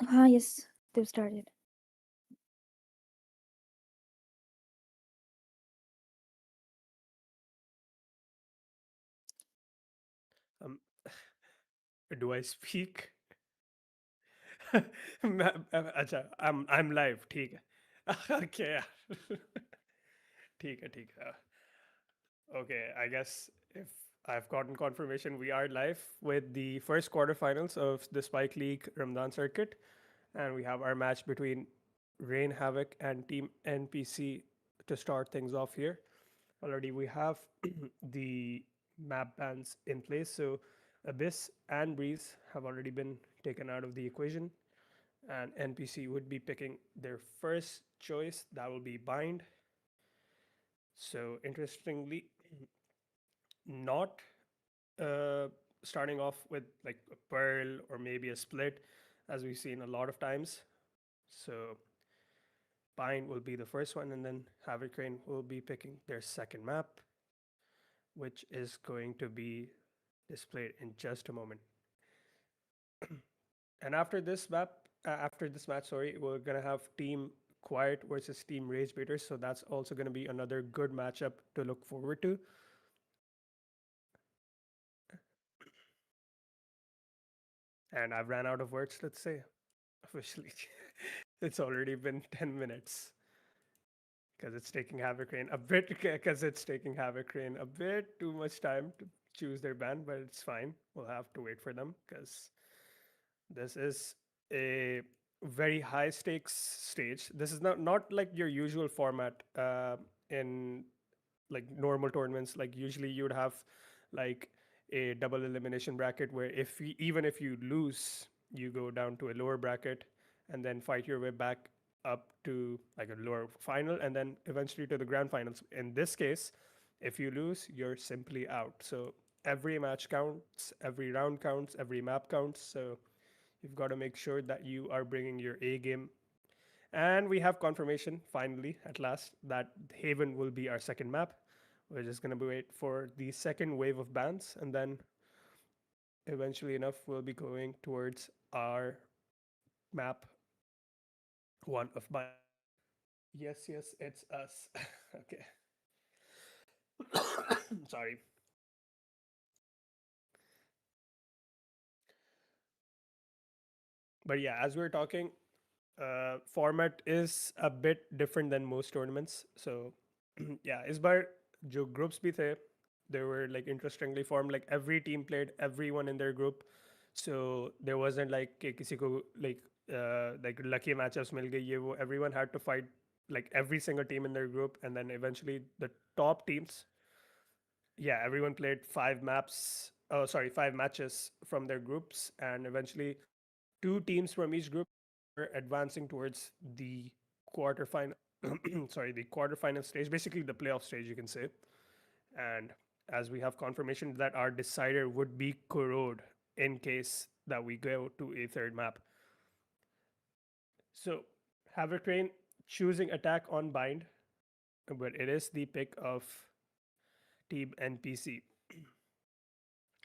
Yes, they've started. Um, do I speak? अच्छा, I'm live. ठीक है. Okay. Yeah. ठीक है, ठीक है. Okay, I guess if I've gotten confirmation, we are live with the first quarterfinals of the Spike League Ramadan circuit, and we have our match between Rain Havoc and Team NPC to start things off here. Already we have the map bans in place, so Abyss and Breeze have already been taken out of the equation, and NPC would be picking their first choice. That will be Bind. So interestingly, not uh, starting off with like a Pearl or maybe a Split, as we've seen a lot of times. So Bind will be the first one, and then Havoc Rain will be picking their second map, which is going to be displayed in just a moment. And after this match, sorry, we're gonna have Team Quiet versus Team Rage Baiters, so that's also gonna be another good matchup to look forward to. And I've ran out of words, let's say, officially. It's already been 10 minutes because it's taking Havoc Rain a bit, because it's taking Havoc Rain a bit too much time to choose their band, but it's fine. We'll have to wait for them because this is a very high stakes stage. This is not like your usual format in like normal tournaments. Like usually you would have like a double elimination bracket where even if you lose, you go down to a lower bracket and then fight your way back up to like a lower final and then eventually to the grand finals. In this case, if you lose, you're simply out. So every match counts, every round counts, every map counts. So you've got to make sure that you are bringing your A game. And we have confirmation, finally, at last, that Haven will be our second map. We're just going to wait for the second wave of bans, and then eventually enough, we'll be going towards our map one of mine. Yes, yes, it's us. Okay. Sorry. But yeah, as we are talking, format is a bit different than most tournaments. So yeah, इस बार जो groups भी थे, they were like interestingly formed. Like every team played everyone in their group, so there wasn't like कि किसी को like lucky matchups मिल गई ये वो. Everyone had to fight like every single team in their group, and then eventually the top teams, yeah, everyone played five maps. Oh, sorry, five matches from their groups, and eventually two teams from each group were advancing towards the quarterfinal. Sorry, the quarterfinal stage, basically the playoff stage, you can say. And as we have confirmation that our decider would be Corrode in case that we go to a third map. So Havoc Rain choosing attack on bind, but it is the pick of Team NPC.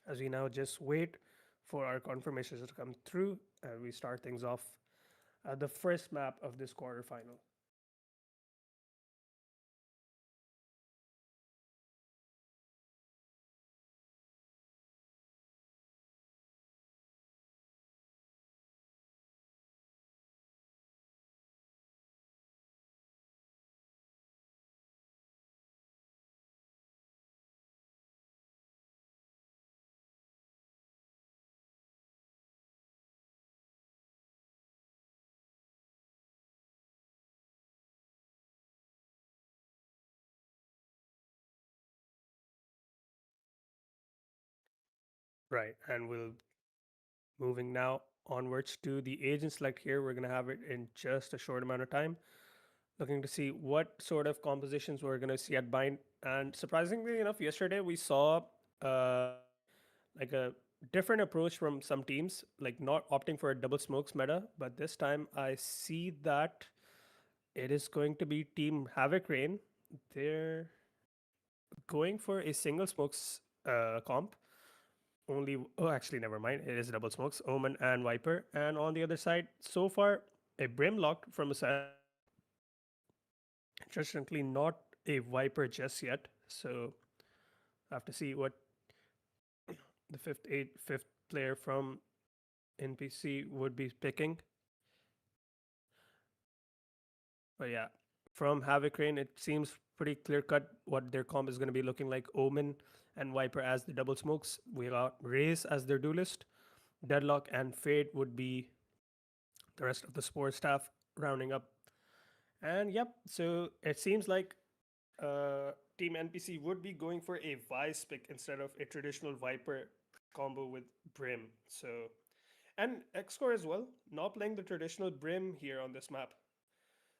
As we now just wait for our confirmations to come through, and we start things off at the first map of this quarterfinal. Right, and we'll moving now onwards to the agent select here. We're gonna have it in just a short amount of time. Looking to see what sort of compositions we're gonna see at bind. And surprisingly enough, yesterday we saw uh, like a different approach from some teams, like not opting for a double smokes meta, but this time I see that it is going to be Team Havoc Rain. They're going for a single smokes comp, only. Oh, actually, never mind. It is double smokes, Omen and Viper. And on the other side, so far, a Brimlock from Assassin. Interestingly, not a Viper just yet. So I have to see what the fifth player from NPC would be picking. But yeah, from HAVOC Rain, it seems pretty clear cut what their comp is going to be looking like. Omen and Viper as the double smokes. We got Raze as their duelist. Deadlock and Fade would be the rest of the spore staff rounding up. And yep, so it seems like Team NPC would be going for a Vice pick instead of a traditional Viper combo with Brim. So, and Xcore as well, not playing the traditional Brim here on this map.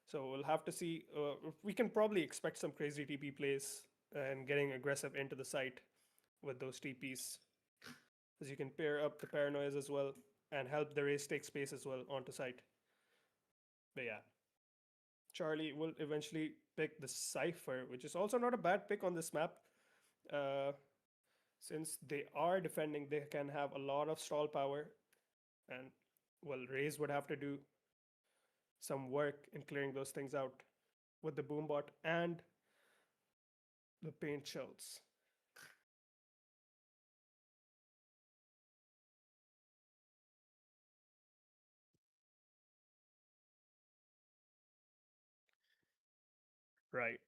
So we'll have to see. We can probably expect some crazy TP plays and getting aggressive into the site with those TPs, as you can pair up the paranoias as well and help the race take space as well onto site. But yeah, Charlie will eventually pick the Cypher, which is also not a bad pick on this map. Uh, since they are defending, they can have a lot of stall power, and well, Raze would have to do some work in clearing those things out with the Boombot and the paint shells. Right.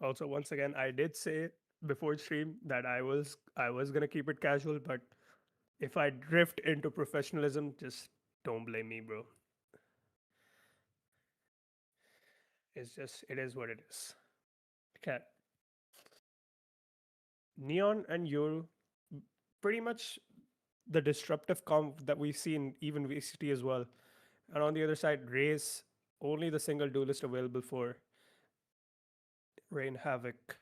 Also, once again, I did say before stream that I was gonna keep it casual, but if I drift into professionalism, just don't blame me, bro. It's just it is what it is. Okay. Neon and Yoru, pretty much the disruptive comp that we see in even VCT as well. And on the other side, Raze, only the single duelist available for Rain Havoc.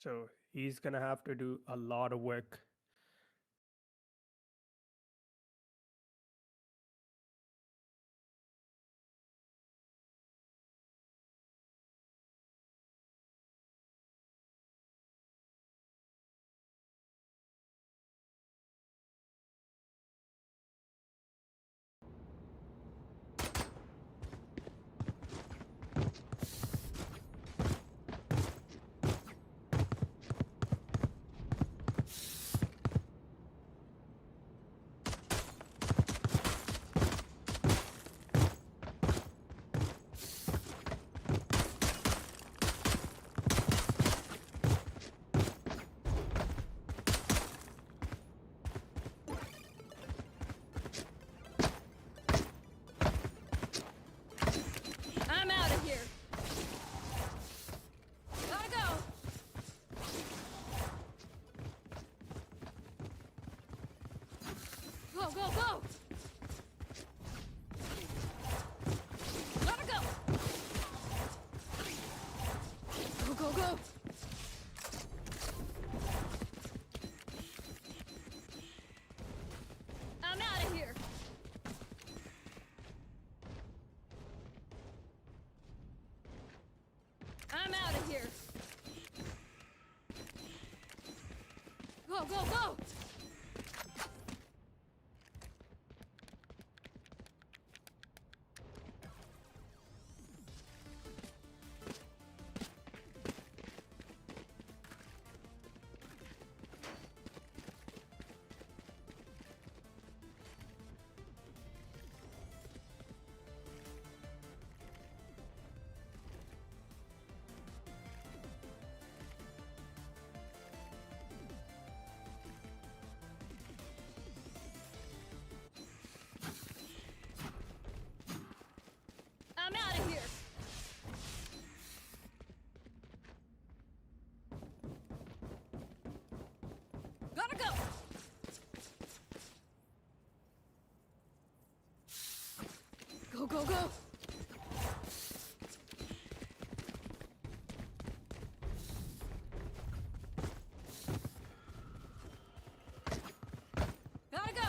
So he's gonna have to do a lot of work. I'm out of here. Gotta go. Go, go, go. Gotta go. Go, go, go. I'm out of here. I'm out of here. Go, go, go. I'm out of here. Gotta go. Go, go, go. Gotta go.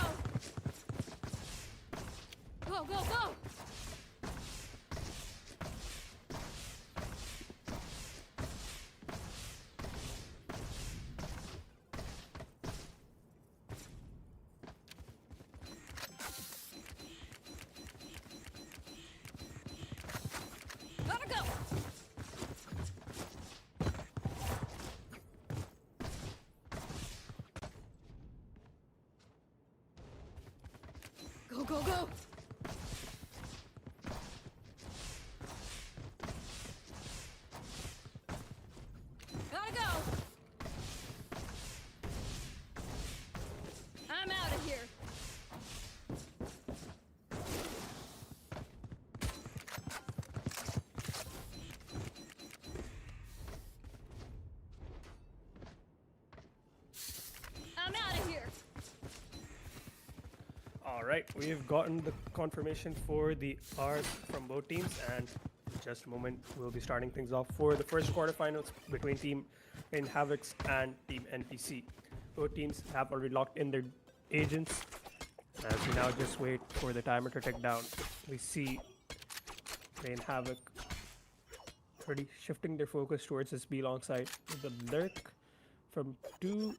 Go, go, go! Gotta go! Go, go, go! Gotta go! I'm out of here. I'm out of here. All right, we have gotten the confirmation for the R's from both teams, and in just a moment we'll be starting things off for the first quarterfinals between Team HAVOC and Team NPC. Both teams have already locked in their agents. As we now just wait for the timer to tick down, we see HAVOC already shifting their focus towards this B long side with the lurk from two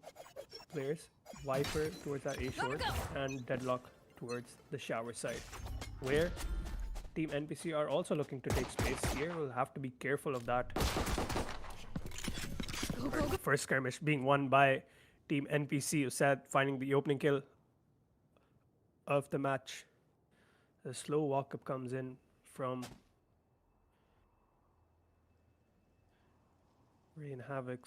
players, Viper towards that A short and Deadlock towards the shower side, where Team NPC are also looking to take space here. We'll have to be careful of that. Go, go, go! First skirmish being won by Team NPC, Usad finding the opening kill of the match. The slow walk-up comes in from HAVOC.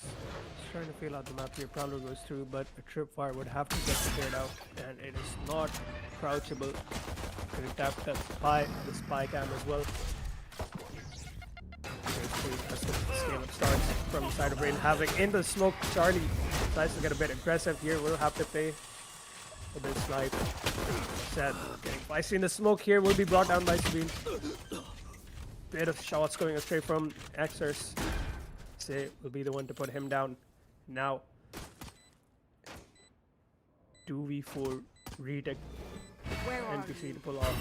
Trying to fill out the map here. Prowler goes through, but a tripwire would have to get cleared out, and it is not crouchable. Getting tapped up by the spy cam as well. As the scale up starts from the side of HAVOC into the smoke. Charlie tries to get a bit aggressive here. We'll have to pay a bit snipe. Sad. Getting feisty in the smoke here. Will be brought down by Sabine. Bit of shots going astray from Exers. Say will be the one to put him down. Now 2v4 retake NPC to pull off.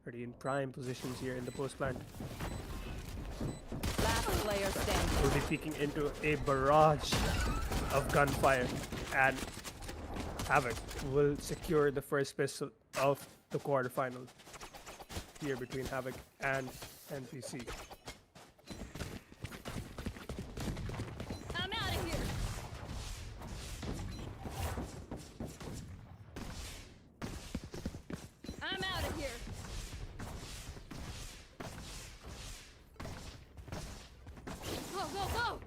Already in prime positions here in the post plant. Last player standing. We'll be peeking into a barrage of gunfire, and HAVOC will secure the first pistol of the quarterfinal here between HAVOC and NPC. I'm out of here. I'm out of here. Go, go, go!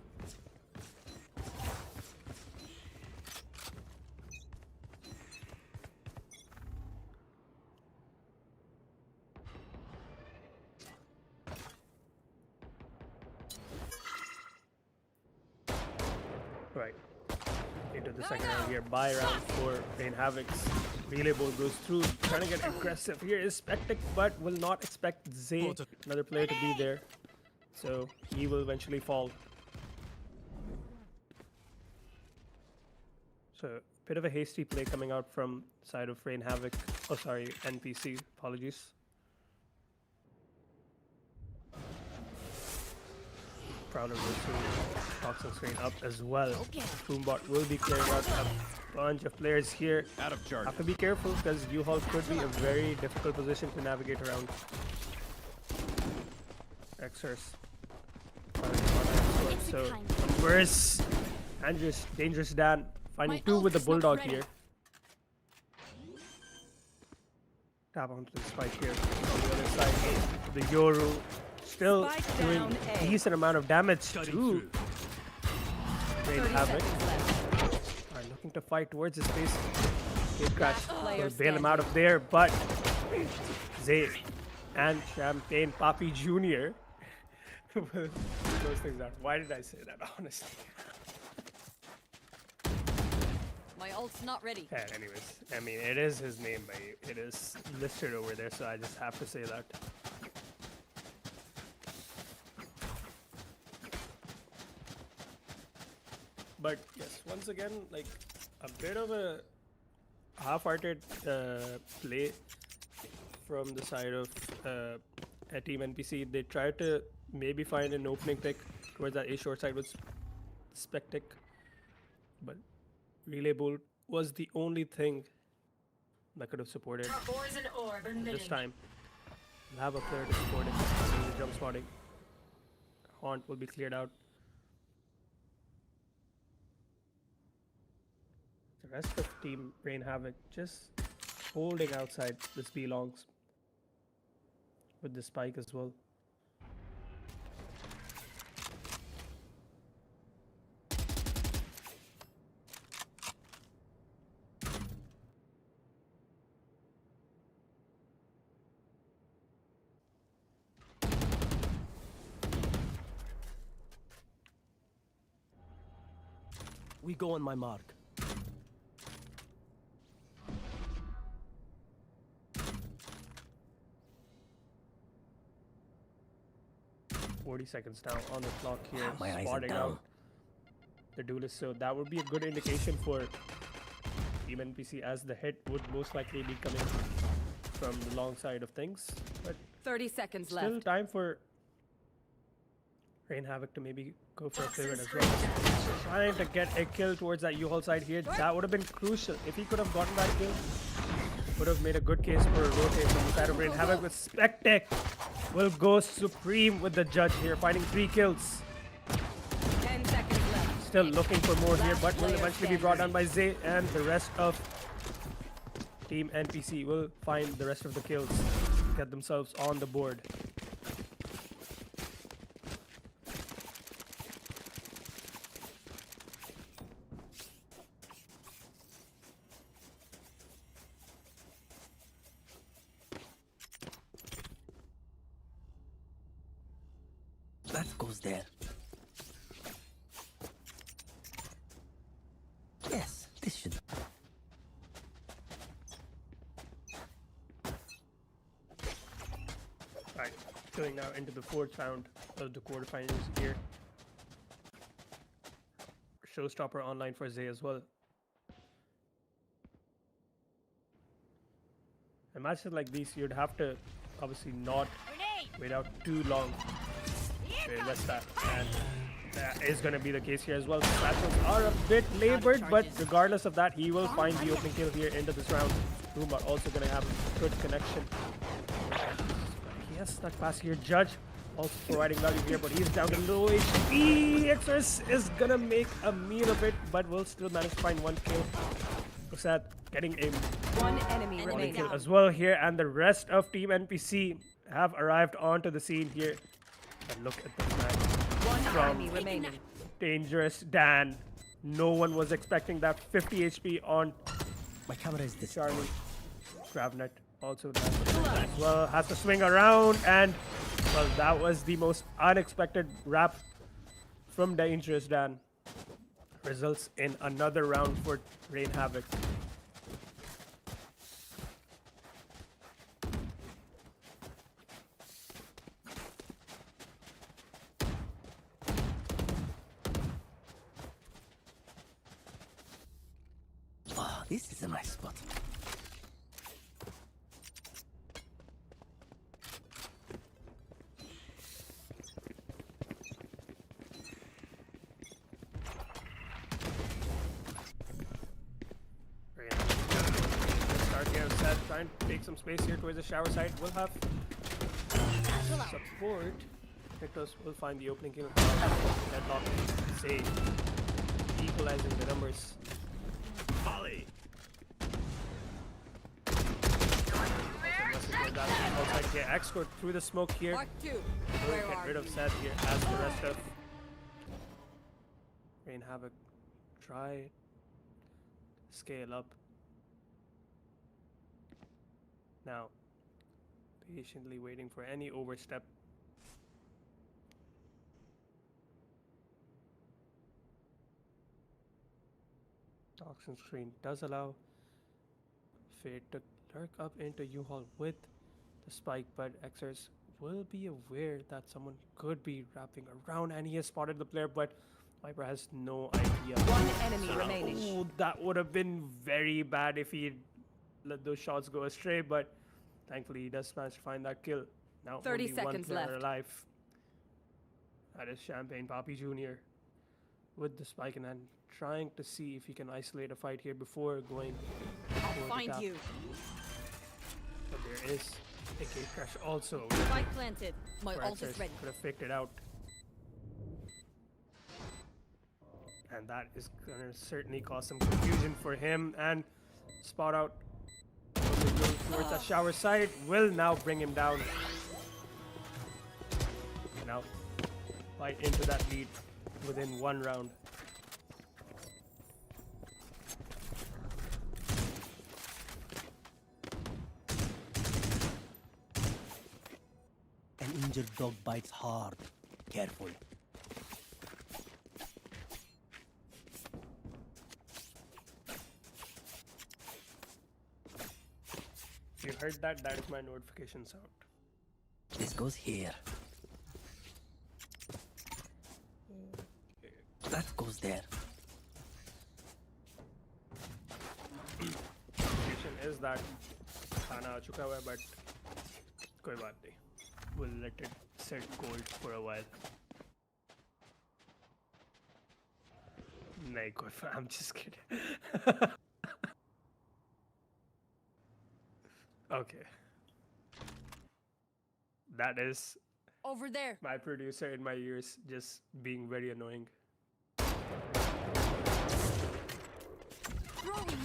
Right. Into the second round here. Buy round for HAVOC's relay ball goes through. Trying to get aggressive here is Spectic, but will not expect Zay, another player, to be there. So he will eventually fall. So bit of a hasty play coming out from side of HAVOC. Oh, sorry, NPC. Apologies. Prowler goes through. Toxin screen up as well. Boombot will be clearing out a bunch of players here. Out of charge. Have to be careful because U-Haul could be a very difficult position to navigate around. Exers. So worse. Dangerous Dan finding two with the Bulldog here. Tap onto the spike here. On the other side, the Yoru still doing a decent amount of damage to HAVOC. Are looking to fight towards his space. Gate Crash will bail him out of there, but Zay and Champagne Papi Jr. Those things are. Why did I say that, honestly? My ult's not ready. Yeah, anyways, I mean, it is his name, but it is listed over there, so I just have to say that. But yes, once again, like a bit of a half-hearted play from the side of Team NPC. They tried to maybe find an opening pick towards that A short side with Spectic, but Relay Bolt was the only thing that could have supported this time. We'll have a player to support it. The jump spotting. Haunt will be cleared out. The rest of Team Rain Havoc just holding outside this B longs with the spike as well. We go on my mark. Seconds now on the clock here, My eyes are spotting down. out the duelist. So that would be a good indication for Team NPC, as the hit would most likely be coming from the long side of things. But 30 seconds still left. time for Rain Havoc to maybe go for a pivot as well. Trying to get a kill towards that U-Haul side here. That would have been crucial. If he could have gotten that kill, would have made a good case for a rotate from the side of Rain Havoc. With Spectic will go supreme with the judge here, finding 3 kills. 10 seconds left. Still looking for more here, but will eventually be brought down by Zay, and the rest of Team NPC will find the rest of the kills, get themselves on the board. That goes there. Yes, this should. Right, going now into the 4th round of the quarterfinals here. Showstopper online for Zay as well. In matches like these, you'd have to obviously not wait out too long. That's that, and that is going to be the case here as well. The platforms are a bit labored, but regardless of that, he will find the opening kill here into this round. Room are also going to have a good connection. He has snuck past here. Judge also providing value here, but he's down to low HP. Exorcist is going to make a meal of it, but will still manage to find 1 kill. Looks at getting a One enemy remaining. kill as well here, and the rest of Team NPC have arrived onto the scene here. And look at the man One enemy remaining. Dangerous Dan. No one was expecting that 50 HP on My camera is this. Charlie. Gravnet also does as well, has to swing around, and well, that was the most unexpected wrap from Dangerous Dan. Results in another round for Rain Havoc. Oh, this is a nice spot. Start here, set, trying to take some space here towards the shower side. We'll have support. Victos will find the opening kill. Deadlock. Save. Equalizing the numbers. Volley. Outside here, X-Core through the smoke here. Mark 2. We'll Where get are rid of you? Seth here as the rest of Rain Havoc try scale up. Now, patiently waiting for any overstep. Auction screen does allow Fade to lurk up into U-Haul with the spike, but Xers will be aware that someone could be wrapping around, and he has spotted the player, but Viper has no idea. One enemy remaining. Ooh, that would have been very bad if he let those shots go astray, but thankfully he does manage to find that kill. Now 30 only seconds one player left. alive. That is Champagne Papi Jr. with the spike in hand, trying to see if he can isolate a fight here before going I'll for the find tap. you. But there is a gate crash also. Spike planted. My ult Praxis is ready. could have faked it out. And that is gonna certainly cause some confusion for him. And spot out towards that shower side will now bring him down. Now fight into that lead within one round. An injured dog bites hard. Careful. If you heard that, that is my notification sound. This goes here. That goes there. Notification is that खाना आ चुका हुआ है, but कोई बात नहीं. We'll let it set cold for a while. नहीं कोई, I'm just kidding. Okay. That is Over there. my producer in my ears just being very annoying. Throwing.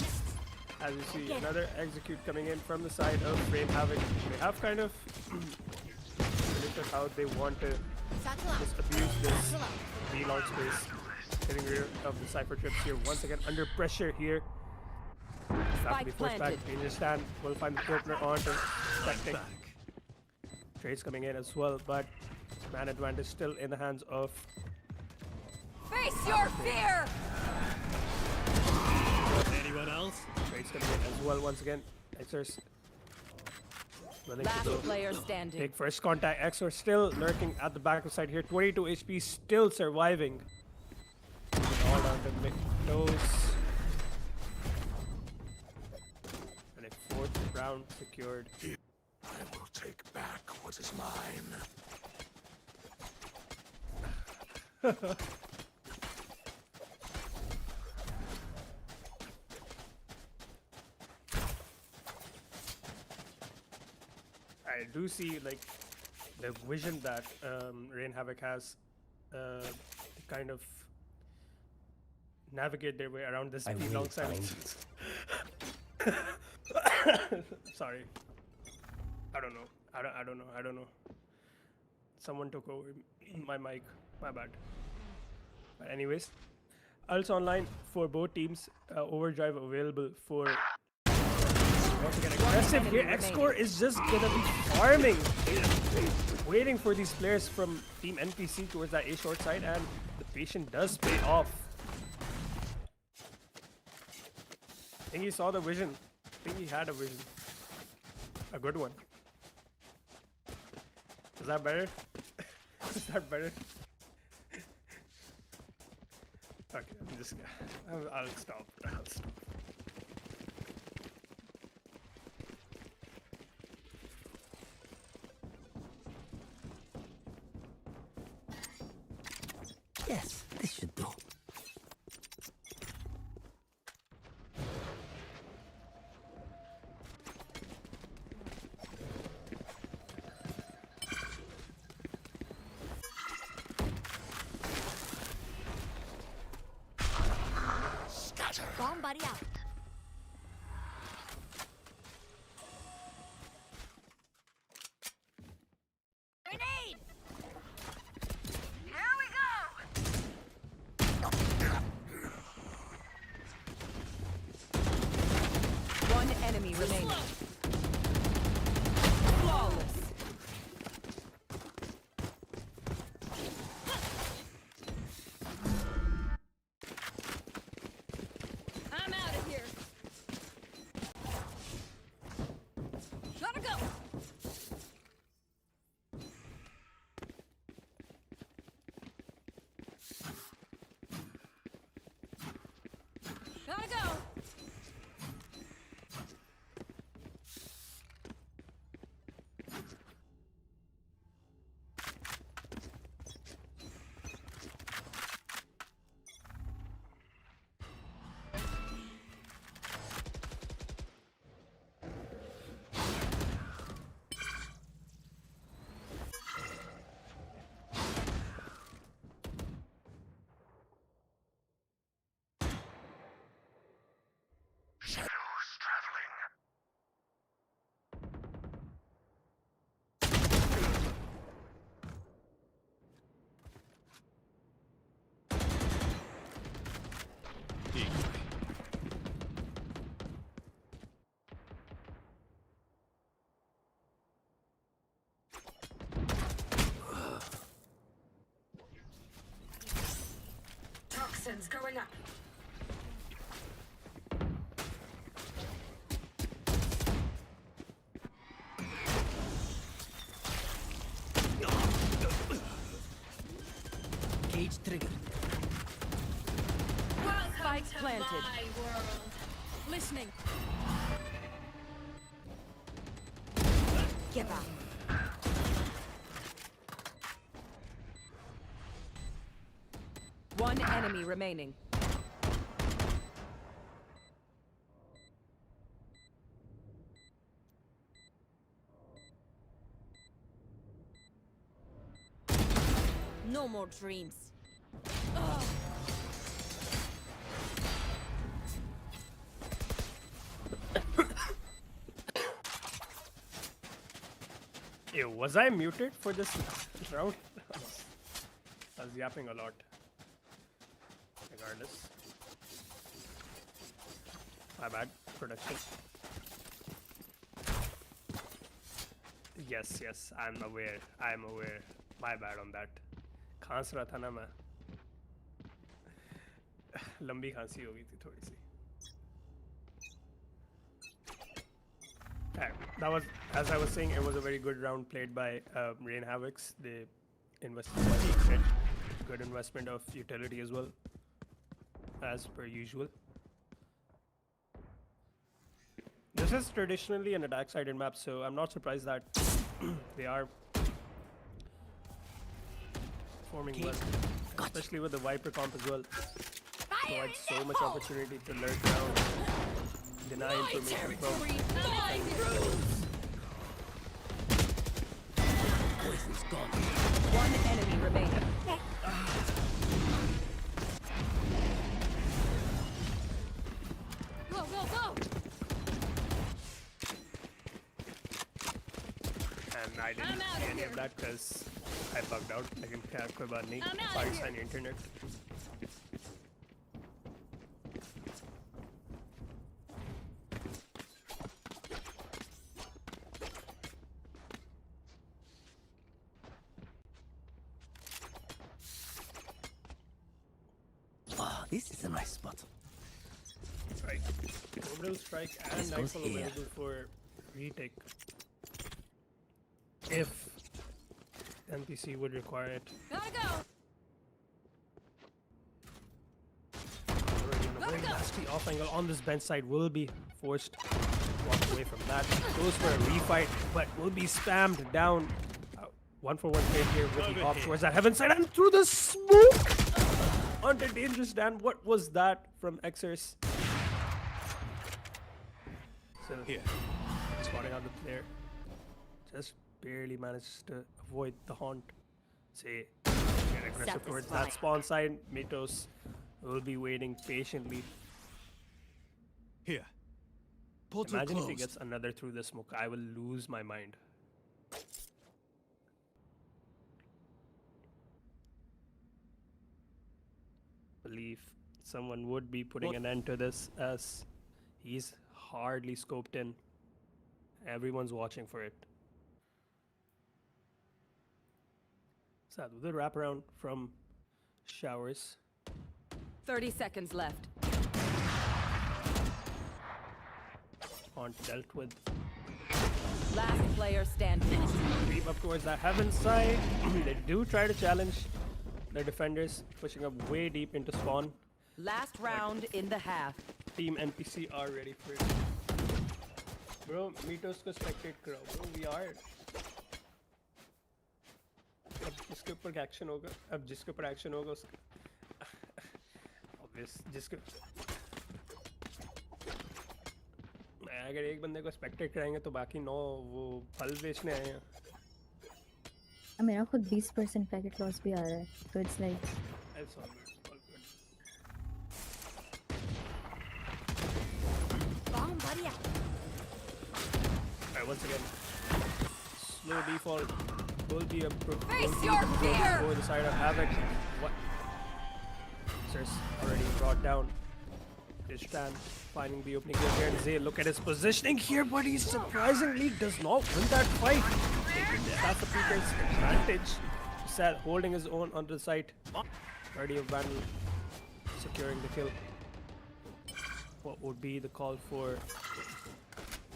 As you see, another execute coming in from the side of Frame Havoc. They have kind of looked at how they want to Satchel out. just abuse this Satchel out. B-long space. Getting rid of the Cypher trips here. Once again, under pressure here. That to be forced back. planted. Danger stand. Will find the opener on to protecting. Trades coming in as well, but man advantage still in the hands of Face your fear. Anyone else? Trades coming in as well once again. Exors willing to Last go. player standing. Take first contact. Exor still lurking at the back of the side here. 22 HP, still surviving. All down to nose. And a fourth round secured. I will take back what is mine. I do see like the vision that Rain Havoc has to kind of navigate their way around this I will long side. find Sorry. I don't know. I don't know. Someone took over my mic. My bad. But anyways, also online for both teams. Overdrive available for. Want to get aggressive here. X-Core is just gonna be farming, waiting for these players from Team NPC towards that A short side, and the patient does pay off. I think he saw the vision. I think he had a vision. A good one. Is that better? Is that better? Okay, I'm just gonna. I'll stop. I'll stop. Yes, this should do. Scatter. Bomb buddy out. Grenade. Here we go. Toxins going up. Cage triggered. Spike planted. Listening. Give up. One enemy remaining. No more dreams. Ew, was I muted for this round? I was yapping a lot. Regardless. My bad. Production. Yes, yes, I'm aware. I'm aware. My bad on that. खांस रहा था ना मैं. लंबी खांसी हो गई थी थोड़ी सी. That was, as I was saying, it was a very good round played by Rain HAVOCs. They invested money, did good investment of utility as well, as per usual. This is traditionally an attack-sided map, so I'm not surprised that they are forming well, especially with the Viper comp as well. Provides so much opportunity to lurk around, deny information from. Poison's gone. One enemy remaining. Go, go, go! And I didn't I'm outta see any here. of that because I bugged out. लेकिन क्या कोई बात नहीं. I'm outta Pakistani internet. Oh, this is a nice spot. Right. Orbital strike and This goes nightfall here. available for retake. If NPC would require it. Gotta go! Already on a very nasty off angle on this bench side, will be forced to walk away from that. Goes for a refight, but will be spammed down. 1-for-1 trade here with the off towards that heaven side and through the smoke onto Dangerous Dan. What was that from Exers? So Here. spotting out the player, just barely managed to avoid the haunt. Say, get aggressive towards that spawn side. Mythos will be waiting patiently. Here. Portal Imagine if he closed. gets another through the smoke. I will lose my mind. Believe someone would be putting an end to this, as he's hardly scoped in. Everyone's watching for it. Sad with the wraparound from Showers. 30 seconds left. Haunt dealt with. Last player standing. Creep up towards that heaven side. They do try to challenge the defenders, pushing up way deep into spawn. Last round in the half. Team NPC are ready for it. Bro, Mythos को spectate करो. Bro, we are. अब जिसके ऊपर action होगा, अब जिसके ऊपर action होगा उसका. Obvious, जिसके. अगर एक बंदे को spectate कराएंगे तो बाकी 9 वो फल बेचने आए हैं. मेरा खुद 20% पैकेट लॉस भी आ रहा है, तो it's like It's all good, all good. Bomb buddy out. Alright, once again, slow default will be a Face your fear! over the side of HAVOC. What? Sir's already brought down. Ishtan finding the opening here. And Zay, look at his positioning here, but he surprisingly does not win that fight. That's the Peter's advantage. Sad holding his own on the site. Already abandoned. securing the kill. What would be the call for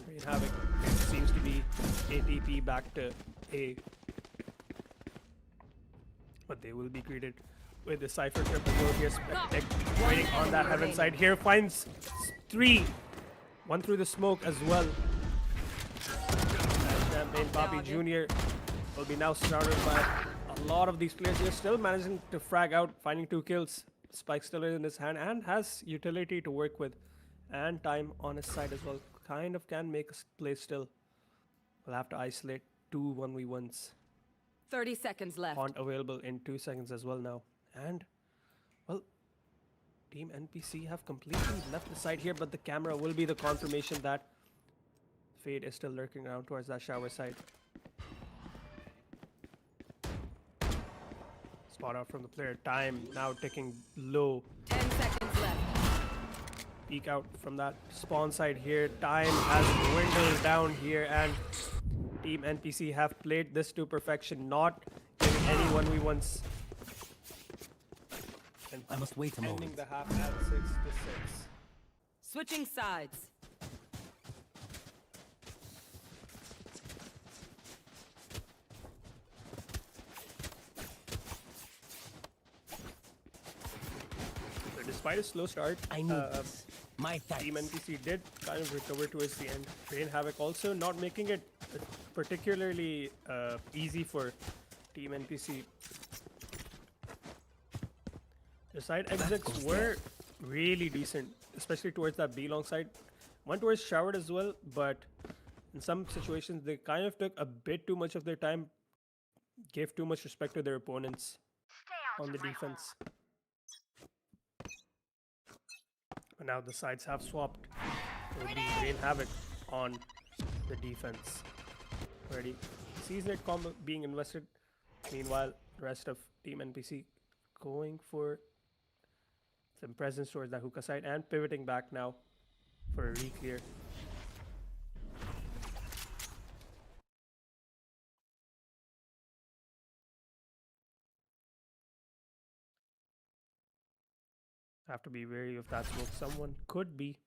Rain Havoc? It seems to be ATP back to A. But they will be greeted with the Cypher trip as well here. SpikeLeague waiting on that heaven side here. Finds 3. 1 through the smoke as well. And Champagne Papi Jr. will be now surrounded by a lot of these players here. Still managing to frag out, finding 2 kills. Spike still in his hand and has utility to work with. And time on his side as well. Kind of can make a play still. We'll have to isolate 2 1v1s. 30 seconds left. Aren't available in 2 seconds as well now. And, well, Team NPC have completely left the side here, but the camera will be the confirmation that Fade is still lurking around towards that shower side. Spot out from the player. Time now ticking low. 10 seconds left. Peek out from that spawn side here. Time has dwindled down here, and Team NPC have played this to perfection, not giving any 1v1s. And I must wait a ending moment. the half at 6-6. Switching sides. So despite a slow start, I need this. My Team thanks. NPC did kind of recover towards the end. Rain Havoc also not making it particularly easy for Team NPC. The side exits were really decent, especially towards that B long side. One towards showered as well, but in some situations they kind of took a bit too much of their time, gave too much respect to their opponents on the defense. But now the sides have swapped. It will be Rain Havoc on the defense. Already sees net combo being invested. Meanwhile, the rest of Team NPC going for some presence towards that hookah side and pivoting back now for a re-clear. Have to be wary of that smoke. Someone could be,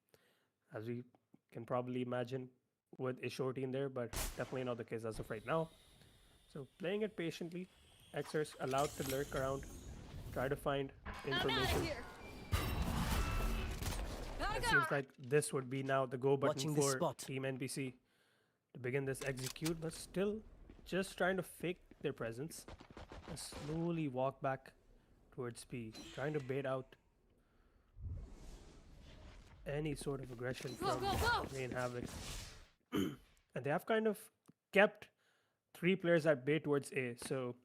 as we can probably imagine, with a shorty in there, but definitely not the case as of right now. So playing it patiently, Xers allowed to lurk around, try to find information. It seems like this would be now the go button Watching this for spot. Team NPC to begin this execute, but still just trying to fake their presence and slowly walk back towards P, trying to bait out any sort of aggression from Rain Havoc. And they have kind of kept 3 players at bay towards A, so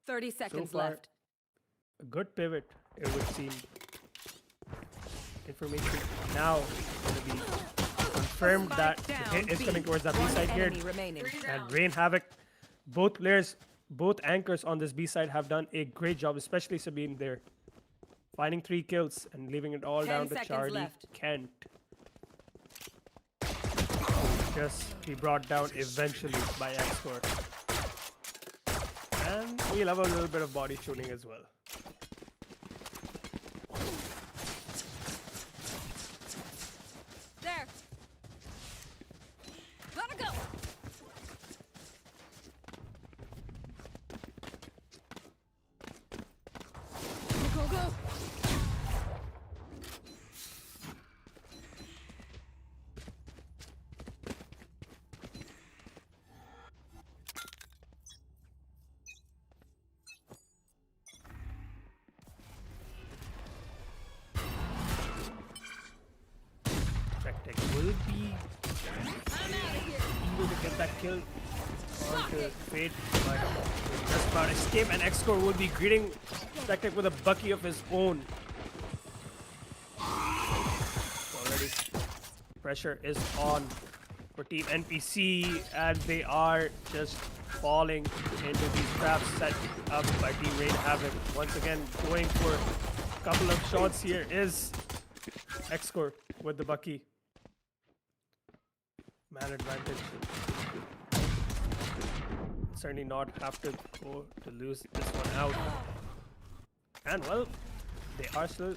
30 seconds far, left. a good pivot, it would seem. Information now going to be confirmed that the hit is coming towards that B side here. Enemy remaining. And Rain Havoc, both players, both anchors on this B side have done a great job, especially Sabine there. Finding 3 kills and leaving it all 10 down to seconds Charlie left. Kent. Just be brought down eventually by X-Score. And we'll have a little bit of body shooting as well. There. Gotta go. Go, go, go. SpikeLeague will be I'm out of here. able to get that kill onto Fade, but just about escape, and X-Score will be greeting SpikeLeague with a bucky of his own. Already pressure is on for Team NPC, and they are just falling into these traps set up by Team Rain Havoc. Once again, going for a couple of shots here is X-Score with the bucky. Man advantage. Certainly not have to go to lose this one out. And well, they are still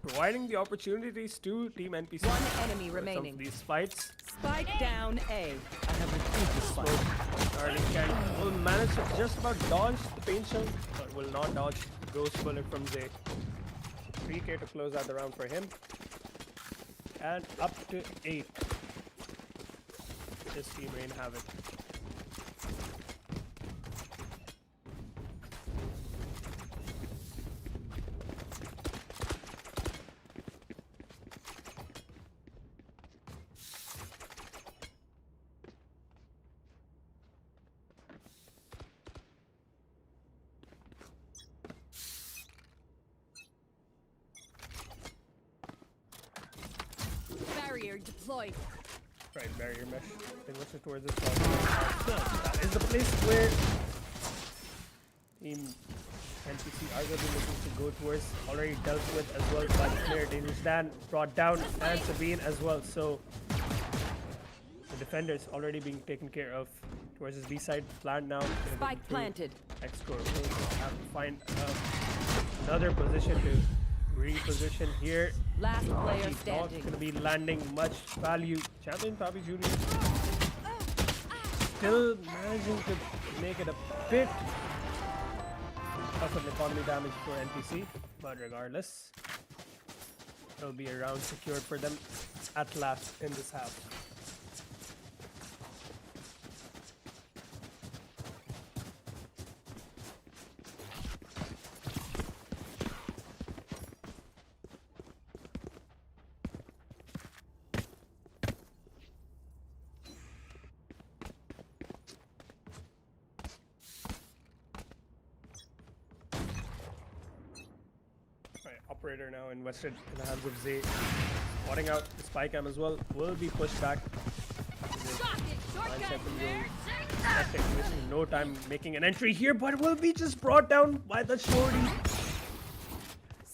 providing the opportunities to Team NPC. One enemy for some remaining. of these fights. Spike down A. I have retrieved the spike. Starling can will manage to just about dodge the paint shell, but will not dodge the ghost bullet from Zay. 3k to close out the round for him. And up to 8 is Team Rain Havoc. Barrier deployed. Right, barrier mesh. Then what's it towards this one? That is the place where Team NPC are going to be looking to go towards. Already dealt with as well by the player. Dangerous Dan brought down and Sabine as well. So the defenders already being taken care of towards his B side. Plan now. Spike planted. X-Core will have to find another position to reposition here. Last player He's not standing. going to be landing much value. Champion Papi Jr. still managing to make it a bit of an economy damage for NPC, but regardless, it'll be a round secured for them at last in this half. Operator now invested in the hands of Zay. Spotting out the spy cam as well. Will be pushed back. Wasting no time making an entry here, but will be just brought down by the shorty.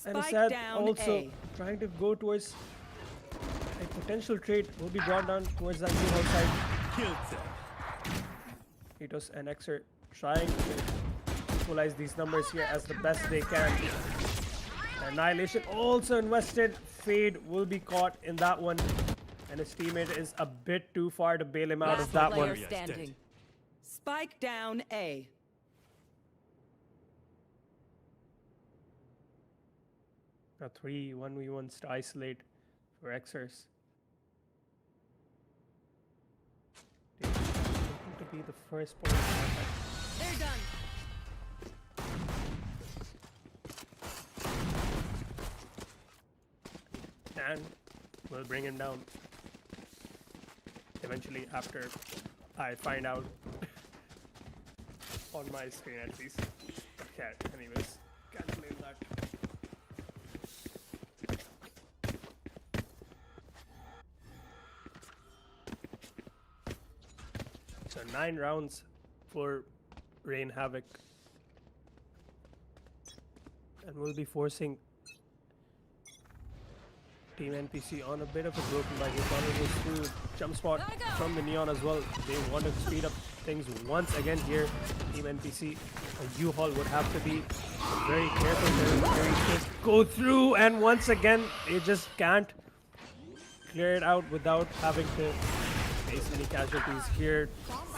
And Spike Assad down also A. trying to go towards a potential trade. Will be brought down towards that U-Haul side. Killed them. Itos and Xer trying to equalize these numbers here as the best they can. Annihilation also invested. Fade will be caught in that one, and his teammate is a bit too far to bail him out Last of that player one. standing. Spike down A. A 3-1v1 to isolate for Xers. Looking to be the first point of contact. They're done. And we'll bring him down eventually after I find out on my screen at least. Okay, anyways, can't blame that. So 9 rounds for Rain Havoc, and we'll be forcing Team NPC on a bit of a broken bike. Connor goes through jump spot from the Neon as well. They want to speed up things once again here. Team NPC, a U-Haul would have to be very careful. Very just go through, and once again they just can't clear it out without having to face any casualties here.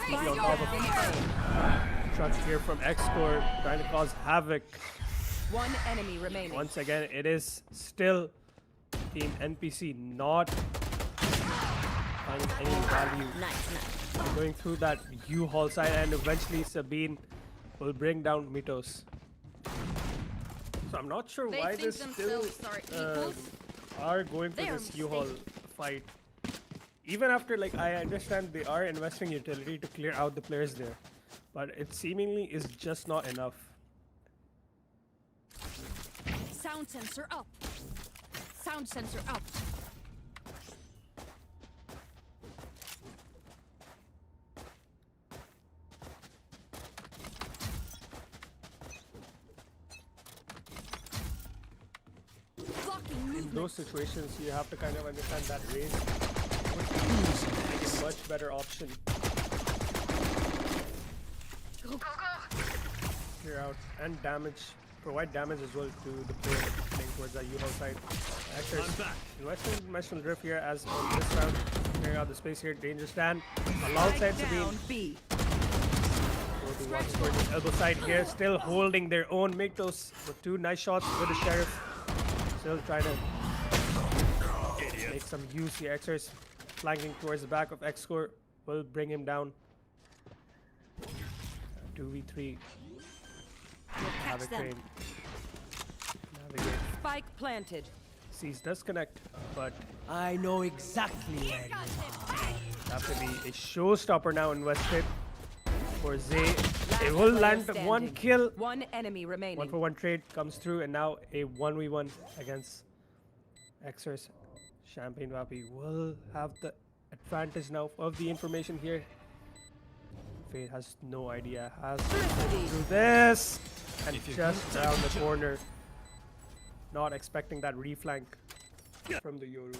Speaking on top of truck here from X-Core trying to cause havoc. One enemy remaining. Once again, it is still Team NPC not finding any value. Going through that U-Haul side, and eventually Sabine will bring down Mitos. So I'm not sure They why think they still themselves are equals. are going for They are this U-Haul mistaken. fight. Even after, like, I understand they are investing utility to clear out the players there, but it seemingly is just not enough. Sound sensor up. Sound sensor up. Blocking In movement. those situations, you have to kind of understand that raise would be a much better option. Go, go, go. Clear out and damage, provide damage as well to the player playing towards the Euro side. Actors I'm back. investing dimensional drift here as on this round. Clearing out the space here. Danger stand. Allowed side Spike to be down B. Corrode wants towards the elbow side here. Still holding their own. Make those with 2 nice shots with the sheriff. Still trying to make some use here. Xers flanking towards the back of X-Score will bring him down. 2v3. Catch them. Crane. Navigate. Spike planted. Sees does connect, but I know exactly where you have to be a showstopper now invested for Zay. Last They will player land standing. one kill. One enemy remaining. 1-for-1 trade comes through, and now a 1v1 against Xers. Champagne Vapi will have the advantage now of the information here. Fade has no idea. Has to go through this and just down the corner. Not expecting that reflank from the Yoru.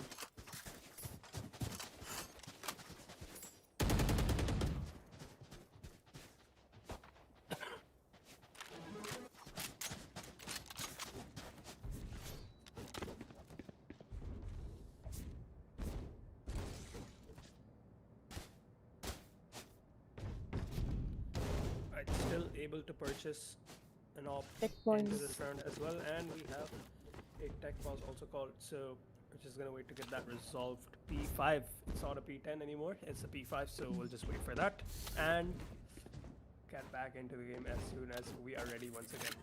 Right, still able to purchase an op Tech into balls. this round as well, and we have a tech pause also called, so we're just gonna wait to get that resolved. P5, it's not a P10 anymore, it's a P5, so we'll just wait for that and get back into the game as soon as we are ready once again.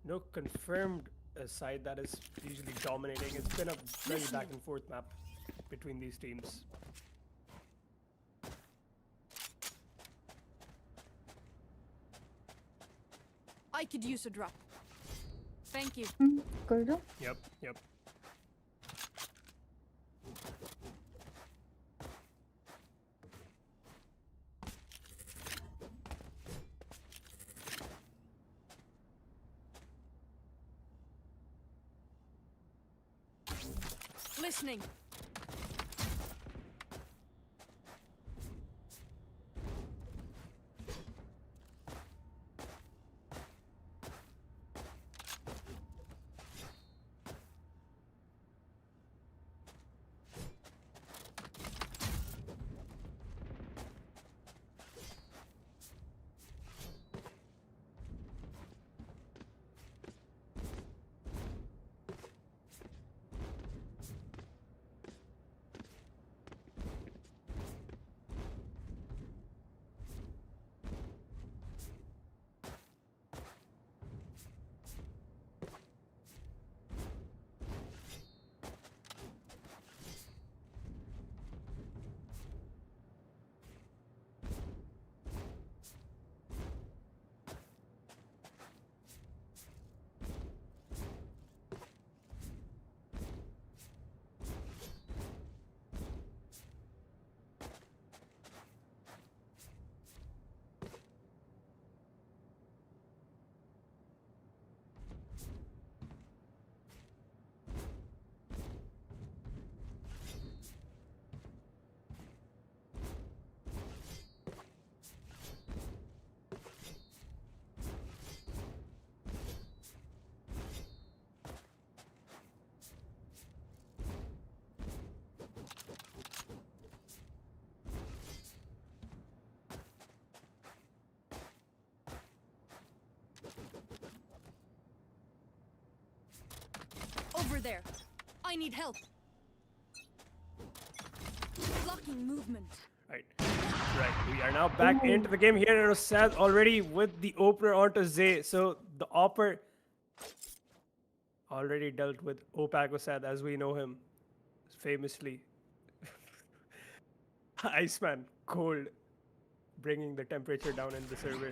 No confirmed side that is usually dominating. It's been a very back and forth map between these teams. I could use a drop. Thank you. Corrode? Yep, yep. Listening. Over there. I need help. Blocking movement. Right. Right. We are now back into the game here. It was Sad already with the opener onto Zay. So the Opper already dealt with Opagosad as we know him famously. Iceman, cold, bringing the temperature down in the server.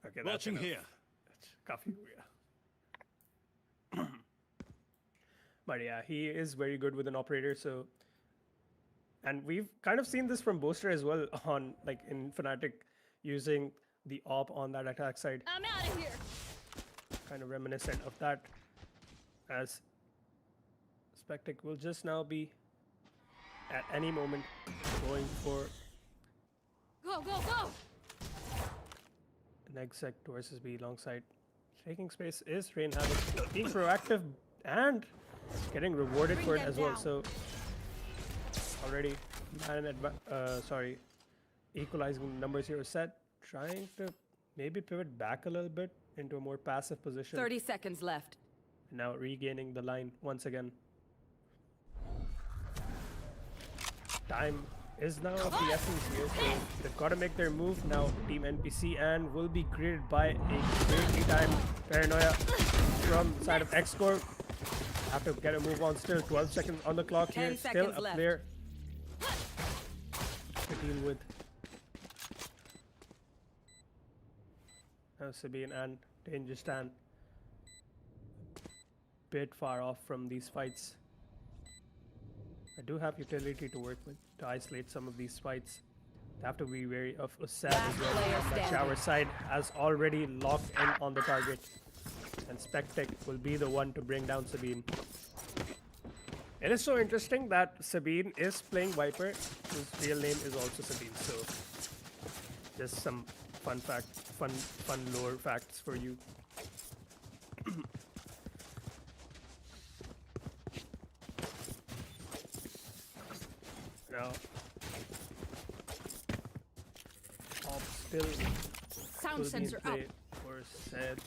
Okay, that's Watching enough. here. That's coffee. But yeah, he is very good with an operator. So, and we've kind of seen this from Boaster as well on like in Fnatic using the op on that attack side. I'm out of here. Kind of reminiscent of that, as SpikeLeague will just now be at any moment going for Go, go, go! an exec towards his B long side. Taking space is Rain HAVOC being proactive and getting rewarded for it as well. So already equalizing the numbers here. Set trying to maybe pivot back a little bit into a more passive position. 30 seconds left. Now regaining the line once again. Time is now of the essence here, so they've got to make their move now. Team NPC and will be greeted by a greatly timed paranoia from the side of X-Corp. Have to get a move on still. 12 seconds on the clock 10 here. Still seconds a left. player to deal with. Now Sabine and Danger Stan bit far off from these fights. I do have utility to work with to isolate some of these fights. They have to be wary of Usad as well. player On that standing. shower side has already locked in on the target. And SpikeLeague will be the one to bring down Sabine. It is so interesting that Sabine is playing Viper, whose real name is also Sabine. So just some fun lore facts for you. Now, Pop still Sound will be in sensor up. play for said.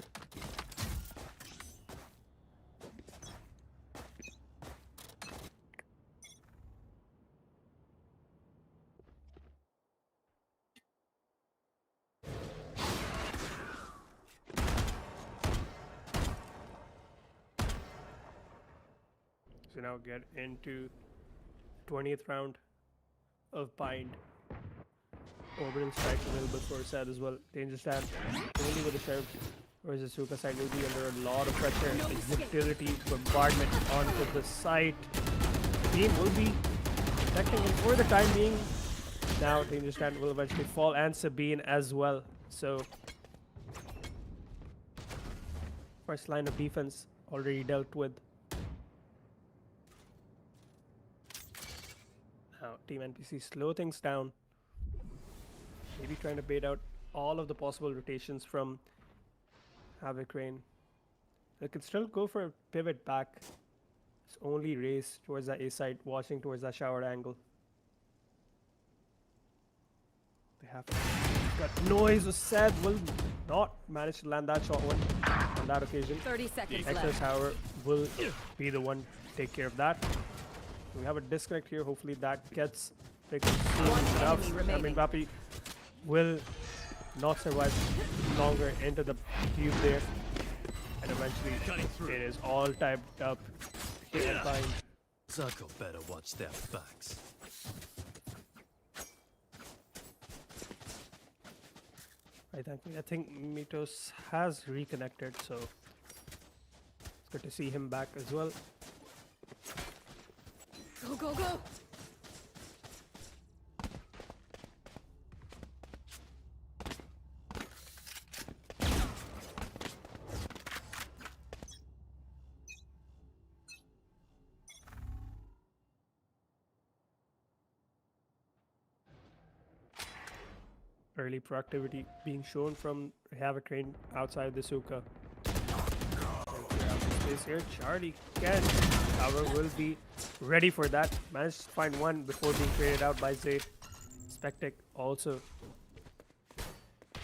So now get into 20th round of Bind. Orbital strike available for Sad as well. Danger Stan only with the Sheriff versus Suka side will be under a lot of pressure. Utility bombardment onto the site. Team will be protecting him for the time being. Now Danger Stan will eventually fall and Sabine as well. So first line of defense already dealt with. Now Team NPC slow things down. Maybe trying to bait out all of the possible rotations from HAVOC Rain. They could still go for a pivot back. It's only race towards that A side, watching towards that shower angle. They have got noise. Usad will not manage to land that shot one on that occasion. 30 seconds Excess, left. however, will be the one to take care of that. We have a disconnect here. Hopefully that gets picked up soon enough. enemy remaining. Vapi will not survive longer into the tube there. And eventually it is all typed up and bind. Zuko better watch their backs. I think Mitos has reconnected, so it's good to see him back as well. Go, go, go! Early proactivity being shown from HAVOC Rain outside the Suka. Space here. Charlie can, however, will be ready for that. Managed to find one before being traded out by Zay. SpikeLeague also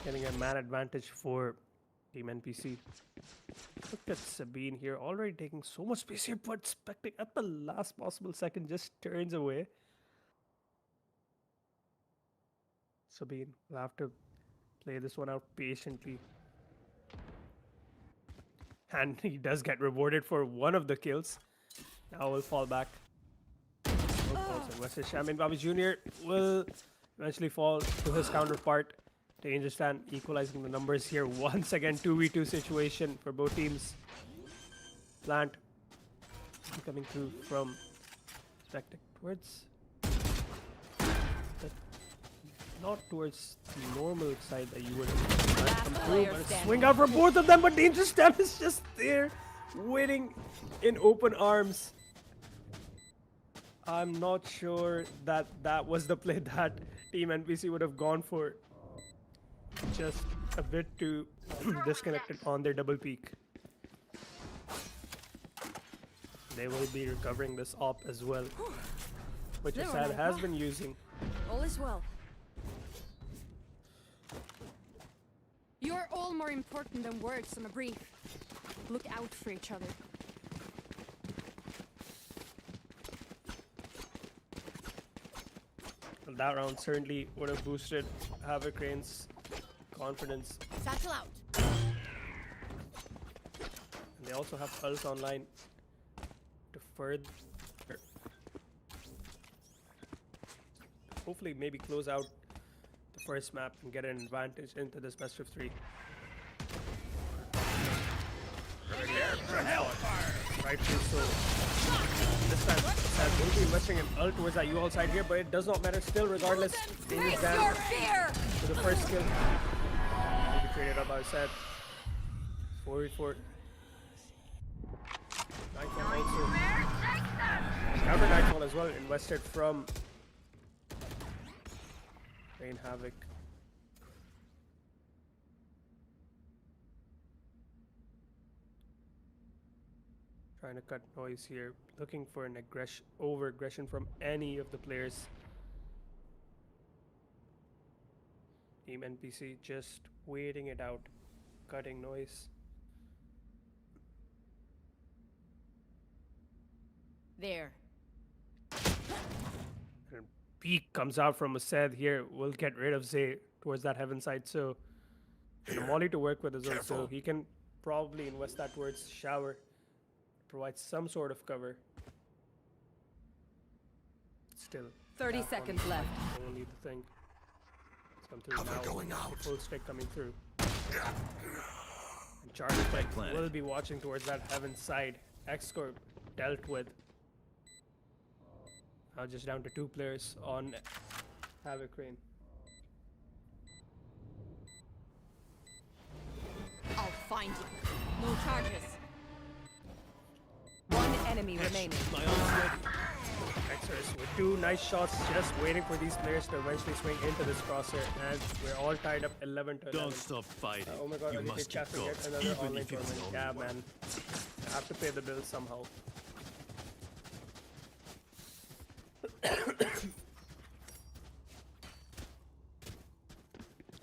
getting a man advantage for Team NPC. Look at Sabine here, already taking so much space here, but SpikeLeague at the last possible second just turns away. Sabine will have to play this one out patiently. And he does get rewarded for one of the kills. Now will fall back. Versus Shamin Babi Jr. will eventually fall to his counterpart. Danger Stan equalizing the numbers here. Once again, 2v2 situation for both teams. Plant coming through from SpikeLeague towards... not towards the normal side that you would come through, but a swing out for both of them, but Danger Stan is just there, waiting in open arms. I'm not sure that that was the play that Team NPC would have gone for. Just a bit too disconnected on their double peak. They will be recovering this op as well, which Never Assad mind, has huh? been using. All is well. You're all more important than words on a brief. Look out for each other. Well, that round certainly would have boosted HAVOC Rain's confidence. Satchel out. And they also have Pulse online to further hopefully maybe close out the first map and get an advantage into this best of 3. Right through, so this time Sad will be investing an ult towards that U-Haul side here, but it does not matter still regardless. Danger Face down your fear! to the first kill. Will be traded up by Sad. 4v4. Nightfall also. Counter Nightfall as well, invested from Rain HAVOC. Trying to cut noise here, looking for an over-aggression from any of the players. Team NPC just waiting it out, cutting noise. There. And peek comes out from Asad here. We'll get rid of Zay towards that heaven side. So the Molly to work with as well. So he can probably invest that towards shower. Provide some sort of cover. Still. 30 that seconds one left. Only the thing. It's come through Cover now. going out. Full stick coming through. And Charlie will be watching towards that heaven side. X-Corp dealt with. Now just down to 2 players on HAVOC Rain. I'll find you. No charges. One enemy remaining. Xers with 2 nice shots, just waiting for these players to eventually swing into this crosshair, and we're all tied up 11 to 11. Don't stop fighting. Oh my god, You Aditya must Chas keep will going, get another even online if it's tournament. only Yeah, one. man. I have to pay the bill somehow.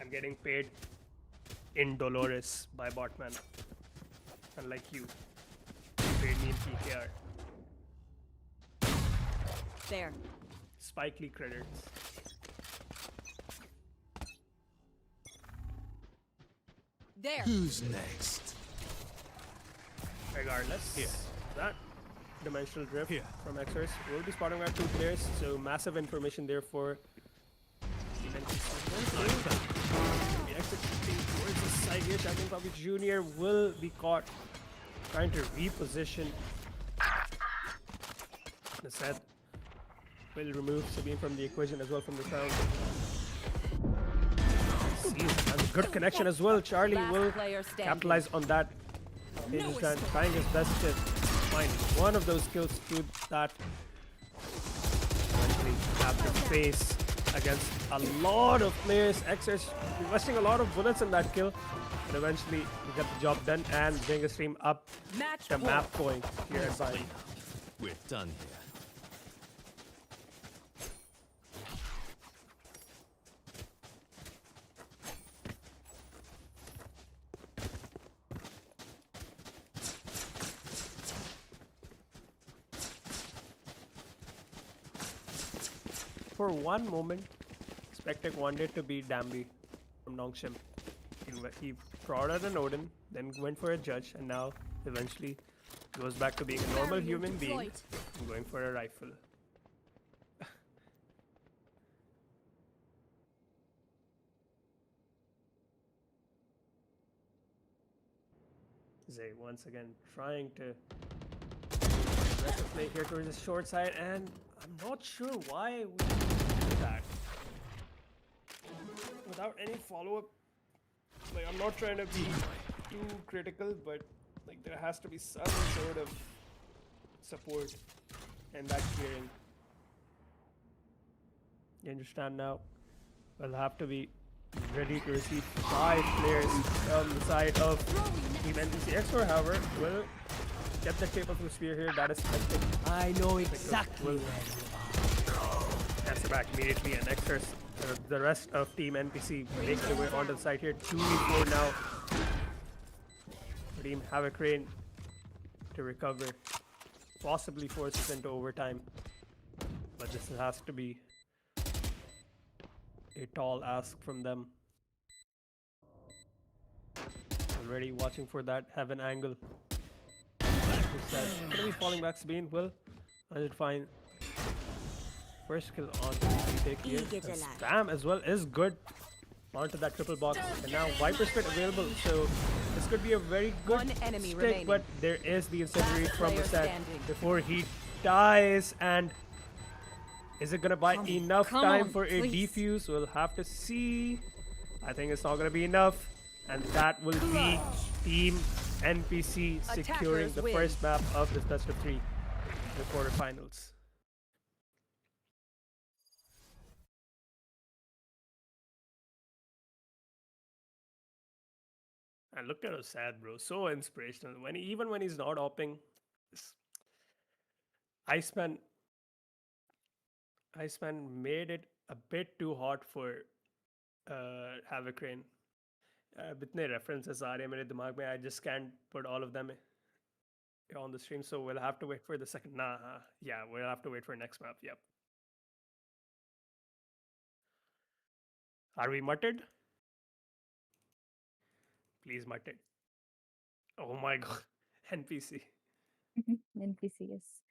I'm getting paid in Dolores by Botman. Unlike you. You paid me in PKR. There. SpikeLeague credits. There. Who's next? Regardless, that dimensional drift Here. from Xers will be spotting around 2 players, so massive information there for the exit towards the side here. Shacking Puppy Jr. will be caught trying to reposition. The set will remove Sabine from the equation as well from the round. And a good connection as well. Charlie Last will player standing. capitalize on that. He's trying his best to find one of those kills to that. Eventually have to face against a lot of players. Xers investing a lot of bullets in that kill. But eventually we get the job done and bring the stream up Match the point. map point here at Vine. We're done here. For one moment, Spectek wanted to be Dambi from Nongshim. He prodded an Odin, then went for a judge, and now eventually goes back to being a normal Barrier human being deployed. and going for a rifle. Zay once again trying to play here towards the short side, and I'm not sure why we do that without any follow-up. Like, I'm not trying to be too critical, but like there has to be some sort of support in that clearing. You understand now? We'll have to be ready to receive 5 players from the side of Team NPC. X4, however, will get the tip of the spear here. That is tempting. I know exactly Will where you are. answer back immediately, and X4, the rest of Team NPC make their way onto the side here. 2v4 now. Team HAVOC Rain to recover. Possibly forces into overtime. But this has to be a tall ask from them. Already watching for that heaven angle. Gonna be falling back Sabine. Will I did find first kill on retake here. And Spam as well is good onto that triple box. And now Viper Spit available. So this could be a very good One enemy stick, remaining. but there is the incendiary Last from the player set standing. before he dies. And is it gonna buy enough come time on, for a please. defuse? We'll have to see. I think it's not gonna be enough. And that will be Team NPC securing Attackers the win. first map of this best of 3, the quarterfinals. And look at how sad, bro. So inspirational. Even when he's not opping, s- Iceman made it a bit too hot for HAVOC Rain. Bitne references are मेरे दिमाग में, I just can't put all of them on the stream, so we'll have to wait for the second. Yeah, we'll have to wait for next map. Yep. Are we muttered? Please muttered. Oh my god, NPC. NPC, yes.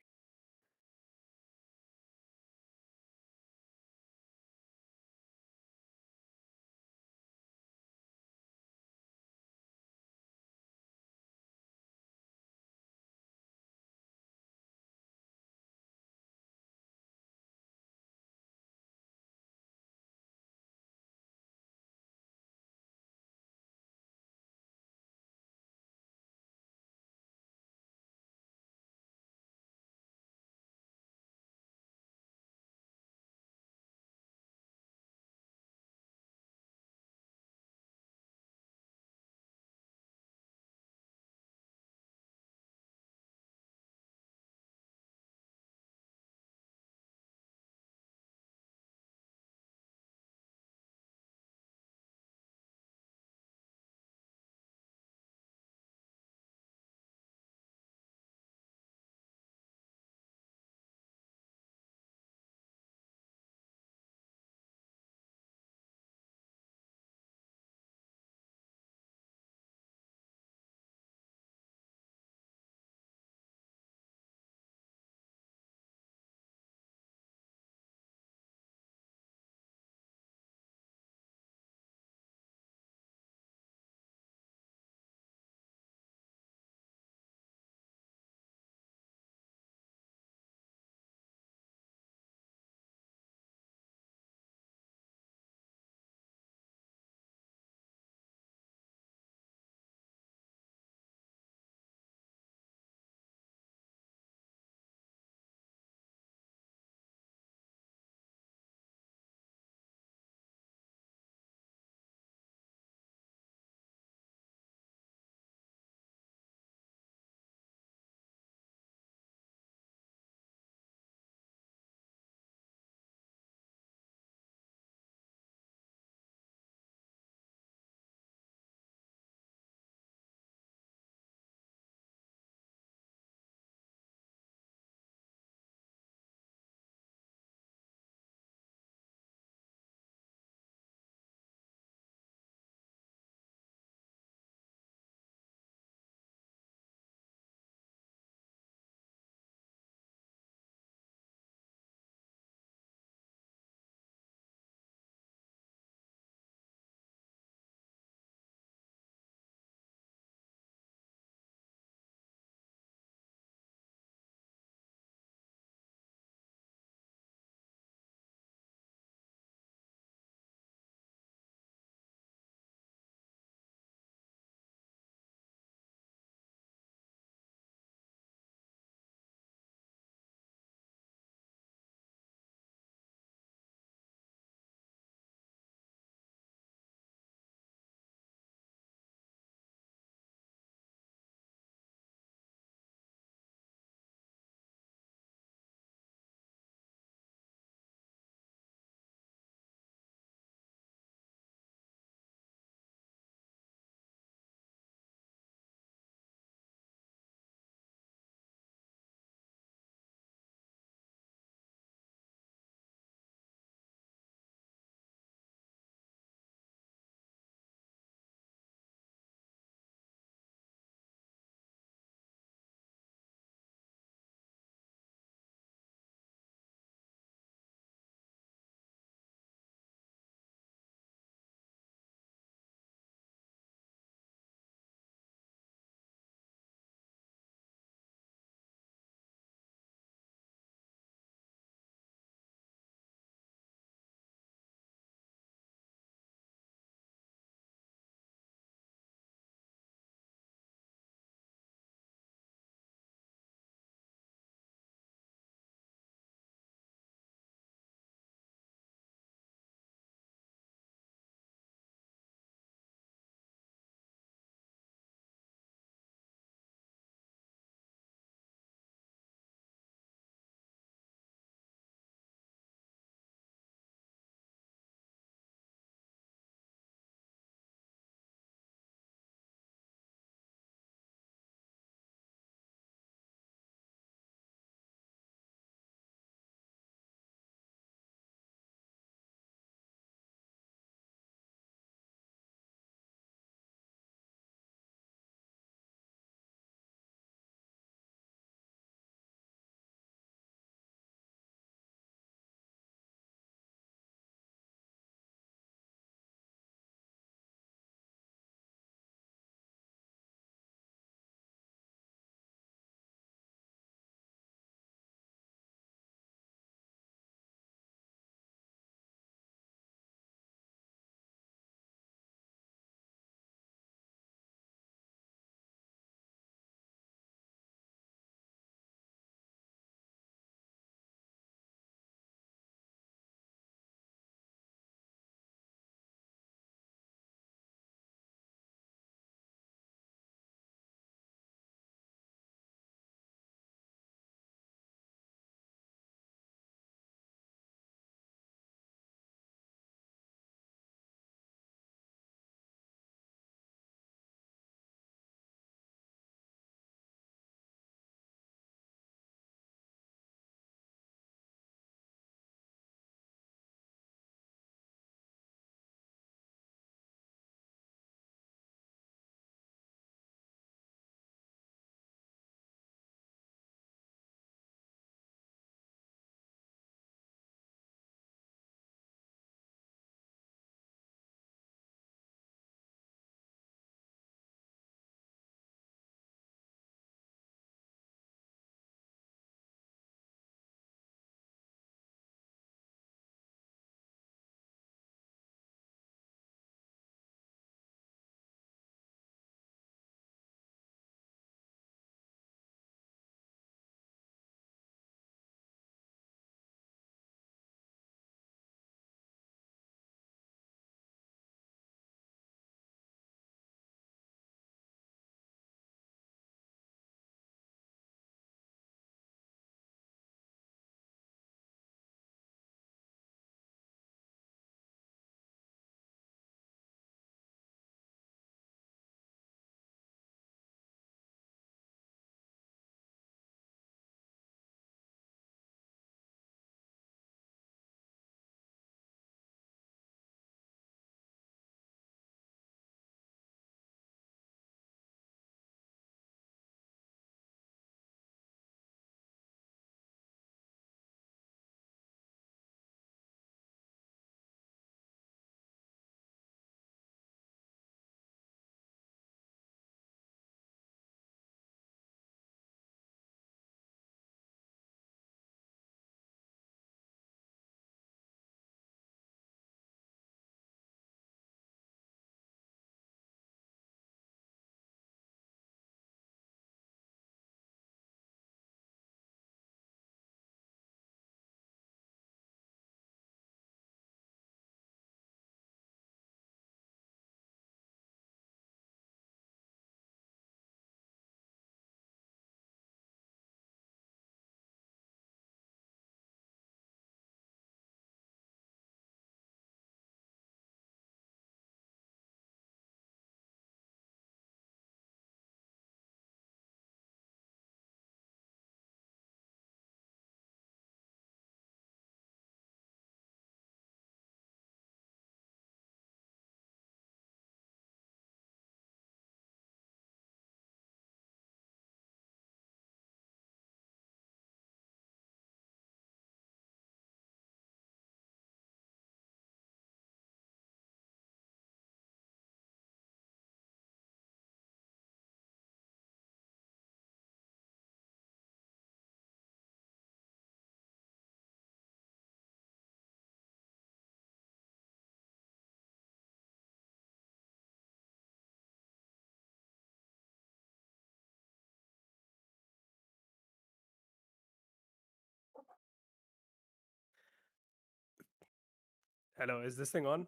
Hello, is this thing on?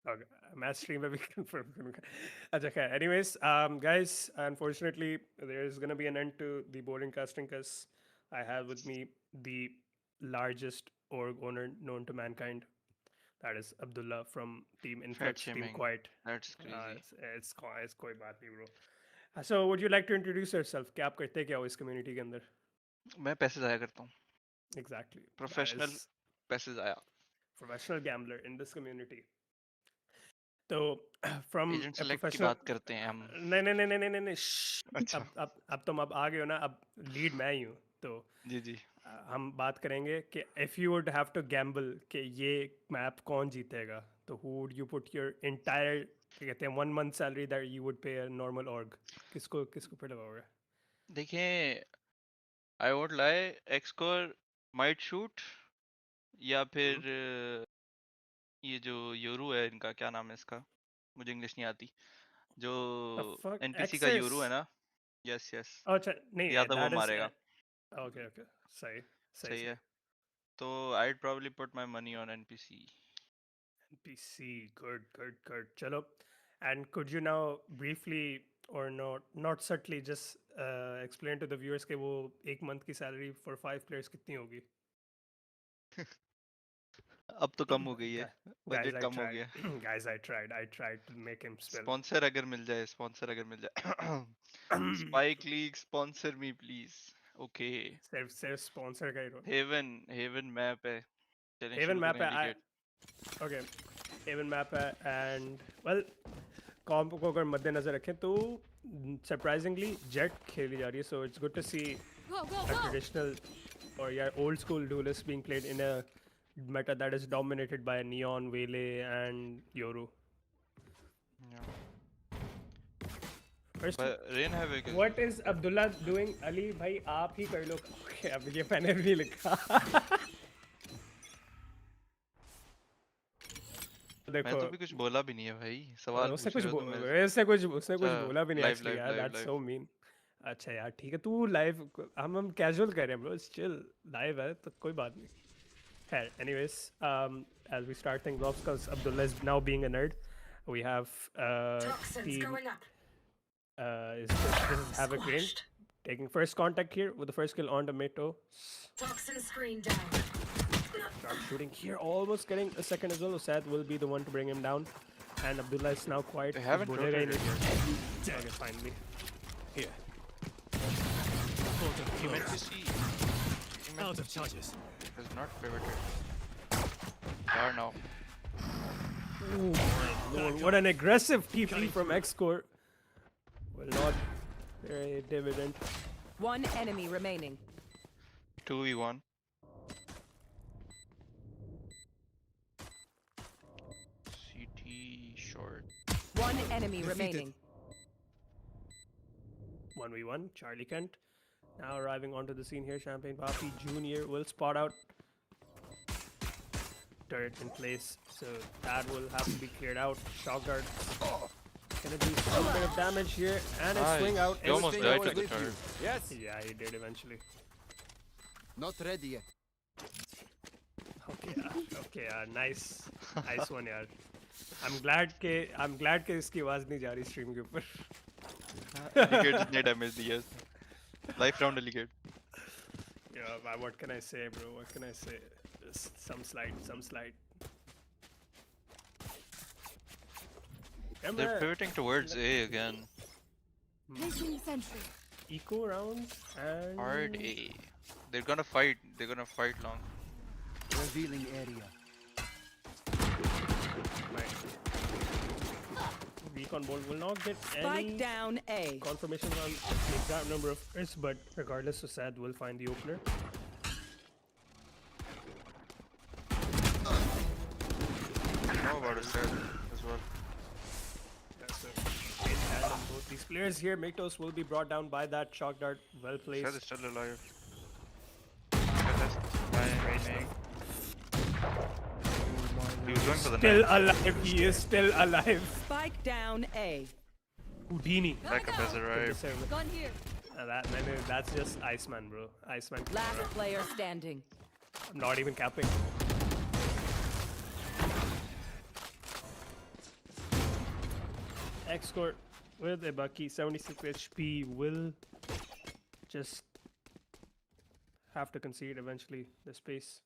Okay, match stream में भी confirm करूँगा. अच्छा, okay. Anyways, guys, unfortunately, there is gonna be an end to the boarding casting because I have with me the largest org owner known to mankind. That is Abdullah from Team Influx, Team shaming. Quiet. That's crazy. It's कोई बात नहीं, bro. So, would you like to introduce yourself? क्या आप करते क्या हो इस community के अंदर? मैं पैसे जाया करता हूँ. Exactly. That Professional is पैसे जाया. professional gambler in this community. So, from Agent a select की professional. बात करते हैं हम. नहीं श्श्श, अच्छा. अब तुम अब आ गए हो ना, अब लीड मैं ही हूँ तो जी. हम बात करेंगे कि if you would have to gamble कि ये मैप कौन जीतेगा, तो who would you put your entire, क्या कहते हैं, 1 month salary that you would pay a normal org, किसको पे लगाओगे? देखिए, I won't lie, X-Core might shoot या फिर ये जो योरू है इनका, क्या नाम है इसका, मुझे इंग्लिश नहीं आती, जो The fuck? NPC का योरू है ना, यस अच्छा नहीं, या तो वो that is मारेगा. okay, सही सही है. तो I'd probably put my money on NPC. NPC, good. Chalo. And could you now briefly or not subtly just explain to the viewers कि वो 1 month की salary for 5 players कितनी होगी? अब तो कम हो गई है. Guys, बजट I कम हो tried. गया. Guys, I tried to make him spell. Sponsor अगर मिल जाए. SpikeLeague sponsor me please. Okay. सिर्फ sponsor का ही role. Haven map है. चलें Haven शुरू map करें है. Illigate. Okay. Haven map है and well, comp को अगर मद्देनजर रखें तो surprisingly Jet खेली जा रही है, so it's good to see Go, go, a go! traditional or old school duelist being played in a meta that is dominated by Neon, Wele, and Yoru. Yeah. First, But Rain Havoc is what is Abdullah doing? Ali भाई आप ही कर लो. Okay, अब ये मैंने भी लिखा. मैं तो भी कुछ बोला भी नहीं है भाई. सवाल उसने पूछ कुछ रहे हो तो मैं उसने कुछ बोला भी नहीं live, actually live, यार. live, That's live. so mean. अच्छा यार ठीक है, तू live हम casual कर रहे हैं bro. It's chill. Live है तो कोई बात नहीं. Hey, anyways, as we start things off, because Abdullah is now being a nerd, we have team. This is HAVOC Rain taking first contact here with the first kill on Tomato. Toxin screen down. Start shooting here, almost getting a second as well. Usad will be the one to bring him down, and Abdullah is now quiet. They haven't Bolega in rotated it. yet. Okay, finally. Here. NPC Out of charges. is not pivoted. Far now. Oh my lord, what an aggressive TP from X-Core. Will not very dividend. One enemy remaining. 2v1. CT short. One enemy remaining. 1v1, Charlie Kent. Now arriving onto the scene here, Champagne Papi Jr. will spot out turret in place, so that will have to be cleared out. Shock dart gonna do some bit of damage here, and a swing out. He almost Everything died was to the with turret. you. Yes. Yeah, he did eventually. Not ready yet. Okay, nice one, yaar. I'm glad के इसकी आवाज नहीं जा रही stream के ऊपर. Illigate जितने damage दिया इसने. Life round Illigate. Yeah, but what can I say, bro? What can I say? Just some slide. They're pivoting towards A again. Placing sentry. Eco rounds and Hard A. They're gonna fight long. Revealing area. Recon Bolt will not get Spike any down A. confirmation on the exact number of hits, but regardless, Usad will find the opener. Know about his head as well. That's a in tandem, both these players here. Miktos will be brought down by that shock dart. Well Shed placed. is still alive. He was going for the Still net. alive. He is still alive. Spike down A. Houdini. Backup has arrived. Gun here. That's just Iceman, bro. Iceman. Last player standing. I'm not even capping. X-Core with a Bucky, 76 HP, will just have to concede eventually the space.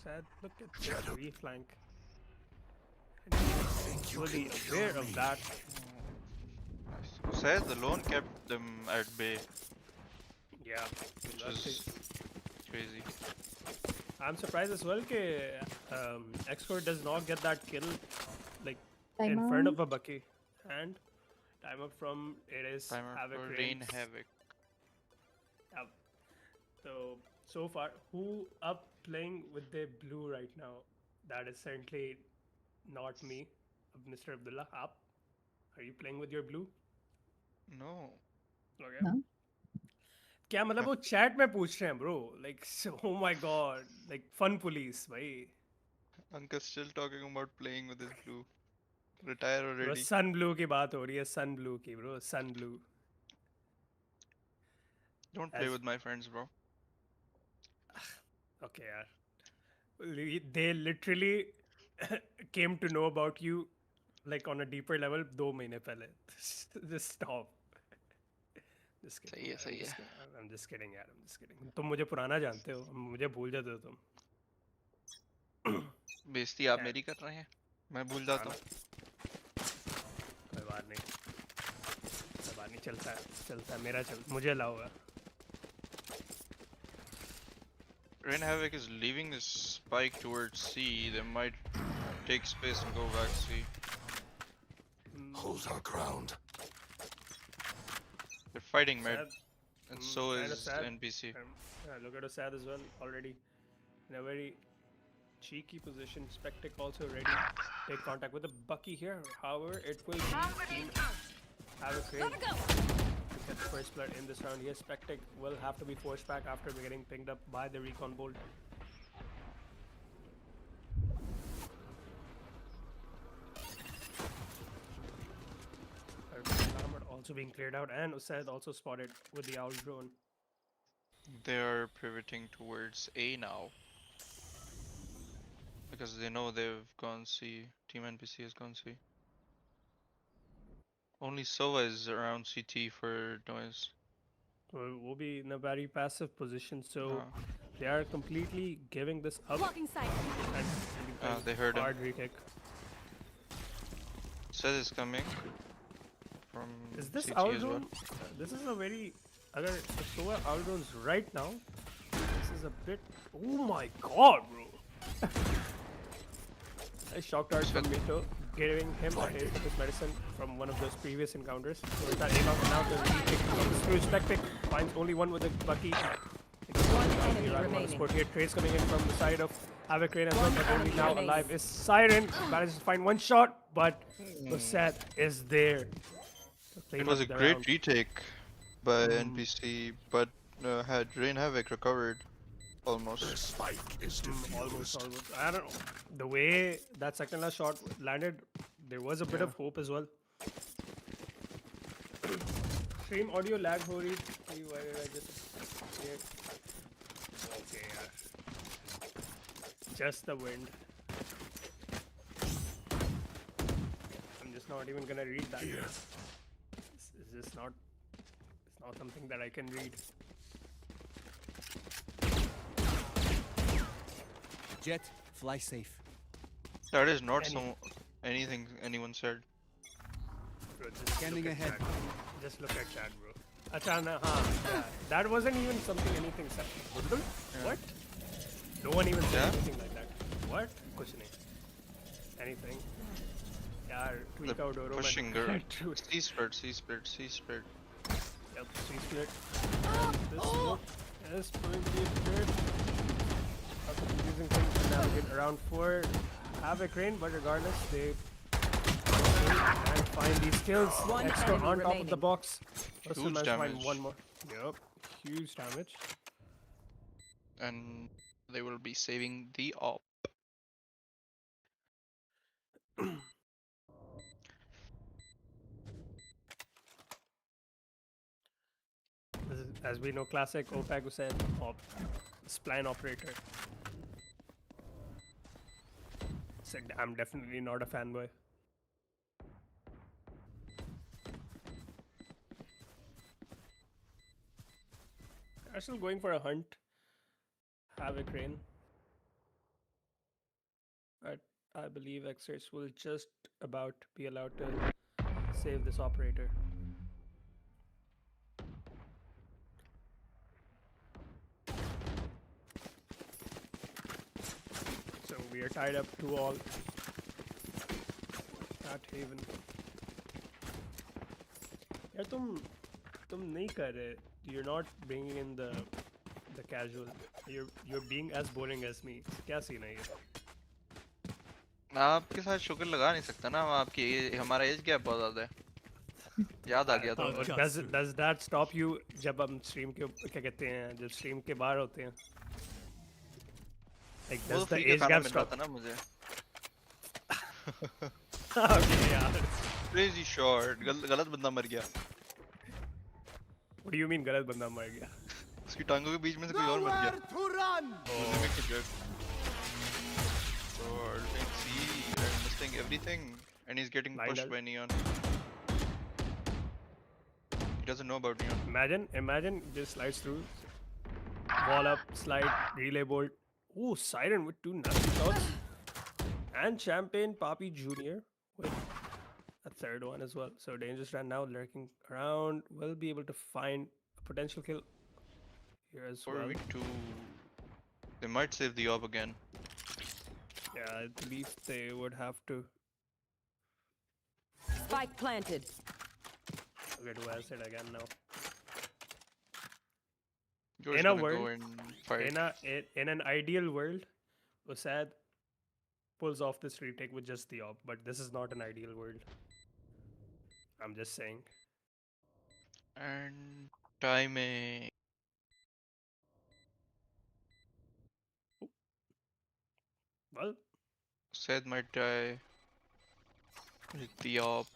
Sad, look at the reflank. Fully aware of that. Said alone kept them at bay, Yeah, which that's was it. crazy. I'm surprised as well that X-Core does not get that kill like Time in front out. of a Bucky. And time up from it is Timer Havoc for Rain Reigns. Havoc. Yep. So far, who up playing with their blue right now? That is certainly not me, Mr. Abdullah. Up. Are you playing with your blue? No. Okay. No. क्या मतलब वो chat में पूछ रहे हैं bro? Like oh my god, like fun police भाई. Uncle's still talking about playing with his blue. Retire Bro, already. sun blue की बात हो रही है, sun blue की bro, sun blue. Don't play As- with my friends, bro. Okay यार. They literally came to know about you like on a deeper level 2 महीने पहले. Just stop. Just kidding. सही है, यार, सही है. I'm just kidding यार, I'm just kidding. तुम मुझे पुराना जानते हो, मुझे भूल जाते हो तुम. बेइज्जती आप मेरी कर रहे हैं. मैं भूल जाता हूँ. कोई बात नहीं, कोई बात नहीं, चलता है मेरा मुझे अलाउ है. Rain Havoc is leaving this spike towards C. They might take space and go back C. Hold our ground. They're fighting mid, Sad. and so Kinda is sad. NPC. Yeah, look at Osad as well, already in a very cheeky position. Spectic also ready to take contact with the Bucky here. However, it will be Team Havoc to get the first blood in this round here. Spectic will have to be forced back after getting pinged up by the recon bolt. Armor also being cleared out, and Osad also spotted with the owl drone. They are pivoting towards A now. Because they know they've gone C. Team NPC has gone C. Only Sova is around CT for noise. We'll be in a very passive position, so No. they are completely giving this up Blocking sight. and They heard him. hard retake. Seth is coming from Is this CT owl as well. drone? This is a very other so owl drones right now. This is a bit. Oh my god, bro! I shocked out from Mito, giving him a hit of his medicine from one of those previous encounters. So with that Enoch now the retake from the Screw Spectic finds only one with a Bucky. One enemy remaining. Sport here, trades coming in from the side of Havoc Rain as well, One but only enemy now remaining. alive is Siren. Manages to find one shot, but the set is there. to clean It was a up the great round. retake by NPC, but had Rain Havoc recovered Their almost. spike is Almost. diffused. I don't know. The way that second last shot landed, there was a bit of hope as well. Stream audio lag ho rahi thi. Why did I just see it? Okay, yeah. Just the wind. I'm just not even gonna read that. Here. It's just not. It's not something that I can read. Jet, fly safe. That is not Any- anything anyone said. Bro, just Scanning look at ahead. chat. Just look at chat, bro. Achana, yeah. That wasn't even something anything said. Buldul? What? No one even said Yeah? anything like that. What? Kuch nahi. Anything. Yaar, tweak out Oro. Pushing girl. True. C split, C split, C split. Yep, C split. This smoke is going to be good. After using things to navigate around 4 Havoc Rain, but regardless, they and find these kills. One Extra enemy on top of the remaining. box. Also Huge managed to find damage. one more. Yep, huge damage. And they will be saving the op. This is, as we know, classic OPEC said, spline operator. Said, I'm definitely not a fanboy. are still going for a hunt. Havoc Rain. But I believe Xers will just about be allowed to save this operator. So we are tied up 2-all at Haven. यार तुम नहीं कर रहे. You're not bringing in the casual. You're being as boring as me. क्या scene है ये? आपके साथ शुगर लगा नहीं सकता ना. आपकी हमारा एज गैप बहुत ज्यादा है. याद आ गया तो. Does that stop you जब हम स्ट्रीम के क्या कहते हैं जब स्ट्रीम के बाहर होते हैं? Like वो does the फ्री का age खाना gap मिल रहा stop? था ना मुझे. Okay, यार. Crazy shot. गलत बंदा मर गया. What do you mean गलत बंदा मर गया? उसकी टांगों के बीच में से कोई और मर गया. Doesn't make a joke. So let's see. They're missing everything, and he's getting Nine pushed ul. by Neon. He doesn't know about Neon. Imagine just slides through, wall up, slide, relay bolt. Ooh, Siren with 2 nasty shots, and Champagne Papi Jr. with a third one as well. So Dangerous Ran now lurking around. Will be able to find a potential kill here as well. 4v2. They might save the orb again. Yeah, I believe they would have to. Spike planted. Okay, do acid again now. George In a gonna go world- and fight. In an ideal world, Usad pulls off this retake with just the op, but this is not an ideal world. I'm just saying. And timing. Well, Seth might die with the op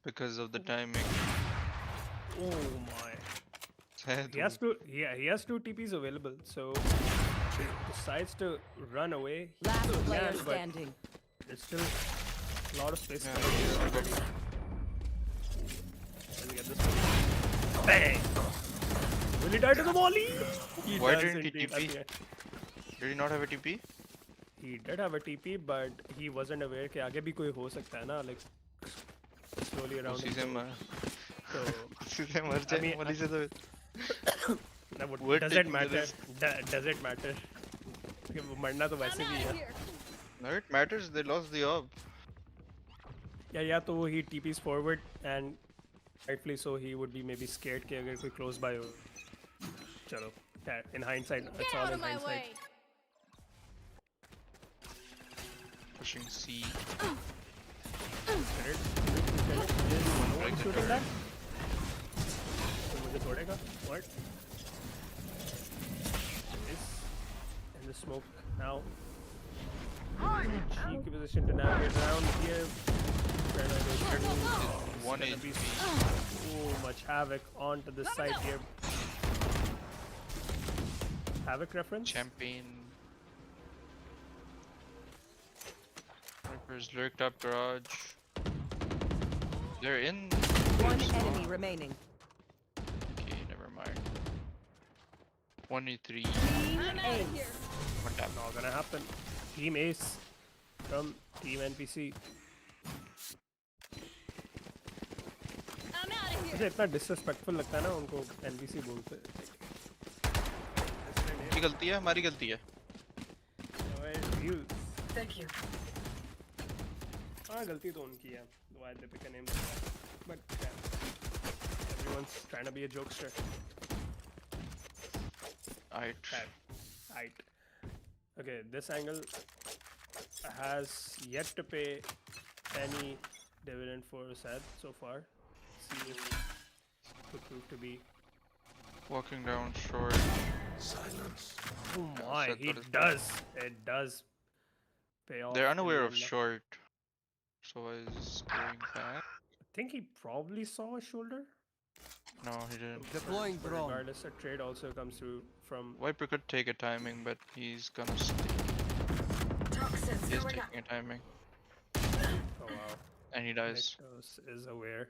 because of the timing. oh my. Seth, He has two TPs available, so he decides to run away. He Last still player can, but standing. there's still a lot of space Yeah, for him here he's already. Let me get this one. Bang! Will he die to the volley? He Why does didn't he indeed. TP? Did he not have a TP? He did have a TP, but he wasn't aware कि आगे भी कोई हो सकता है ना, like slowly around. उसी him, से so- मर so उसी से मर I जाए mean, वली से तो does it taking the matter? risk. Does it matter? कि वो मरना तो वैसे भी है. No, it matters. They lost the orb. या तो वो he TPs forward and rightfully so he would be maybe scared कि अगर कोई close by हो. चलो, in hindsight, it's all in hindsight. Pushing C. One shooting that? मुझे छोड़ेगा? What? Is in the smoke now. Cheeky position to navigate around here. One Gonna be HP. so much havoc onto this side here. Havoc reference? Champagne. Sniper's lurked up garage. They're in. One enemy remaining. Okay, never mind. 23. Team Ace. What happened? Not gonna happen. Team Ace from Team NPC. मुझे इतना disrespectful लगता है ना उनको NPC बोलते हैं. की गलती है हमारी गलती है. Thank you. हाँ गलती तो उनकी है. Why they pick a name like that? But yeah, everyone's trying to be a jokester. Alright. Right. Okay, this angle has yet to pay any dividend for Sad so far. See if it could prove to be. Walking down short. Silence. Oh my, Sad he got his does. It does pay off. They're in the unaware of end. short. So I was going back. I think he probably saw a shoulder. No, he didn't. Deploying But drone. regardless, a trade also comes through from. Viper could take a timing, but he's gonna stay. Toxins He is going up. taking a timing. Oh wow. And he dies. Nektos is aware.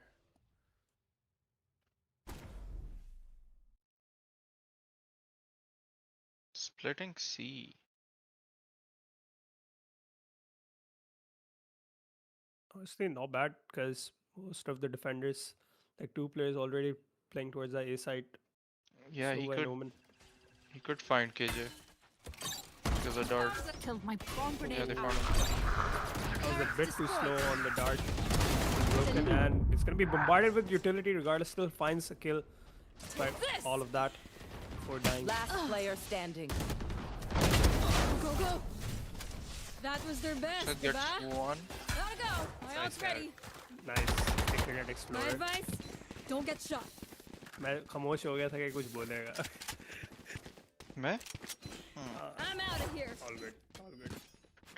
Splitting C. Honestly, not bad because most of the defenders, like 2 players, already playing towards the A side. Yeah, So by Omen. he could find KJ. Because of dart. Till my bomb Yeah, grenade they out. found him. I was a bit too slow on the dart. It's broken and it's gonna be bombarded with utility regardless. Still finds a kill. Despite all of that before dying. Last player standing. Go, go. That was their best, That gets Diva. one. Gotta go. My Nice ult's there. ready. Nice. Ignorant My Explorer. advice, don't get shot. मैं खामोश हो गया था कि कुछ बोलेगा. मैं? I'm out of here. All good. All good.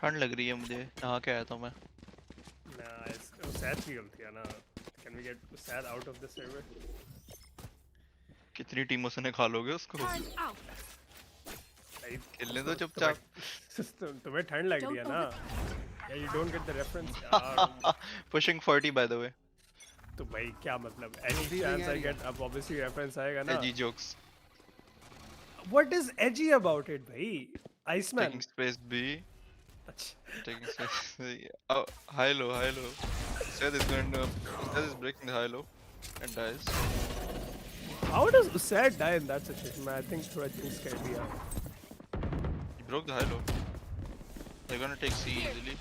ठंड लग रही है मुझे. नहा के आया था मैं. Nah, Usad की गलती है ना. Can we get Usad out of the server? कितनी टीमों से निकाल लोगे उसको? Turn out. भाई, खेलने दो चुपचाप. तुम्हें ठंड लग रही है ना? Yeah, you don't get the reference. यार. Pushing 40 by the way. तो भाई क्या मतलब? Any chance I get, अब obviously reference आएगा ना? Edgy jokes. What is edgy about it, भाई? Iceman. Taking space B. अच्छा. Taking space B. Oh, high low, high low. Seth is going to. Seth is breaking the high low and dies. How does Usad die in that situation? Man, I think थोड़ा jinx कर दिया. He broke the high low. They're gonna take C easily.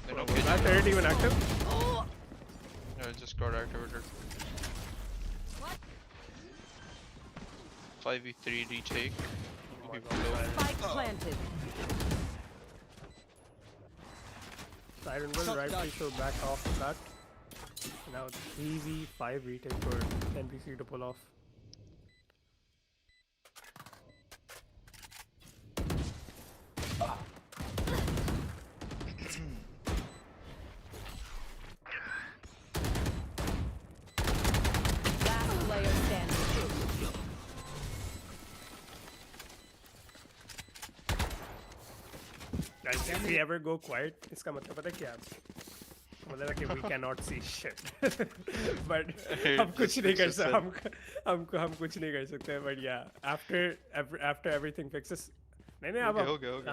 They know Was KJ. that turret even active? Yeah, it just got activated. 5v3 retake. Oh my People low. Spike planted. Siren will rightfully so back off of that. Now 3v5 retake for NPC to pull off. Last player standing. Guys, if we ever go quiet, इसका मतलब पता है क्या? मतलब है कि we cannot see shit. But हम कुछ नहीं कर सकते. हम कुछ नहीं कर सकते. But yeah, after everything fixes. नहीं अब हो गया.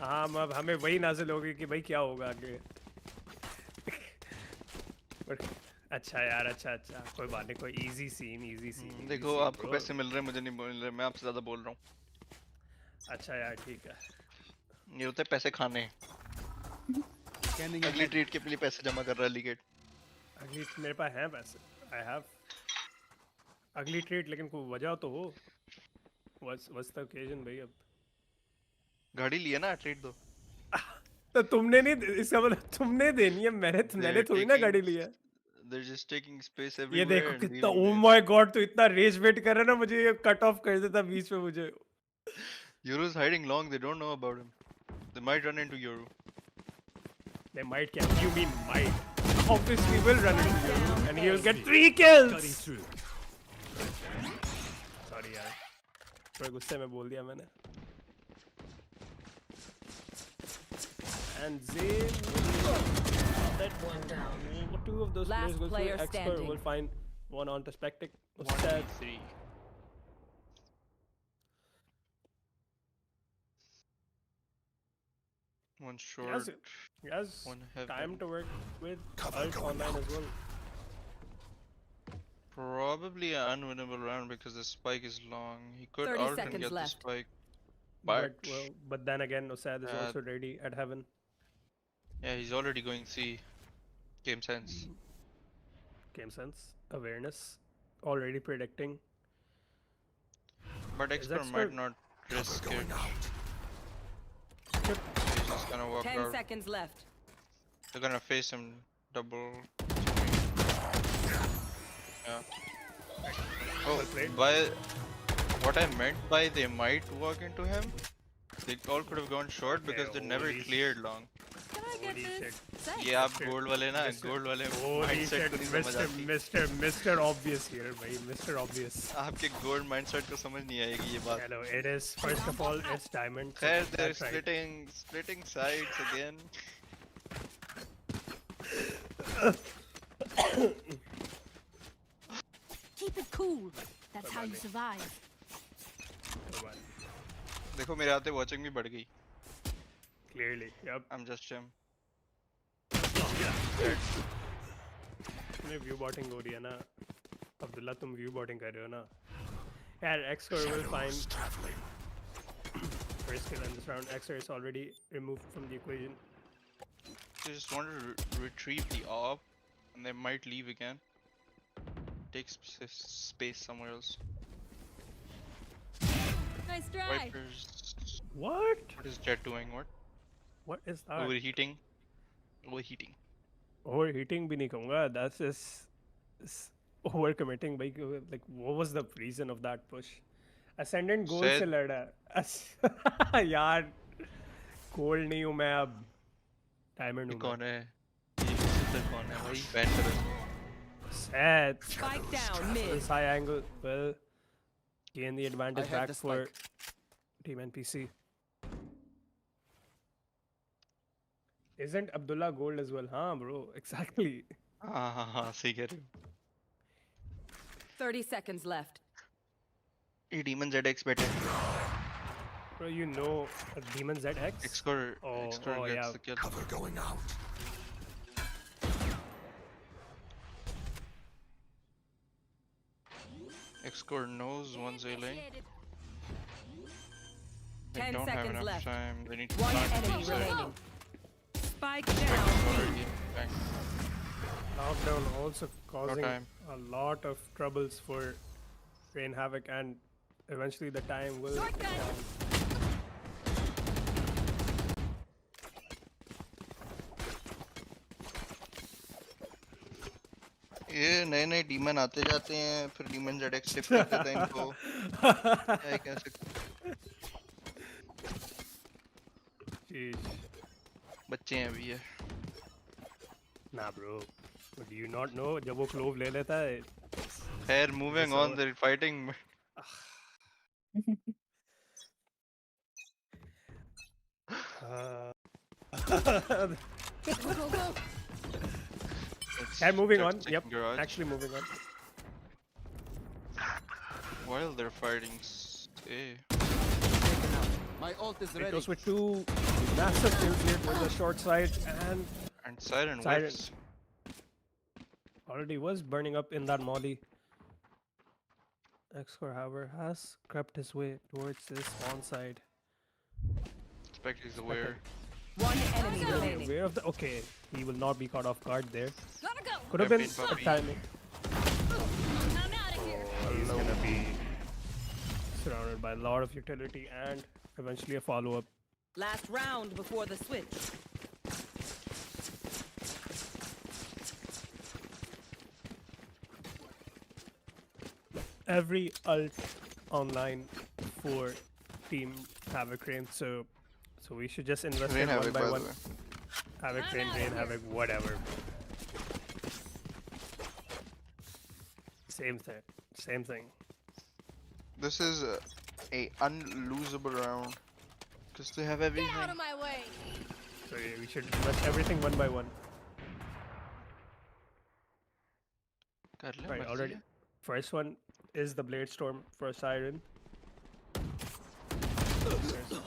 हाँ अब हमें वही नाज़िल होगी कि भाई क्या होगा आगे. But अच्छा यार अच्छा कोई बात नहीं कोई easy scene. देखो आपको पैसे मिल रहे हैं मुझे नहीं मिल रहे मैं आपसे ज़्यादा बोल रहा हूँ. अच्छा यार ठीक है. ये होते हैं पैसे खाने. Scanning अगली ahead. ट्रीट के लिए पैसे जमा कर रहा है लीगेट. अगली मेरे पास हैं पैसे. I have अगली ट्रीट लेकिन कोई वजह तो हो. What's the occasion भाई अब? गाड़ी लिया ना ट्रीट दो. तो तुमने नहीं इसका मतलब तुमने देनी है मैंने थोड़ी ना गाड़ी ली है. They're just taking space ये everywhere. देखो and कितना leaving oh it. my god तो इतना रेज वेट कर रहा है ना मुझे ये कट ऑफ कर देता बीच में मुझे. Yoru's hiding long. They don't know about him. They might run into Yoru. They might can you mean might obviously will run into you and he'll get 3 Cutting kills. through. Sorry यार थोड़ा गुस्से में बोल दिया मैंने. And Zayn One down. 2 of those Last players go player through expert standing. will find one on to Spectic. 1v3. One short. He has One heavy. time to work with Cover Ult going online out. as well. Probably an unwinnable round because the spike is long. He could 30 ult and seconds get the left. spike. But then again, Osad is Uh, also ready at heaven. Yeah, he's already going C. Game sense. Game sense, awareness, already predicting. But expert Expert- might not risk it. Going out. He's just gonna walk 10 out. seconds left. They're gonna face him double. Yeah. Oh, played. by what I meant by they might walk into him, they all could have gone short because they never holy cleared long. Can I get Holy this? shit. Thanks. ये आप gold वाले ना gold वाले Holy mindset shit, को नहीं समझ आती. Mr. Obvious here, भाई, Mr. Obvious. आपके गोल्ड mindset को समझ नहीं आएगी ये बात. Hello, it is first of all, it's diamond. so खैर they're that's right. splitting sides again. Keep it cool. That's how you survive. Come on. देखो मेरे आते watching भी बढ़ गई. Clearly, yep. I'm just him. तुम्हें व्यू बॉटिंग हो रही है ना अब्दुल्ला तुम व्यू बॉटिंग कर रहे हो ना यार X-Core will find Traveling. first kill in this round. X-Core is already removed from the equation. They just want to retrieve the orb, and they might leave again. Take space somewhere else. Nice try. Vipers. What What is Jet doing? is that Overheating. Overheating. overheating भी नहीं कहूँगा that's just overcommitting भाई like what was the reason of that push ascendant goal Said- से लड़ा यार cold नहीं हूँ मैं अब diamond ये हूँ कौन है? ये सिस्टर कौन है भाई? बैन करो. Sad. Spike down mid. This high angle will gain the advantage I have back the for spike. Team NPC. Isn't Abdullah gold as well? Huh, bro? Exactly. हाँ सही कह रहे हो. 30 seconds left. ये Demon ZX better. Bro, you know Demon ZX? X-Core Oh, gets yeah. the kill. Cover going out. X-Core knows one's A lane. They 10 don't have seconds enough left. time. They need to One plant enemy the side. remaining. Spike Spike down. is already back. Lockdown also causing time. a lot of troubles for Rain Havoc, and eventually the time will come. ये नए demon आते जाते हैं फिर demon ZX shift कर देता है इनको क्या ही कह सकते Jeez. बच्चे हैं अभी ये Nah, bro. Do you not know? जब वो क्लोव ले लेता है खैर moving Yes, on sir. There fighting Go, go, go. And moving on. Yep. Actually moving on. while they're fighting My ult is It ready. goes with two massive kills here towards the short side, and and Siren Siren. whips. already was burning up in that molly. X-Core, however, has crept his way towards this spawn side. Spike is aware. One enemy Be remaining. aware of the. Okay, he will not be caught off guard there. Gotta go. Could have I've been been a puppy. timing. I'm out of here. He's gonna be surrounded by a lot of utility and eventually a follow-up. Last round before the switch. Every ult online for Team Havoc Rain, so we should just invest Rain in one Havoc, by by the one. way. Havoc I'm Rain, outta Rain here. Havoc, whatever. Same thing. Same thing. This is a unlosable round because they have Get everything. out of my way. So yeah, we should invest everything one by one. कर ले, Right, मर्जी already. है. First one is the Blade Storm for Siren.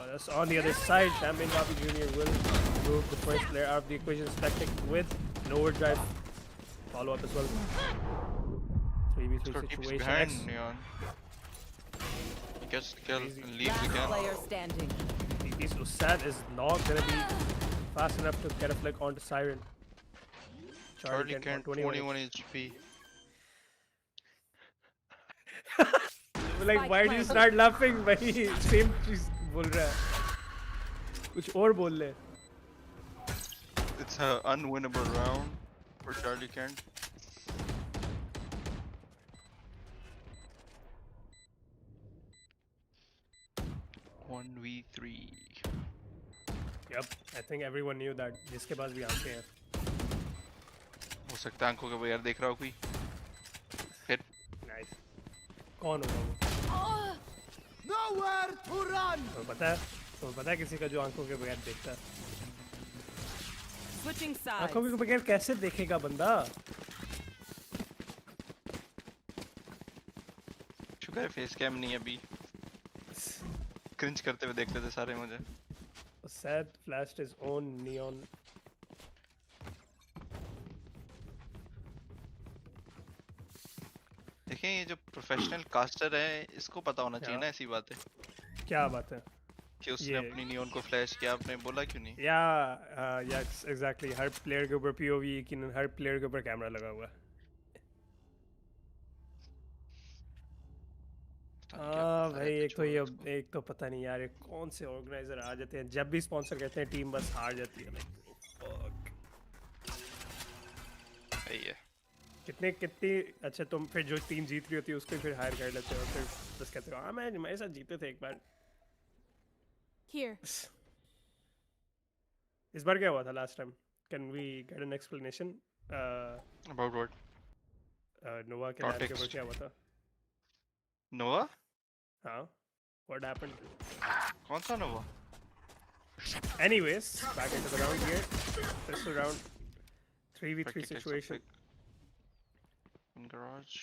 That's on the other side. Champagne Coffee Jr. will move the first player out of the equation, Spectic with an overdrive. Follow up as well. 3v3 X-Core keeps situation. behind X. Neon. He gets the kill Easy. and leaves Last again. player standing. TP's Usan is not gonna be fast enough to get a flick onto Siren. Charlie can Kent, on 21 HP. Like, why do you start laughing? भाई same चीज बोल रहा है. कुछ और बोल ले. It's an unwinnable round for Charlie Kent. One v three. Yep, I think everyone knew that. जिसके पास भी आंखें हैं. हो सकता है आंखों के बगैर देख रहा हो कोई. Hit. Nice. कौन होगा वो? Nowhere to run. तो पता है किसी का जो आंखों के बगैर देखता है. Switching sides. आंखों के बगैर कैसे देखेगा बंदा? शुक्र है फेस कैम नहीं है अभी. क्रिंज करते हुए देखते थे सारे मुझे। Sad flashed his own neon. देखें ये जो प्रोफेशनल कास्टर है इसको पता होना चाहिए हाँ। ना ऐसी बातें क्या बात है? कि उसने ये- अपनी नियॉन को फ्लैश किया, आपने बोला क्यों नहीं? Yes, exactly. हर प्लेयर के ऊपर POV यकीनन हर प्लेयर के ऊपर कैमरा लगा हुआ है। पता नहीं क्या करता भाई रहता है, एक तो छोड़ो ये इसको। एक तो पता नहीं यार ये कौन से ऑर्गेनाइजर आ जाते हैं जब भी स्पॉन्सर कहते हैं टीम बस हार जाती है। सही है। कितनी अच्छा तुम फिर जो टीम जीत रही होती है उसको फिर हायर कर लेते हो और फिर बस कहते हो हाँ मैं मेरे साथ जीते थे एक बार। Here. इस बार क्या हुआ था last time? Can we get an explanation? About what? Nova के लैब के ऊपर Context. क्या हुआ था? नोवा? हाँ, what happened? कौन सा नोवा? Anyways, back into the round here. Pistol round, 3v3 situation. In garage.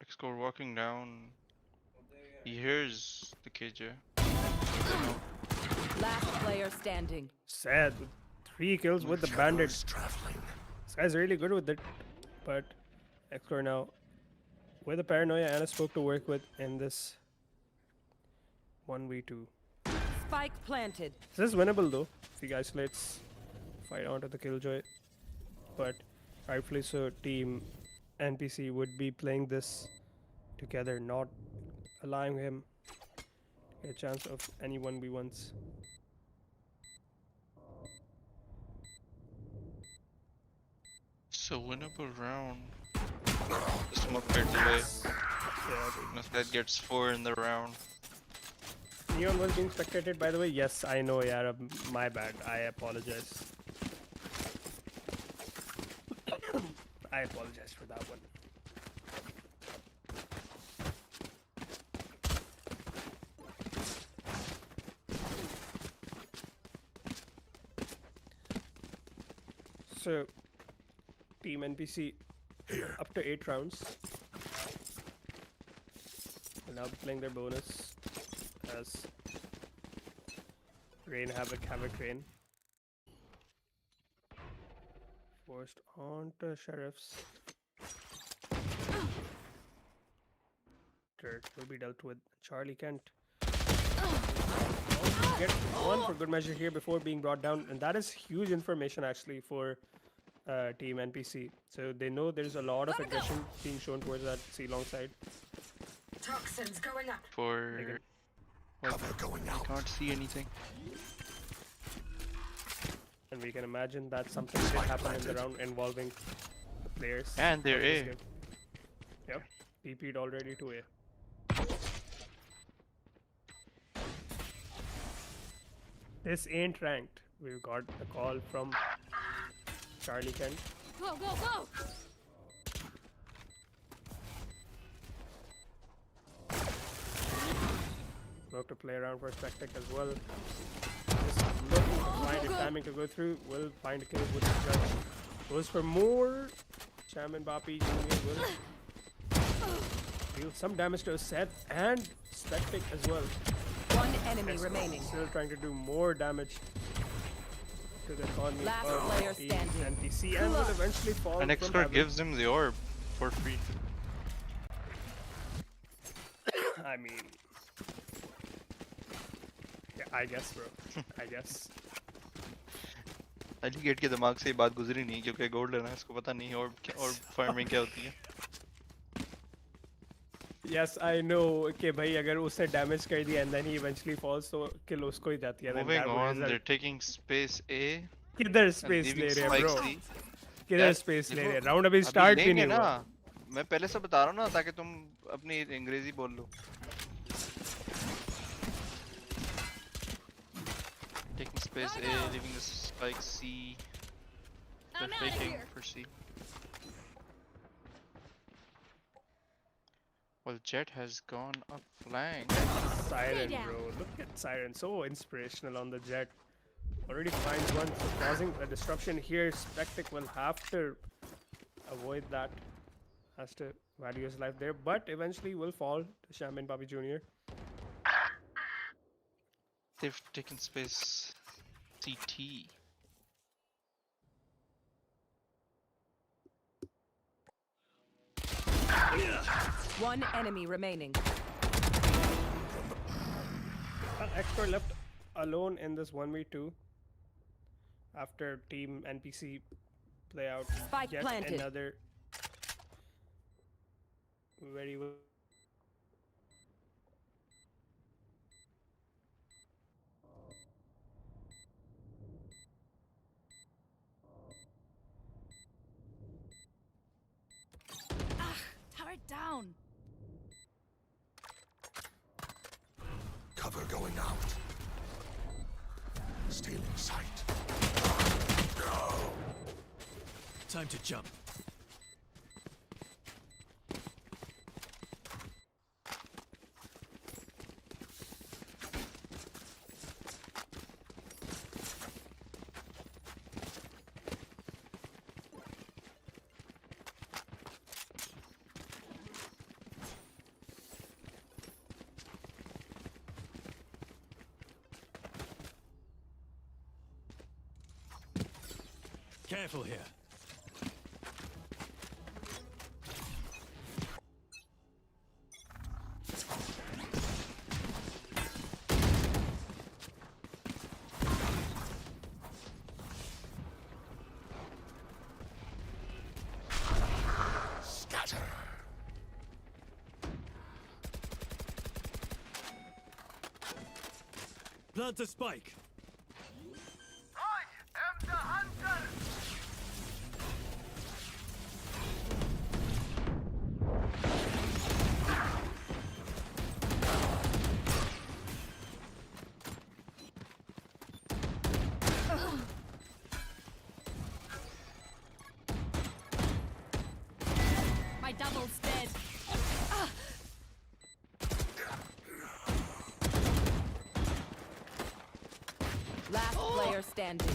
X-Core walking down. He hears the KJ. Last player standing. Sad, 3 kills with the bandit. Traveling. This guy's really good with it, but X-Core now with a paranoia and a scope to work with in this 1v2. Spike planted. This is winnable though. If he isolates, fight onto the killjoy, but rightfully so, team NPC would be playing this together, not allowing him a chance of any 1v1s. So winnable round. Smoke gets away. Yeah, Unless that gets 4 in the round. Neon was being spectated, by the way. Yes, I know, yeah, my bad. I apologize. I apologize for that one. So, Team NPC up to 8 rounds. Will now be playing their bonus as Rain Havoc Rain. Forced onto Sheriffs. Dirt will be dealt with. Charlie Kent. Get one for good measure here before being brought down, and that is huge information actually for Team NPC. So they know there's a lot of aggression being shown towards that C-long side. Toxins going up. For... Cover going I out. can't see anything. And we can imagine that something did happen in the round involving the players. And they're of this A. game. Yep, TP'd already to A. This ain't ranked. We've got a call from Charlie Kent. Go, go, go! Look to play around for Spectac as well. Just looking to find a timing to go through. Will find a kill with the judge. Goes for more. Chairman Bapi Jr. will deal some damage to Seth and Spectac as well. One enemy remaining. Still trying to do more damage to the economy Last of player the standing. NPC and will eventually fall And from X-Core Havoc. gives him the orb for free. I mean, yeah, I guess, bro. I guess. एलिगेट के दिमाग से ये बात गुजरी नहीं क्योंकि gold लेना है, इसको पता नहीं और फार्मिंग क्या होती है. Yes, I know. Okay, भाई अगर उससे damage कर दिया and then he eventually falls, तो kill उसको ही जाती है. Then Moving that would on, result- they're taking space A. किधर and space leaving ले रहे हैं Spike bro? C. किधर That- space ले देखो, रहे हैं? Round अभी अभी start भी लेंगे नहीं हुआ. ना. मैं पहले से बता रहा हूँ ना ताकि तुम अपनी अंग्रेजी बोल लो. Taking space A, leaving the Spike C. They're I'm outta faking here. for C. Well, Jet has gone up flank. Siren, down. bro. Look at Siren. So inspirational on the jet. Already finds one. So causing a disruption here. Spectac will have to avoid that. Has to value his life there. But eventually will fall to Shaman Papi Jr. They've taken space. CT. One enemy remaining. Expert left alone in this 1v2 after team NPC play out Spike yet planted. another very well. Turret down. Cover going out. Stealing sight. Time to jump. Careful here. Scatter. Plant a spike. My double's dead. Last player standing.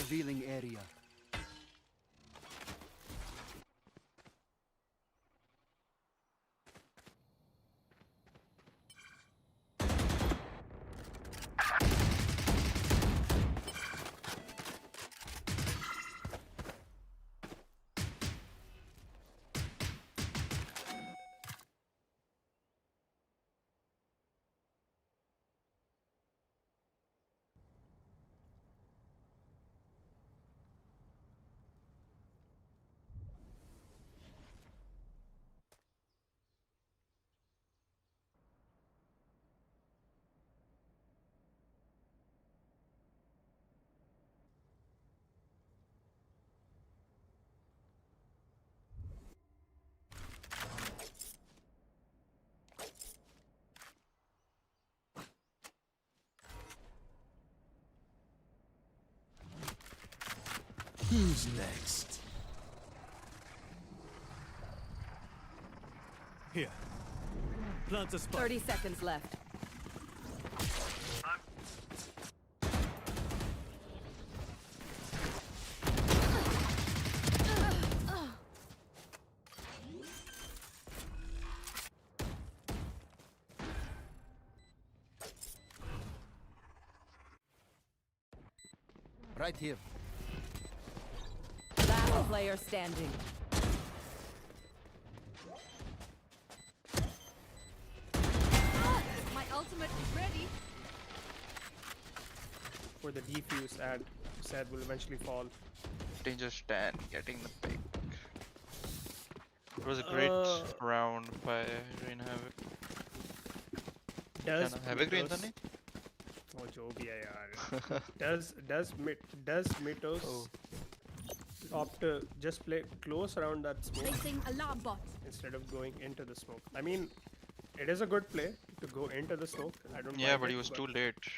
Revealing area. Who's next? Here. Plant a spike. 30 seconds left. Right here. Last player standing. My ultimate is ready. For the defuse ad said will eventually fall. Danger stand getting the pick. It was a great round by Rain Havoc. Does Havoc Rain Mythos- था नहीं? Oh, जो भी है यार. does Mythos opt to just play close around that smoke Placing alarm bot. instead of going into the smoke? I mean, it is a good play to go into the smoke. I don't. Yeah, mind but it, he was too late.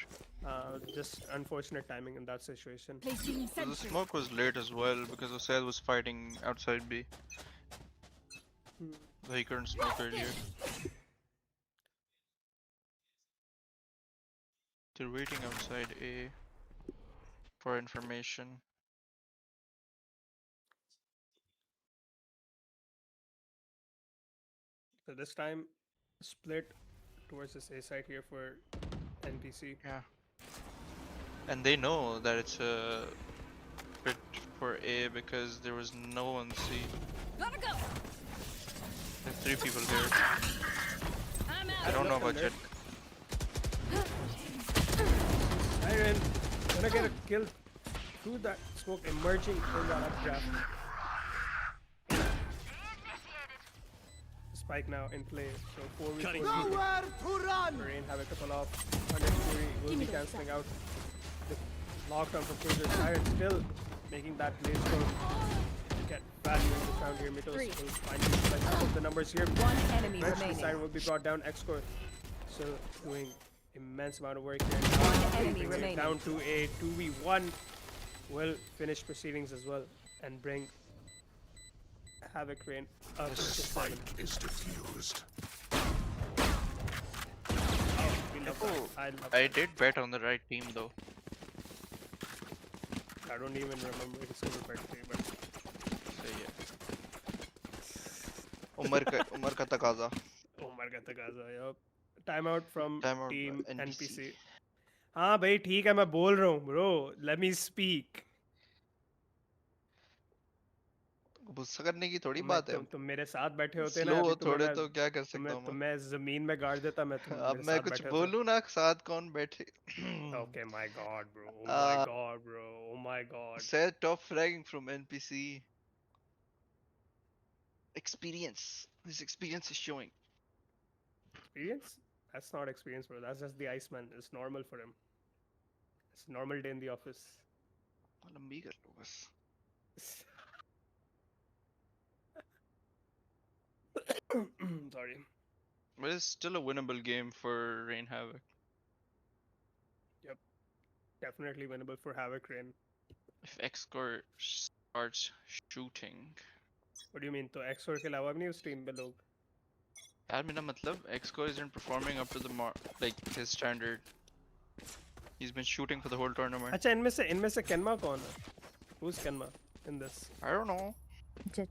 Just unfortunate timing in that situation. Placing The sentry. smoke was late as well because Osad was fighting outside B. So he couldn't smoke earlier. They're waiting outside A for information. So this time, split towards this A side here for NPC. Yeah. And they know that it's a bit for A because there was no one C. Gotta go. There's 3 people here. I'm I out. don't know about Jet. Iron, gonna get a kill through that smoke emerging in that updraft. Spike now in play, so 4v4 Cutting. Nowhere to run! Rain have a couple of 100 Fury will be cancelling out the lockdown from Cruiser. Iron still making that late score to get value in this round here. Mythos will finally select some of the numbers here. One enemy Eventually remaining. Siren will be brought down. X-Core still doing immense amount of work here. One enemy Bringing it remaining. down to a 2v1 will finish proceedings as well and bring Havoc Rain up The to 7. spike is diffused. We love Oh, that. I love I that. did bet on the right team though. I don't even remember his single birthday, but So yeah. Umar ka taqaza. oh my god, Gaza, yup. Timeout from Timeout by team NPC. NPC. हाँ भाई ठीक है मैं बोल रहा हूँ bro. Let me speak. गुस्सा करने की थोड़ी बात है. तुम मेरे साथ बैठे होते ना स्लो अभी थोड़े तो क्या कर सकता तुम्हें हूँ मैं. तुम्हें जमीन में गाड़ देता मैं तुम अब मेरे मैं साथ कुछ बैठे होते. बोलूँ ना साथ कौन बैठे. Okay, my god, bro. Oh my god, bro. Oh my god. Said top fragging from NPC. Experience. His experience is showing. Experience? That's not experience, bro. That's just the Iceman. It's normal for him. It's a normal day in the office. लंबी कर लो बस. Sorry. But it's still a winnable game for Rain Havoc. Definitely winnable for Havoc Rain. If X-Core starts shooting. What do you mean? तो X-Core के अलावा भी नहीं उस team पे लोग? यार मेरा मतलब X-Core isn't performing up to the like his standard. He's been shooting for the whole tournament. अच्छा इनमें से Kenma कौन है? Who's Kenma in this? I don't know. Jet.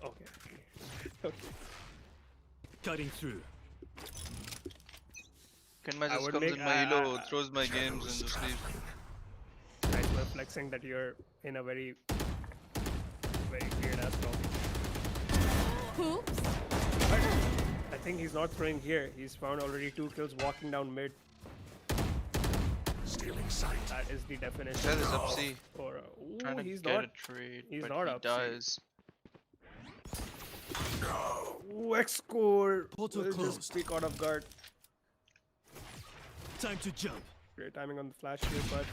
Okay. Okay. Cutting through. Kenma I just would comes make- in my elo, throws my games and just leaves. Right, we're flexing that you're in a very weird ass top. Oops. I think he's not throwing here. He's found already 2 kills walking down mid. Stealing sight. That is the definition. Said is up C. For Trying to he's get not. a trade, he's but not he up C. does. Ooh, X-Core Portal will closed. just be caught off guard. Time to jump. Great timing on the flash here, but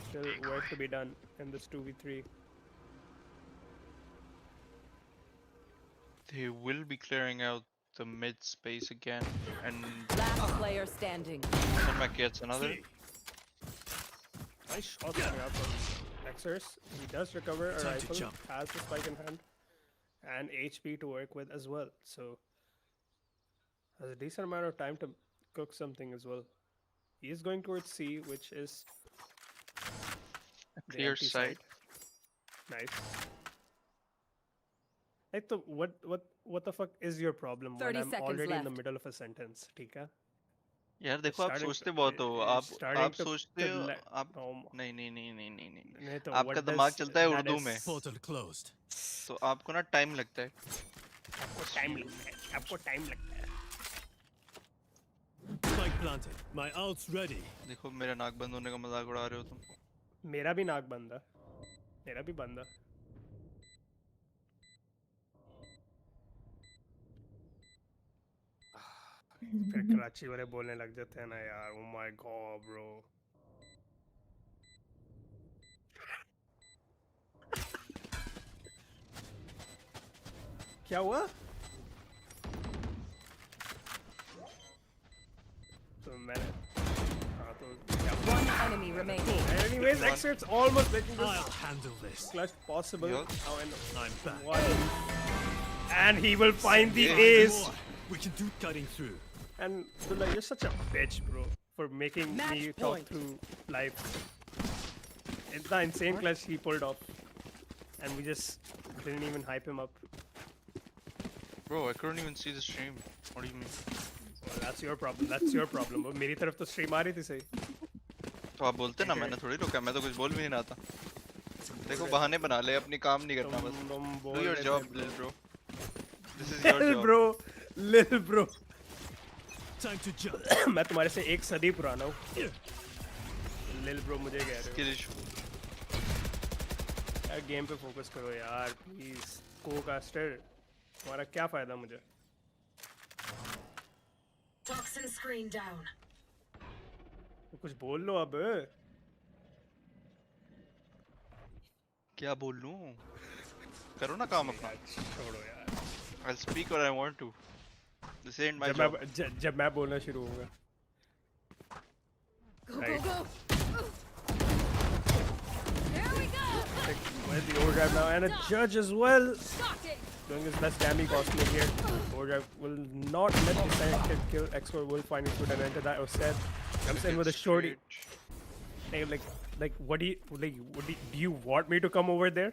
still work to be done in this 2v3. They will be clearing out the mid space again, and Last player standing. Kenma gets another. See. Nice shots coming out from elixirs. He does recover a Time to rifle, jump. has the spike in hand, and HP to work with as well. So has a decent amount of time to cook something as well. He is going towards C, which is the Clear empty sight. Nice. Like what the fuck is your problem when 30 I'm seconds already in the left. middle of a sentence, Tika? यार देखो आप starting सोचते बहुत हो it's आप starting to सोचते हो le- आप oh, नहीं नहीं नहीं नहीं नहीं नहीं नहीं तो आपका what दिमाग does चलता है that उर्दू is- में Portal closed. तो आपको ना टाइम लगता है आपको टाइम लगता है आपको टाइम लगता है Spike planted. My ult's ready. देखो मेरा नाक बंद होने का मजाक उड़ा रहे हो तुम मेरा भी नाक बंद है मेरा भी बंद है फिर कराची वाले बोलने लग जाते हैं ना यार ओ माय गॉड ब्रो क्या हुआ तो मैंने हाँ तो क्या One enemy remaining. anyways excerpts almost making this I'll handle this. clutch possible Yup. now in I'm back. one and he will find the Yeah. ace More. We can do cutting through. and Dullah, you're such a bitch bro for making Match me point. talk through live it's the insane clutch he pulled off and we just didn't even hype him up bro I couldn't even see the stream what do you mean well, that's your problem वो मेरी तरफ तो stream आ रही थी सही तो आप बोलते ना मैंने थोड़ी रोका मैं तो कुछ बोल भी नहीं रहा था देखो बहाने बना ले अपनी काम नहीं करना बस तुम बोल do your रहे job थे, little bro this is your job bro little bro Time to jump. मैं तुम्हारे से एक सदी पुराना हूँ लिल ब्रो मुझे कह रहे skill issue हो यार गेम पे फोकस करो यार प्लीज को कास्टर तुम्हारा क्या फायदा मुझे Toxin screen down. तो कुछ बोल लो अब क्या बोल लूं करो ना काम अपना छोड़ो यार I'll speak what I want to this ain't my जब job मैं जब मैं बोलना शुरू होऊंगा Go, Right. go, go. There we go. where's the overdrive now and a judge as well Shocking. doing his best damn costly here overdrive will not let the second kid kill X-Core will find his foot and enter that said comes in with a shorty hey, like what do you want me to come over there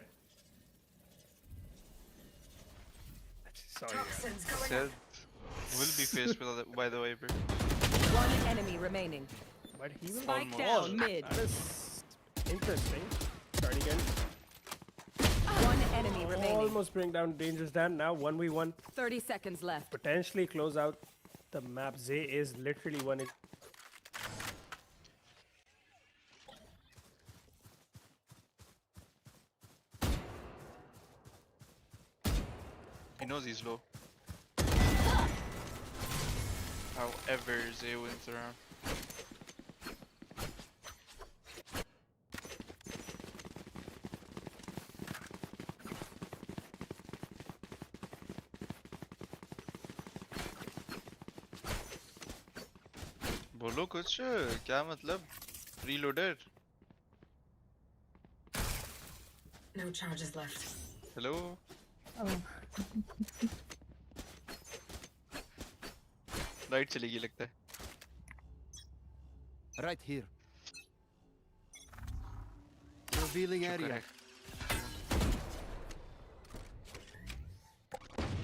sorry yaar. Toxins going said up. will be faced with by the Viper One enemy remaining. but he will Spike Almost. down mid. that is interesting starting again One enemy remaining. almost bring down Dangerous Dan now 1v1 30 seconds left. potentially close out the map Zay is literally one he knows he's low however Zay wins around बोलो कुछ क्या मतलब reloaded No charges left. hello Oh. Light चलेगी लगता है Right here. Revealing area. Correct.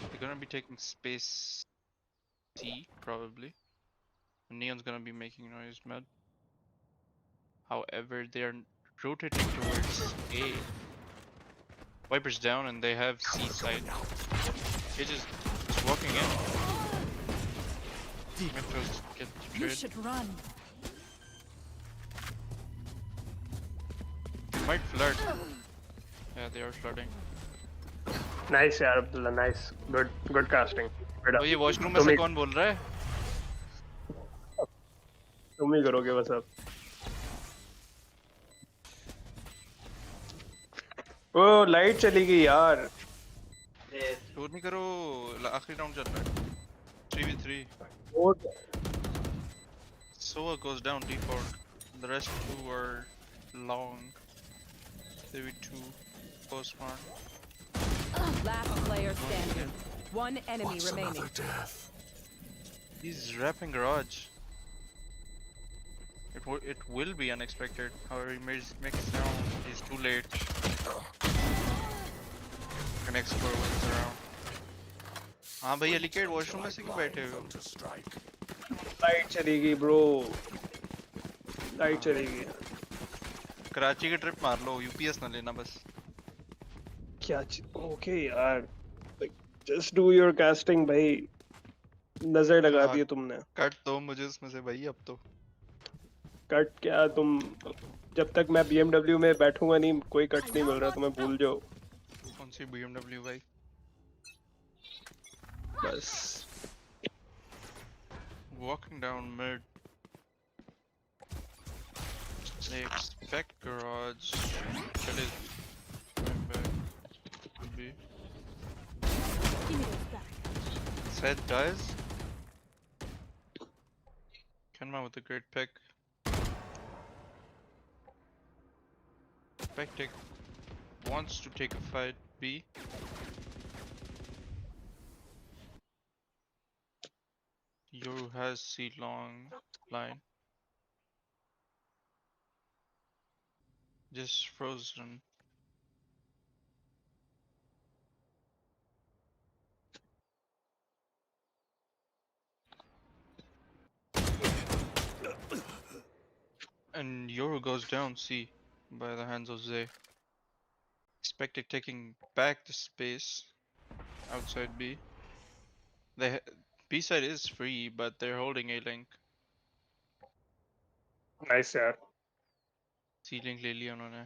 They're gonna be taking space C probably. Neon's gonna be making noise mad. However, they are rotating towards A. Viper's down and they have C side. He just walking in. Metros get You betrayed. should run. They might flirt. Yeah, they are flirting. nice yaar Abdullah nice good casting good तो ये washroom में से कौन बोल रहा है? तुम ही करोगे बस अब ओ लाइट चली गई यार शोर नहीं करो आखिरी राउंड चल रहा है 3v3 Soa goes down default the rest two are long Maybe 2 post one. Last player standing. One enemy What's remaining. another death? He's wrapping garage. It will be unexpected. However, he makes now. He's too late. Connects for wins around. हाँ भैया Likert washroom में से क्यों बैठे हो? To strike. Light चलेगी bro, light चलेगी। कराची की ट्रिप मार लो, यूपीएस ना लेना बस। क्या ओके यार, जस्ट डू योर कास्टिंग भाई, नजर लगा दी है तुमने। कट दो मुझे उसमें से भाई अब तो। कट क्या तुम, जब तक मैं BMW में बैठूंगा नहीं कोई कट नहीं मिल रहा, तुम्हें भूल जाओ कौन सी BMW भाई? बस। Walking down mid. They expect garage. That is going back. Could be. Give me those back. Said dies. Kenma with a great pick. Spectic wants to take a fight B. Yoru has C long line. Just frozen. And Yoru goes down C by the hands of Zay. Spectic taking back the space outside B. B side is free, but they're holding A link. Nice यार। C link ले लिया उन्होंने.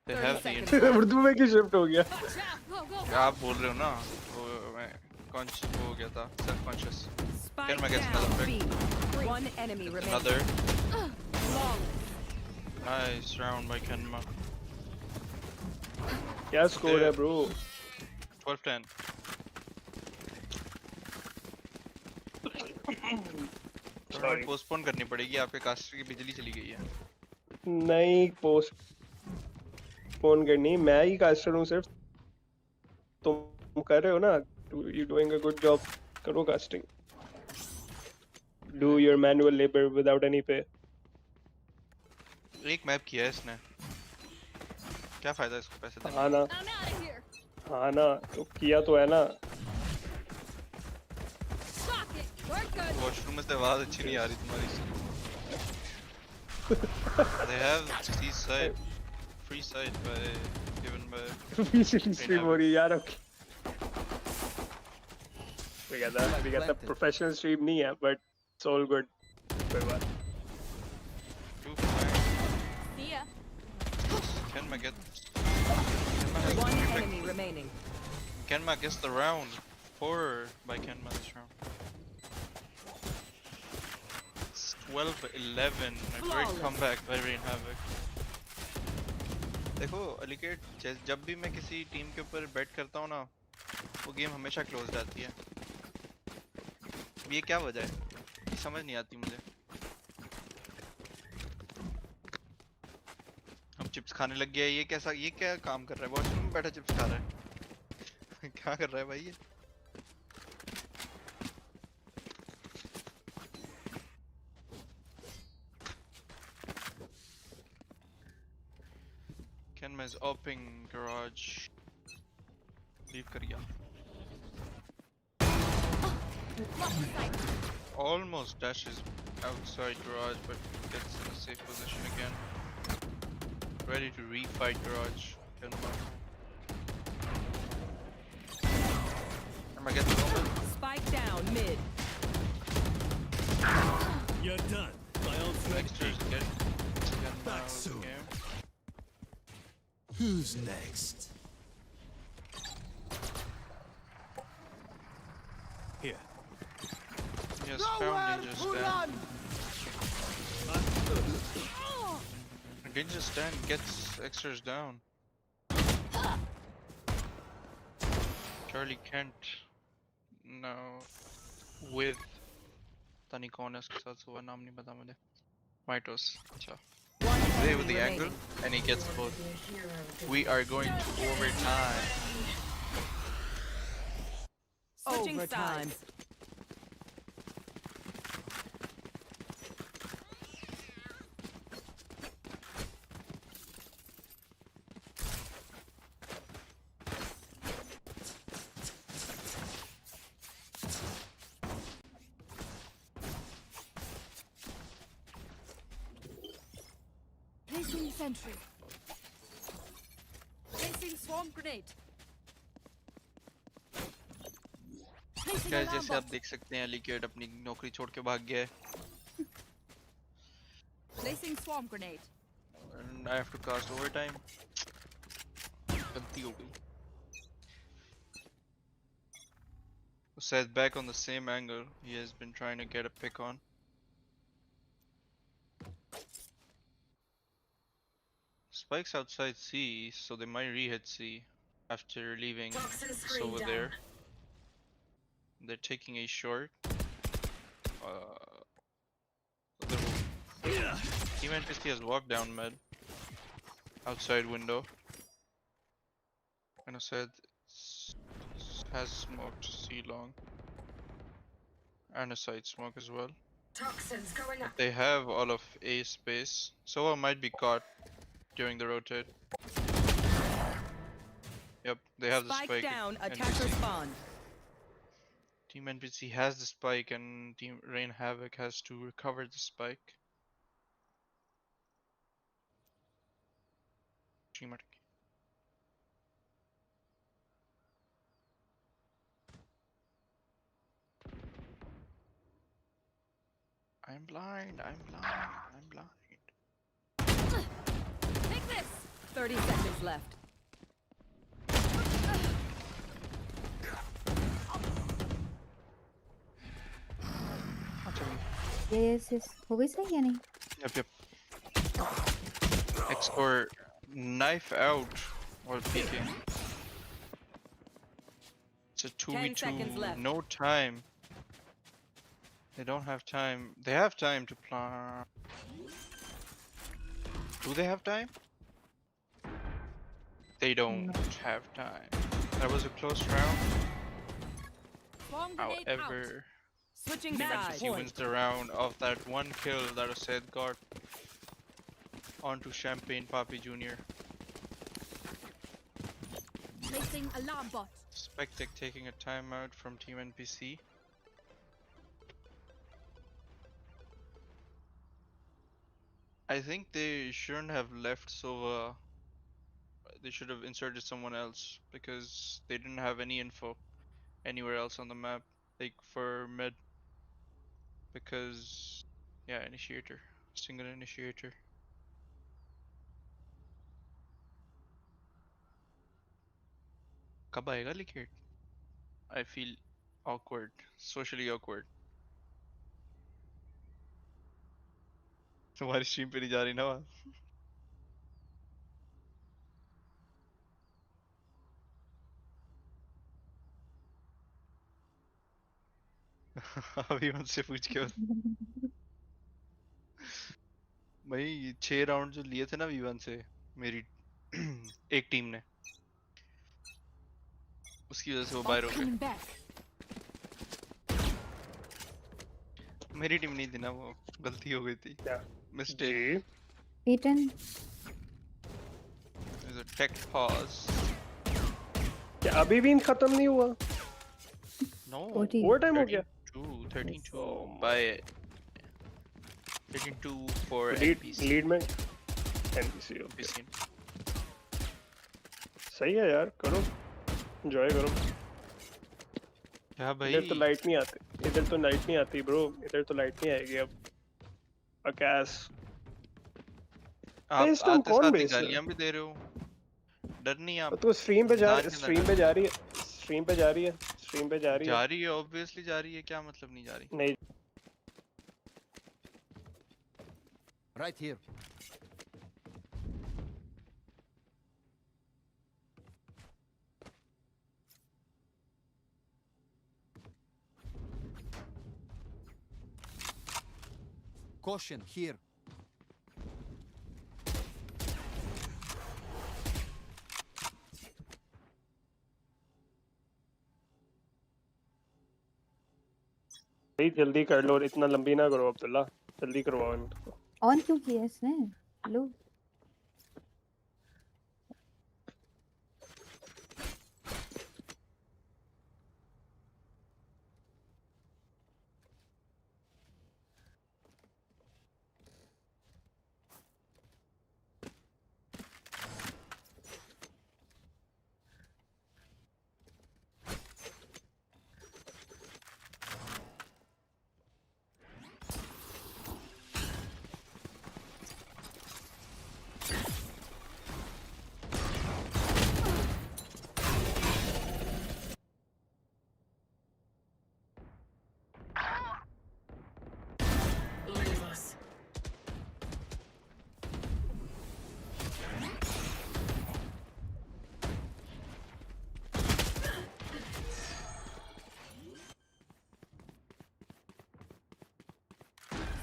They 30 have the seconds. info. Urdu में की shift हो गया। Watch out! Go, go, go! आप बोल रहे हो ना? वो मैं conscious हो गया था, self-conscious. Spike Can I get down another B. One enemy remaining. Another Flawless. nice round by Kenma. क्या स्कोर है ब्रो? 12-10. Sorry. पोस्टपोन करनी पड़ेगी, आपके कास्टर की बिजली चली गई है। नहीं पोस्ट फोन करनी, मैं ही कास्टर हूँ सिर्फ, तुम कर रहे हो ना, you doing a good job, करो casting, do your manual labour without any pay. एक मैप किया है इसने, क्या फायदा इसको पैसे देने हाँ ना, I'm out of here! हाँ ना, तो किया तो है ना। Stop it! We're good! Washroom में से आवाज अच्छी नहीं आ रही तुम्हारी से। They have C side, free side by given by stream हो रही है यार। Okay we got the professional stream नहीं है, but it's all good, कोई बात। 2 flank. See ya! Kenma get One enemy remaining. Kenma gets the round. 4 by Kenma this round. It's 12-11. A great comeback by Rain Havoc. देखो अलिकेट, जब भी मैं किसी team के ऊपर बैट करता हूँ ना, वो गेम हमेशा क्लोज जाती है। ये क्या वजह है, ये समझ नहीं आती मुझे। हम चिप्स खाने लग गए, ये कैसा, ये क्या काम कर रहा है? वॉशरूम में बैठा चिप्स खा रहा है। क्या कर रहा है भाई ये? Kenma is opening garage. Leave Korea. Almost dashes outside garage, but gets in a safe position again. Ready to refight garage. Kenma. Kenma gets the moment. Spike down mid. You're done. My ult's ready. Extras get Kenma Back out of the soon. game. Who's next? Here. Yes, found Ninja Stand. Ninja Stand gets extras down. Charlie Kent now with पता नहीं कौन है उसके साथ, हुआ नाम नहीं पता मुझे। Mitos, अच्छा। One play with enemy the angle remaining. and he gets You both. wanted to be a hero, didn't We you? are going to overtime. Switching Overtime. sides. Placing sentry. Placing swarm grenade. Placing Guys, alarm जैसे आप bot. देख सकते हैं liquid अपनी नौकरी छोड़ के भाग गया है Placing swarm grenade. and I have to cast overtime. गलती हो गई. Seth back on the same angle. He has been trying to get a pick on. Spike's outside C, so they might re-hit C after leaving Toxin us screen over down. there. They're taking a short. Team NPC has walked down mid. Outside window. And I said has smoked C long. And a side smoke as well. Toxins going up. They have all of A space. Sova might be caught during the rotate. Yep, they have the Spike spike. down. NPC. Attacker spawn. Team NPC has the spike and Team Rain HAVOC has to recover the spike. Team I'm blind, I'm blind, I'm blind. Take this. 30 seconds left. Yes, yes. हो गई सही या नहीं? Yep. X-Core knife out while peeking. It's a 10 seconds 2v2, left. no time. They don't have time. They have time to plan. Do they have time? They don't have time. That was a close round. Swarm grenade out. However, Switching Team sides. NPC wins the round of that one kill that Asad got onto Champagne Papi Jr. Placing alarm bot. SpikeLeague taking a timeout from Team NPC. I think they shouldn't have left Sova. They should have inserted someone else because they didn't have any info anywhere else on the map, like for mid. Because, yeah, initiator, single initiator. कब आएगा liquid? I feel awkward, socially awkward. तुम्हारी stream पे नहीं जा रही ना बात? अभी मुझसे पूछ के भाई 6 राउंड जो लिए थे ना V1 से मेरी एक टीम ने उसकी वजह से वो बाहर Bot हो गए. coming back. मेरी टीम नहीं थी ना वो, गलती हो गई थी. Yeah. Mistake. Ji. Eaton. There's a tech pause. क्या अभी भी खत्म नहीं हुआ? No. 40. Overtime हो गया? 13-2 Oh my. by 13-2 for NPC. Lead में NPC हो गया. NPC. सही है यार, करो, एंजॉय करो. क्या भाई? इधर तो लाइट नहीं आती, इधर तो लाइट नहीं आती ब्रो, इधर तो लाइट नहीं आएगी अब. अकाश आप इस टाइम आते कौन साथ बेच रहा है? गालियां भी दे रहे हो. डर नहीं आप? तो स्ट्रीम पे जा मैदान के अंदर स्ट्रीम पे जा रही है, स्ट्रीम पे जा रही है, स्ट्रीम पे जा रही है. जा रही है, ऑब्वियसली जा रही है. क्या मतलब नहीं जा रही? नहीं Right here. Caution here. भाई जल्दी कर लो, इतना लंबी ना करो अब्दुल्ला, जल्दी करवाओ इनको। ऑन क्यों किया इसने? लो Leave us.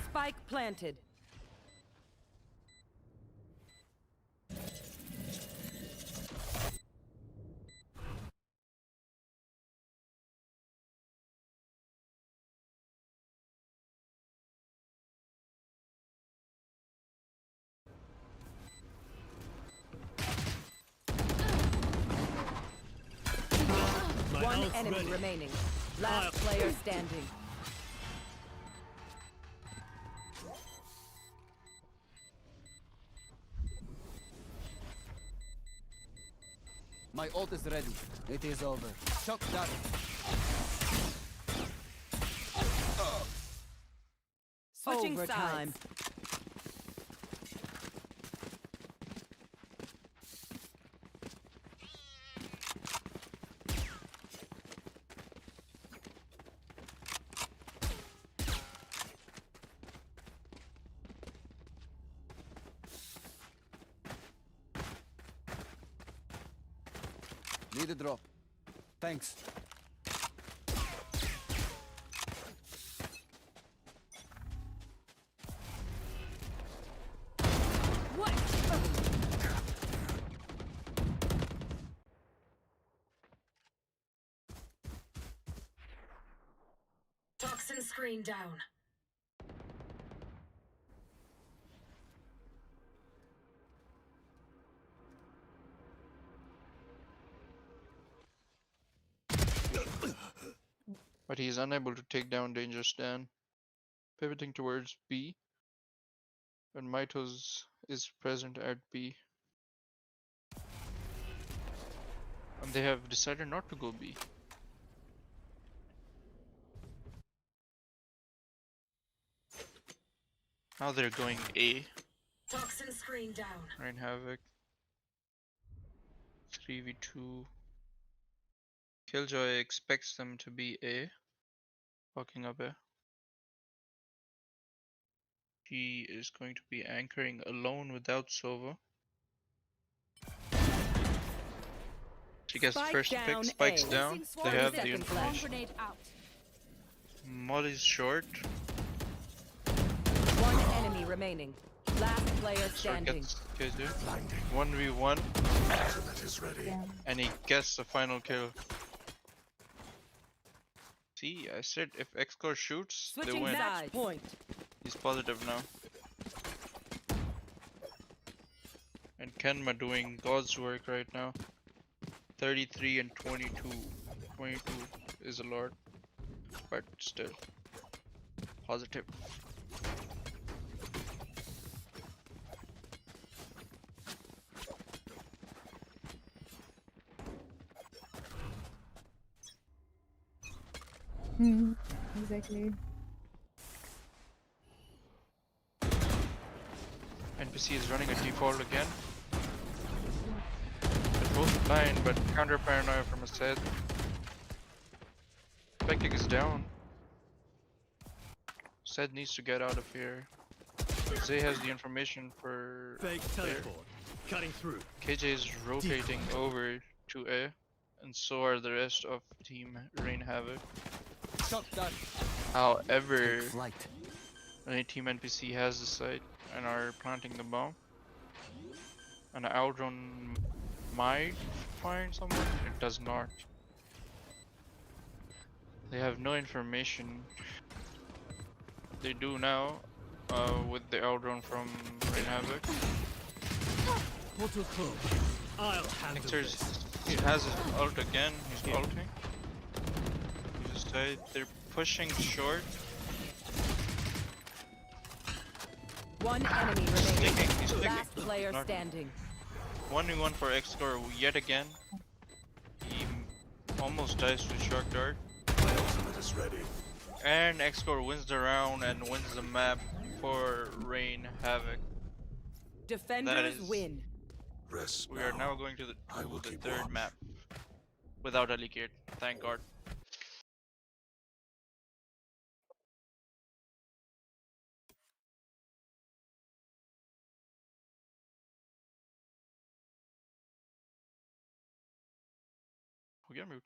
Spike planted. My One ult's enemy ready. remaining. Last player standing. My ult is ready. It is over. Shock dart. Switching Overtime. sides. Need a drop. Thanks. What? Toxin screen down. But he is unable to take down Danger Stan. Pivoting towards B. And Mitos is present at B. And they have decided not to go B. Now they're going A. Toxin screen down. Rain Havoc. 3v2. Killjoy expects them to be A. Walking up A. He is going to be anchoring alone without Sova. She gets the Spike first pick, down spikes A. down. Placing They swarm have the seconds left. Bomb information. grenade out. Molly's short. One enemy remaining. Last player Short standing. gets KJ. 1v1, Ultimate is ready. yeah. and he gets the final kill. See, I said if X-Core shoots, they Switching win. match point. He's positive now. And Kenma doing God's work right now. 33 and 22. 22 is a lot, but still positive. Exactly. NPC is running a default again. They're both blind, but counter paranoia from a set. SpikeLeague is down. Sed needs to get out of here. Zay has the information for Fake there. teleport. Cutting through. KJ is rotating over to A, and so are the rest of Team Rain Havoc. Shock dart. However, Take flight. Team NPC has the site and are planting the bomb. And Outrun might find someone. It does not. They have no information they do now with the outrun from Rain Havoc. Portal closed. I'll handle Nectar's, this. he has his ult again. He's ulting. He just died. They're pushing short. One enemy remaining. He's taking. Last player Not- standing. 1v1 for X-Core yet again. He almost dies to Shark Dart. My ultimate is ready. And X-Core wins the round and wins the map for Rain Havoc. Defenders is- win. Rest We are now going to the I will keep third watch. map. Without a leak gate. Thank God. हो गया mute?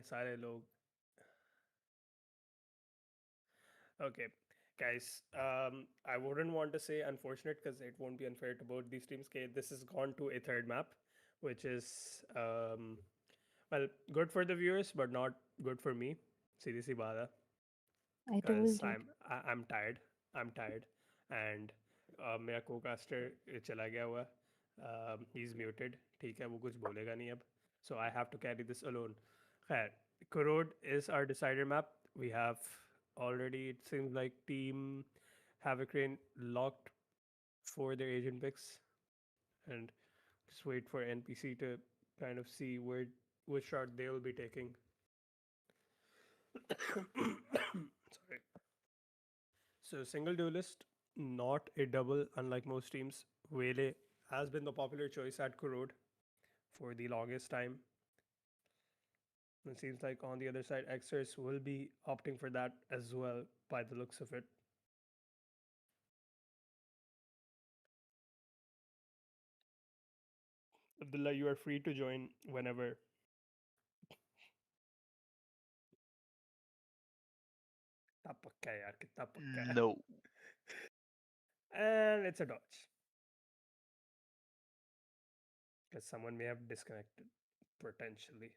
सारे लोग. Okay, guys. I wouldn't want to say unfortunate because it won't be unfair to both these teams. Okay, this has gone to a third map, which is well, good for the viewers, but not good for me. सीधी सी बात है. I Because told you. I'm tired. I'm tired, and मेरा co-caster चला गया हुआ. He's muted. ठीक है, वो कुछ बोलेगा नहीं अब. So I have to carry this alone. खैर, Corrode is our decider map. We have already, it seems like team HAVOC locked for their agent picks, and just wait for NPC to kind of see which shot they will be taking. Sorry. So single duelist, not a double, unlike most teams. Wele has been the popular choice at Corrode for the longest time. It seems like on the other side, Xers will be opting for that as well by the looks of it. Abdullah, you are free to join whenever. कितना पक्का है यार, कितना पक्का है. No. And it's a dodge. Because someone may have disconnected, potentially.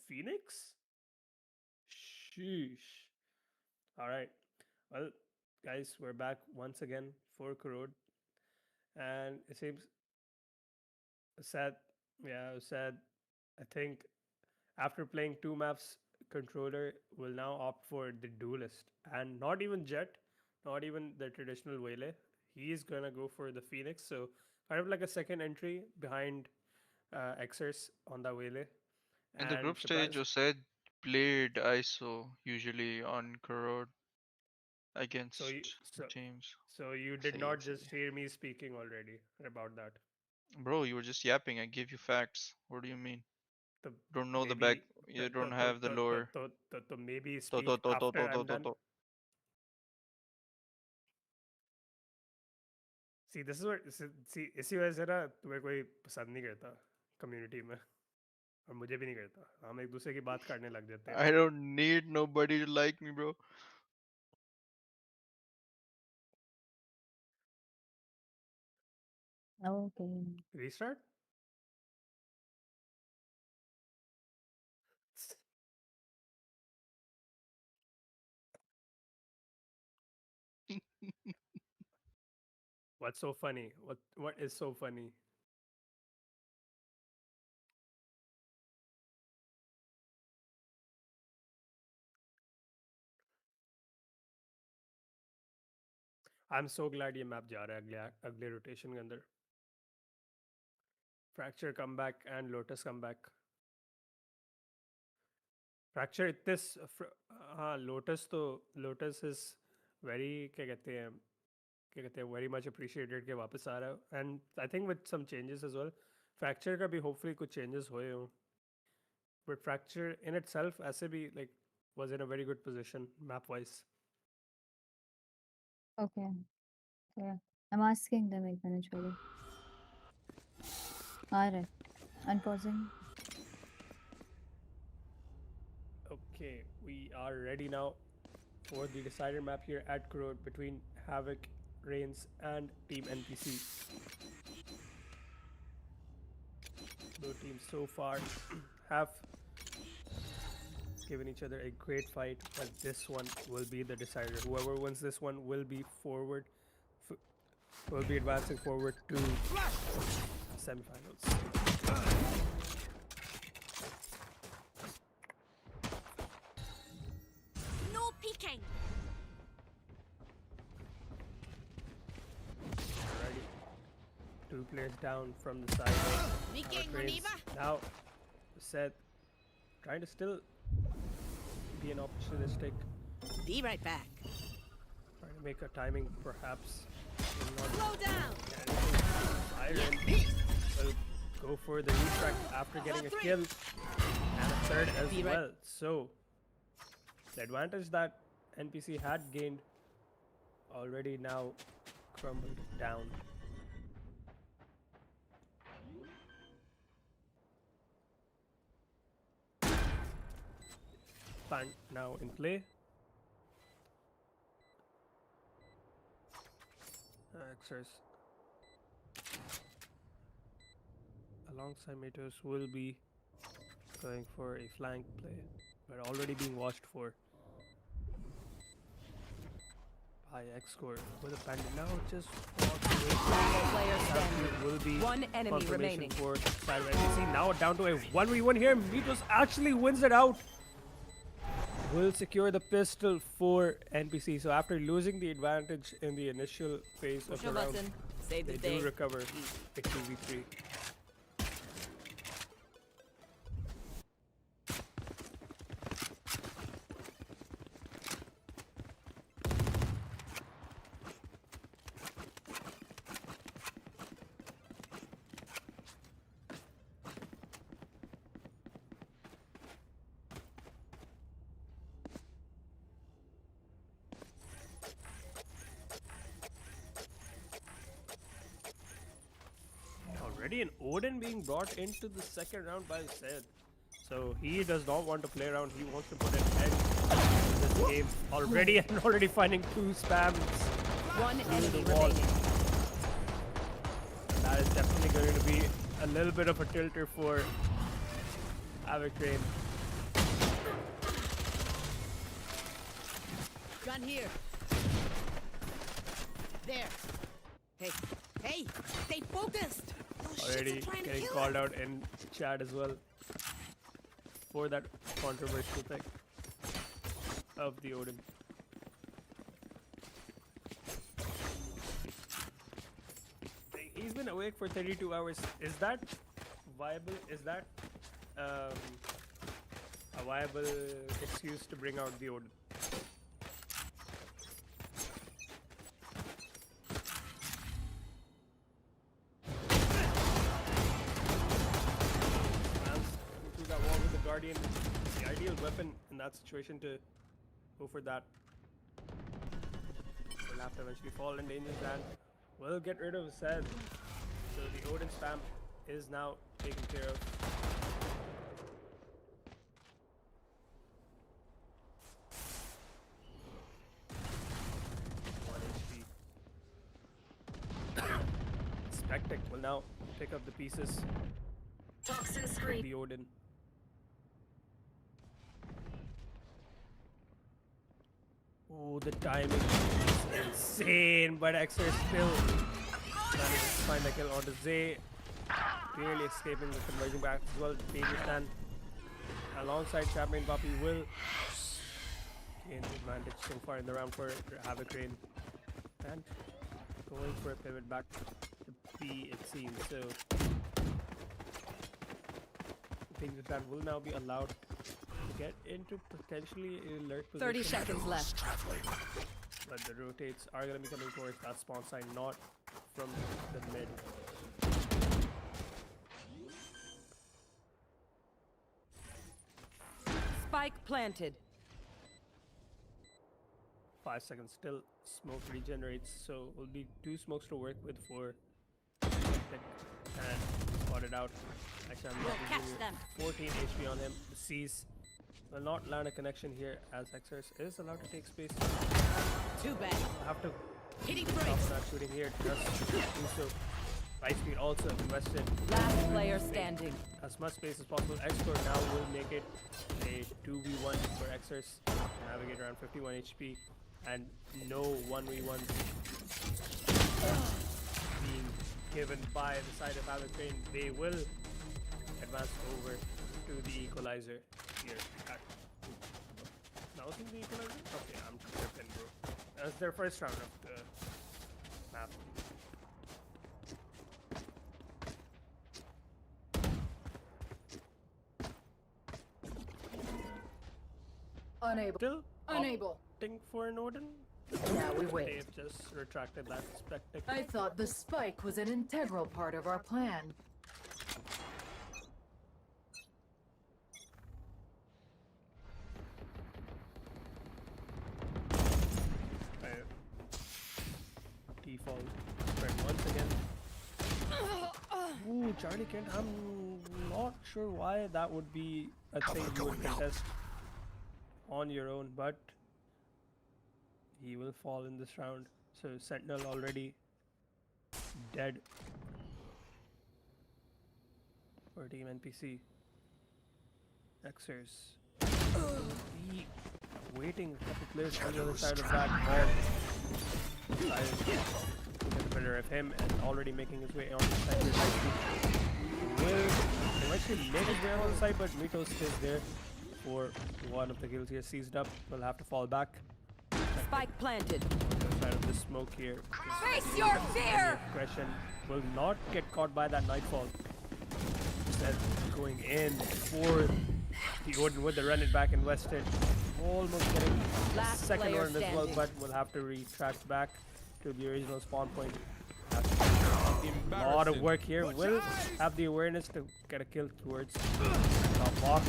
Phoenix? Sheesh. All right. Well, guys, we're back once again for Corrode. And it seems sad. Yeah, sad. I think after playing two maps, controller will now opt for the duelist and not even Jet, not even the traditional Wele. He's gonna go for the Phoenix. So kind of like a second entry behind Xers on the Wele. In the And group stage, you said played ISO usually on Corrode so you against so teams. so you did See, not see. just hear me speaking already about that. Bro, you were just yapping. I gave you facts. What do you mean? The Don't know the back. maybe You don't have the lower. maybe To to speak to to after to to I'm to done. to. See, this is what see इसी वजह से ना तुम्हें कोई पसंद नहीं करता community में और मुझे भी नहीं करता. हम एक दूसरे की बात काटने लग जाते हैं. I don't need nobody to like me, bro. Okay. Restart? What's so funny? What is so funny? I'm so glad ये map जा रहा है अगले rotation के अंदर. Fracture comeback and Lotus comeback. Fracture इतने हाँ Lotus is very क्या कहते हैं very much appreciated के वापस आ रहा है, and I think with some changes as well. Fracture का भी hopefully कुछ changes हुए हों, but Fracture in itself ऐसे भी like was in a very good position map wise. Okay. Yeah. I'm asking them एक minute छोड़ो. Alright. Unpausing. Okay, we are ready now for the decider map here at Corrode between HAVOC, Reigns, and Team NPC. Both teams so far have given each other a great fight, but this one will be the decider. Whoever wins this one will be will be advancing forward to semifinals. No peeking. Alrighty. 2 players down from the side. Peeking, Reigns now Seth trying to still be an opportunistic, Be right back. trying to make a timing perhaps. Slow down. Siren will go for the retract after getting a kill and a third as well. So the advantage that NPC had gained already now crumbled down. Plant now in play. Xers alongside Matos will be going for a flank play, but already being watched for by X-Score with a bandit now just walks away. Player standing. Will be One enemy confirmation remaining. for side of NPC. Now down to a 1v1 here. Matos actually wins it out. Will secure the pistol for NPC. So after losing the advantage in the initial phase of Push the a round, button. Save the they day. do recover a 2v3. Already an Odin being brought into the second round by Seth. So he does not want to play around. He wants to put an end to this game already and already finding 2 spams. One through enemy the wall. remaining. That is definitely going to be a little bit of a tilter for HAVOC Rain. Gun here. There. Hey, hey, stay focused. Those shits Already are trying to getting kill called us. out in chat as well for that controversial pick of the Odin. He's been awake for 32 hours. Is that viable? Is that a viable excuse to bring out the Odin? Through that wall with the Guardian, the ideal weapon in that situation to go for that. Will have to eventually fall in danger's hand. We'll get rid of Seth. So the Odin spam is now taken care of. Spectic will now pick up the pieces Toxin of screen. the Odin. Oh, the timing is insane, but Xer still Manages to find the kill onto Zay. Clearly escaping the conversion back as well. Stand alongside Champion Poppy will gain the advantage so far in the round for HAVOC Rain. And going for a pivot back to B, it seems. So I think that will now be allowed to get into potentially a alert position. 30 seconds left. But the rotates are going to be coming towards that spawn side, not from the mid. Spike planted. 5 seconds still. Smoke regenerates, so will be 2 smokes to work with for and spotted out. Actually, I'm not catch using them. 14 HP on him. The C's will not land a connection here as Xers is allowed to take space. Too bad. I'll have to Hitting the stop brakes. that shooting here. Just do so. Light speed also invested. Last player standing. As much space as possible. Expert now will make it a 2v1 for Xers. Navigate around 51 HP. And no 1v1 being given by the side of HAVOC Rain. They will advance over to the equalizer here. Now in the equalizer? Okay, I'm tripping, bro. That's their first round of the map. Unable. Still Unable. opting for an Odin? Now we wait. They've just retracted that spectacle. I thought the spike was an integral part of our plan. Default spread once again. Ooh, Charlie Kent. I'm not sure why that would be a thing you would contest on your own, but he will fall in this round. So Sentinel already dead for Team NPC. Xers will be waiting a couple players on the other side of that ball. Decided to get better of him and already making his way on the side. Will eventually make his way on the side, but Mito stays there for one of the kills here. Seized up, will have to fall back. Spike planted. Side of the smoke here. Face your fear! Aggression will not get caught by that Nightfall. Instead, going in for the Odin with the run it back invested. Almost getting Last second player run as well, standing. but will have to retract back to the original spawn point. A lot of work here. Will have the awareness to get a kill towards top box.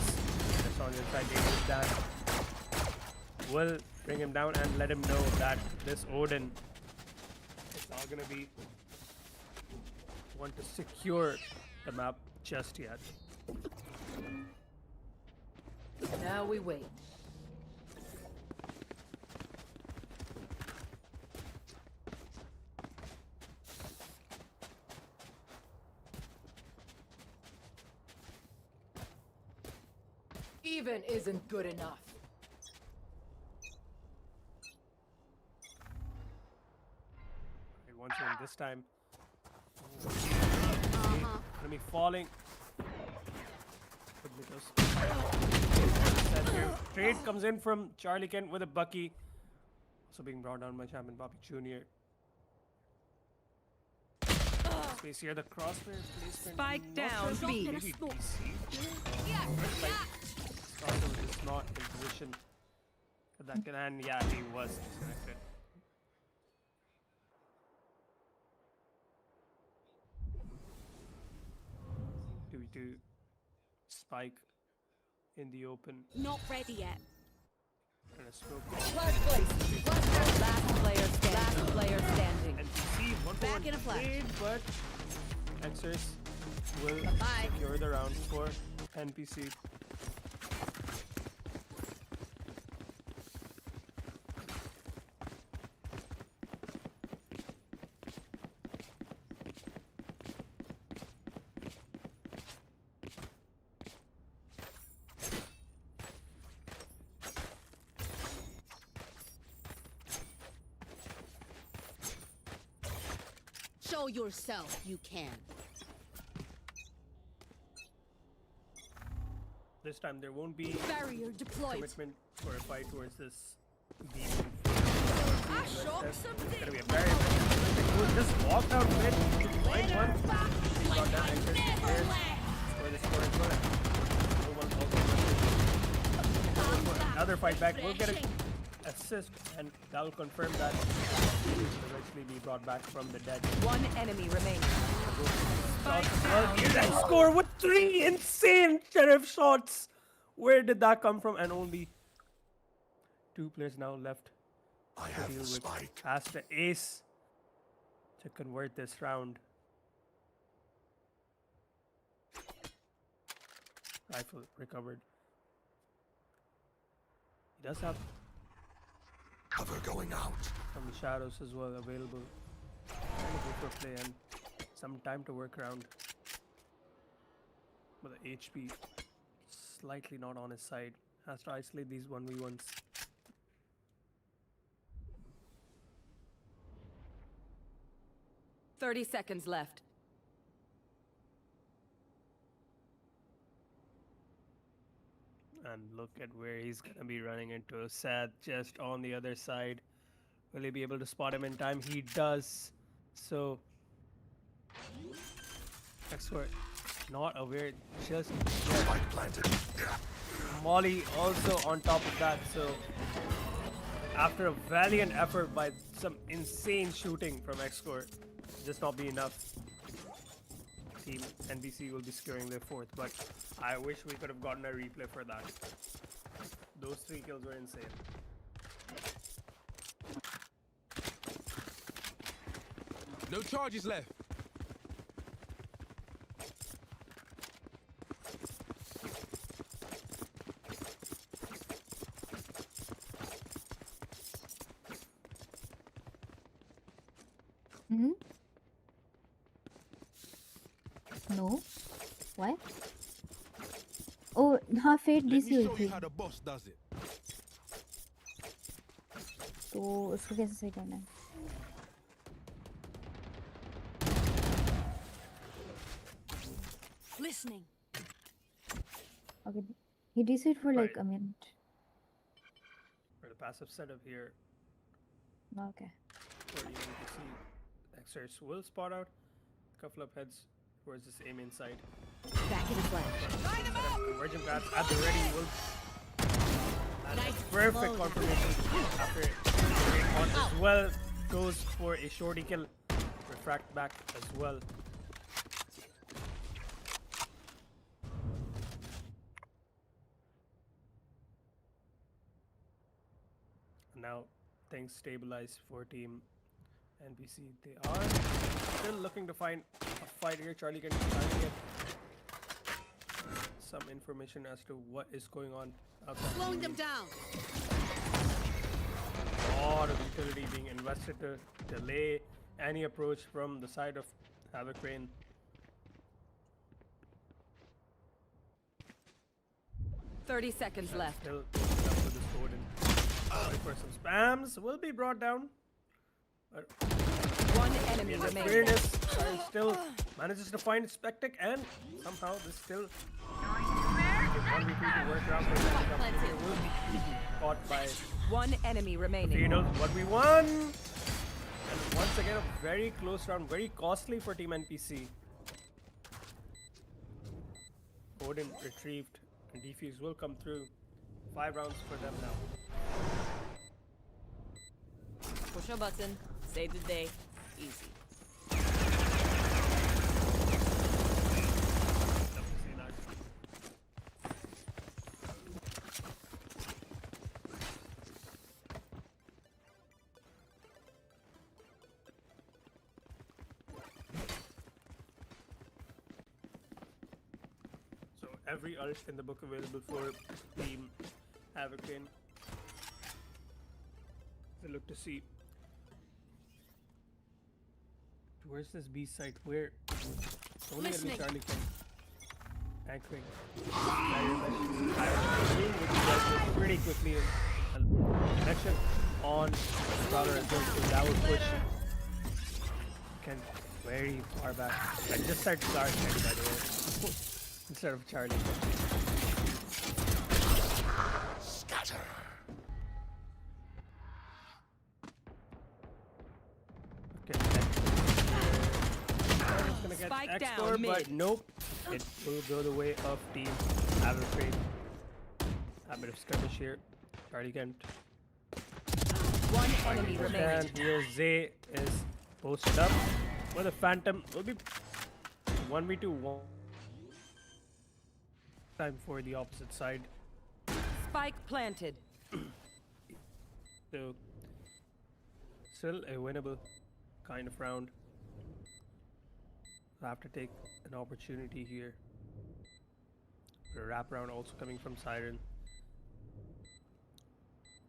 Just on the inside, David that will bring him down and let him know that this Odin is not gonna be one to secure the map just yet. Now we wait. Even isn't good enough. Okay, once again, this time. Enemy falling. Trade comes in from Charlie Kent with a Bucky. Also being brought down by Champion Poppy Jr. Space here, the crossfire placement. Spike not down, sure B. maybe DC here? Crossfire is not in position for that can, and yeah, he was disconnected. Do we do Spike in the open Not ready yet. and a smoke? Last player standing. And see one for Back one in a flash. trade, but Xers will Bye. secure the round for NPC. Show yourself you can. This time there won't be Barrier deployed. commitment for a fight towards this B. I shot It's something. gonna be a very we'll just walk out mid, find one. He's got that anchor here for the score as well. No one also another fight back. We'll get an assist, and that will confirm that he will eventually be brought back from the dead. One enemy remaining. Well, here's that score with 3 insane sheriff shots. Where did that come from? And only 2 players now left. I to have deal the with. spike. Has the ace to convert this round. Rifle recovered. He does have Cover going out. some shadows as well available. Trying to go for play and some time to work around. But the HP slightly not on his side. Has to isolate these 1v1s. Thirty seconds left. And look at where he's gonna be running into. Sad just on the other side. Will he be able to spot him in time? He does. So Expert not aware, just Spike planted. Molly also on top of that. So after a valiant effort by some insane shooting from Xcore, just not be enough. Team NPC will be securing their 4th, but I wish we could have gotten a replay for that. Those 3 kills were insane. No charges left. Hmm? No. What? Oh, हाँ fate Let DC me हुई show you थी how the boss does it. तो उसको कैसे सही करना है? Listening. Okay, he DC'd for like Right. a minute. For the passive setup here, Okay. where you can see Xers will spot out a couple of heads towards this aim inside. Back in his left. Convergent paths at the ready will. And Nice perfect blow. confirmation after getting on as well. Goes for a shorty kill. Refract back as well. Now things stabilize for Team NPC. They are still looking to find a fight here. Charlie can try to get some information as to what is going on outside. Slowing them down. A lot of utility being invested to delay any approach from the side of HAVOC Rain. $30 left. Still picking up with this Odin. Sorry for some spams. Will be brought down. But One enemy in the remaining. fairness, Siren still manages to find Spectic, and somehow this still 1v2 to work around. Will be caught by One enemy remaining. Fatal. What we won! And once again, a very close round, very costly for Team NPC. Odin retrieved, and defuse will come through. 5 rounds for them now. Push a button. Save the day. Easy. Love to see that. So every ult in the book available for Team HAVOC Rain. They look to see towards this B site where only enemy Listening. Charlie can anchoring. Which he does pretty quickly. And connection on Prowler as well, so that would push. Can very far back. I just said Clark, by the way, instead of Charlie. Scatter. Okay, it's gonna get Spike down, X-Core, but mid. nope. It will go the way of Team HAVOC. A bit of skirmish here. Charlie Kent. One enemy remaining. And here Zay is posted up with a Phantom. Will be 1v2 time for the opposite side. Spike planted. So still a winnable kind of round. I have to take an opportunity here. A wraparound also coming from Siren.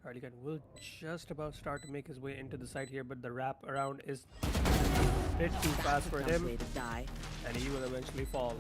Hardigan will just about start to make his way into the side here, but the wrap around is a bit too fast for him, Way to die. and he will eventually fall.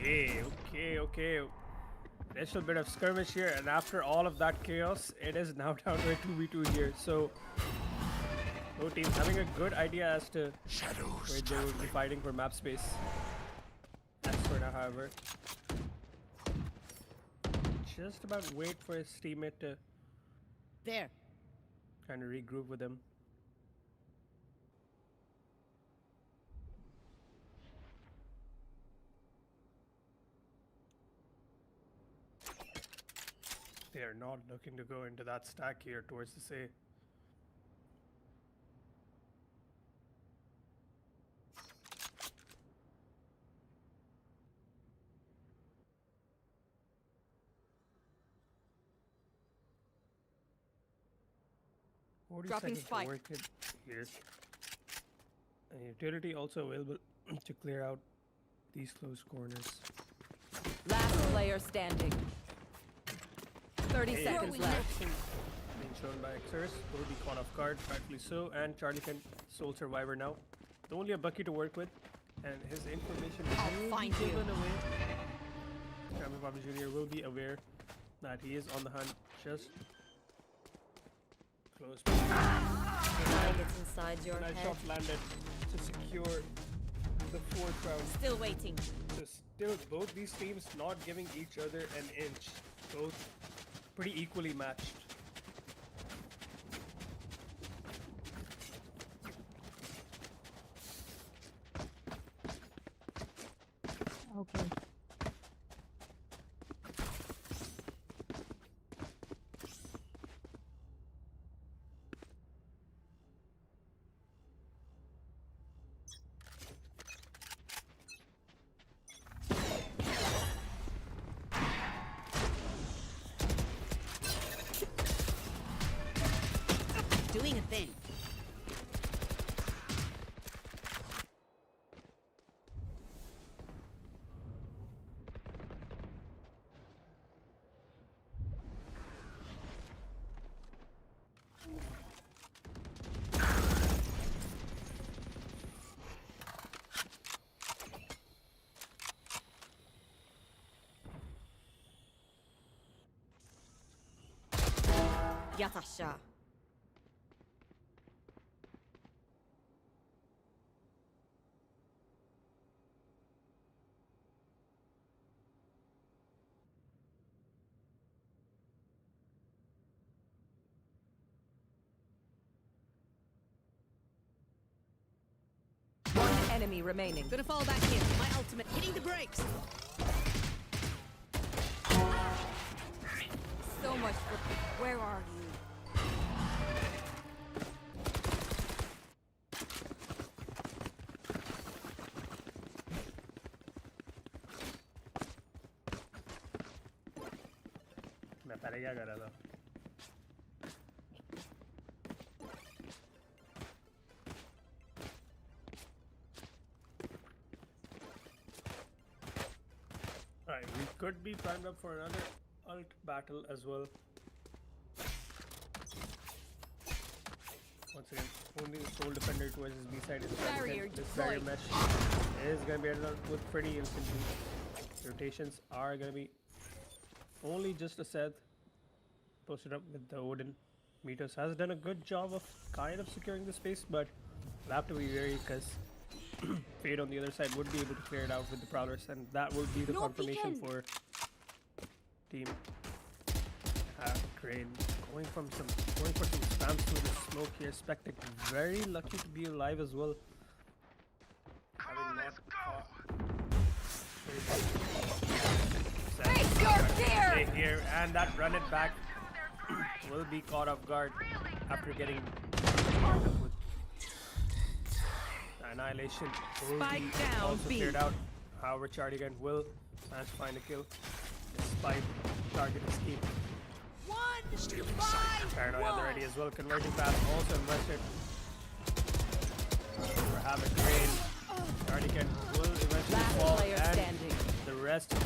Okay. Initial bit of skirmish here, and after all of that chaos, it is now down to a 2v2 here. So, both teams having a good idea as to where they will be fighting for map space. As for now, however, just about wait for his teammate to There. kind of regroup with him. They are not looking to go into that stack here towards the C. Dropping 40 seconds to spike. work it here. And utility also available to clear out these close corners. Last player standing. 30 Hey. seconds left. Being shown by Xers will be caught off guard, rightfully so, and Charlie can sole survivor now. With only a Bucky to work with, and his information will find be you. given away. Scramble Bobby Jr. will be aware that he is on the hunt just close. Targets inside your Nice head. shot landed to secure the fourth round. Still waiting. So still both these teams not giving each other an inch. Both pretty equally matched. Okay. Doing a thing. Yat aşağı. One enemy remaining. Gonna fall back in. My ultimate. Hitting the brakes. So much for. Where are you? पहले क्या कर रहा था? Alright, we could be primed up for another ult battle as well. Once again, only the sole defender towards his B side is Barrier this barrier deployed. mesh is gonna be ended with pretty instantly. Rotations are gonna be only just a Seth posted up with the Odin. Mitos has done a good job of kind of securing the space, but we'll have to be wary because Fade on the other side would be able to clear it out with the Prowlers, and that would be the confirmation for team Crane. Going for some spams through the smoke here. Spectic very lucky to be alive as well. Having not caught. Face your fear! Stay here, and that run it back will be caught off guard after getting marked up with annihilation. Will Spike be down, also B. cleared out. However, Charlie again will manage to find a kill despite target escape. Paranoid on the ready as well. Conversion pass also invested for Havoc Rain. Cardigan will eventually Last fall, player and standing. the rest of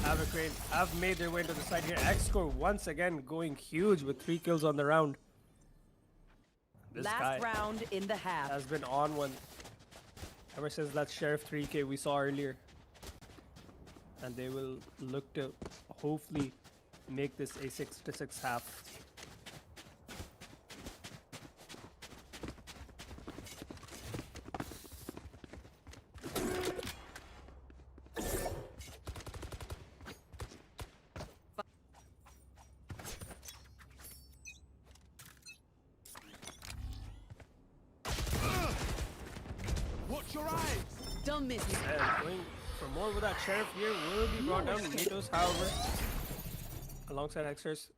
Havoc Rain have made their way to the side here. X-Score once again going huge with 3 kills on the round. This Last guy round in the half. has been on one ever since that Sheriff 3K we saw earlier. And they will look to hopefully make this a 6-6 half. Watch your eyes. Don't miss it. And going for more with that Sheriff here will be brought down. Mitos, however, alongside Xers,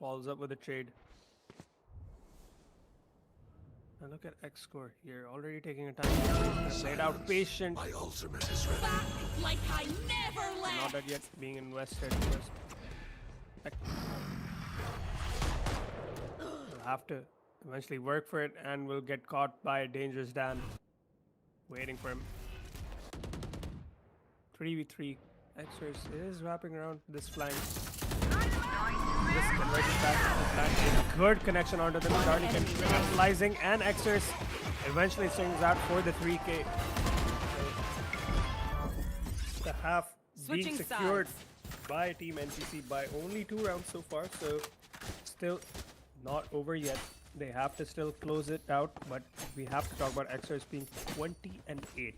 follows up with a trade. And look at X-Score here, already taking a time. Laid out patient, My ultimate is ready. Like I never left. not that yet being invested. We'll have to eventually work for it, and will get caught by a dangerous Dan. Waiting for him. 3v3. Xers is wrapping around this flank. This conversion pass to the flank. A good connection onto them. Charlie can capitalizing, and Xers eventually swings out for the 3K. The half being Switching secured sides. by Team NPC by only 2 rounds so far, so still not over yet. They have to still close it out, but we have to talk about Xers being 20-8.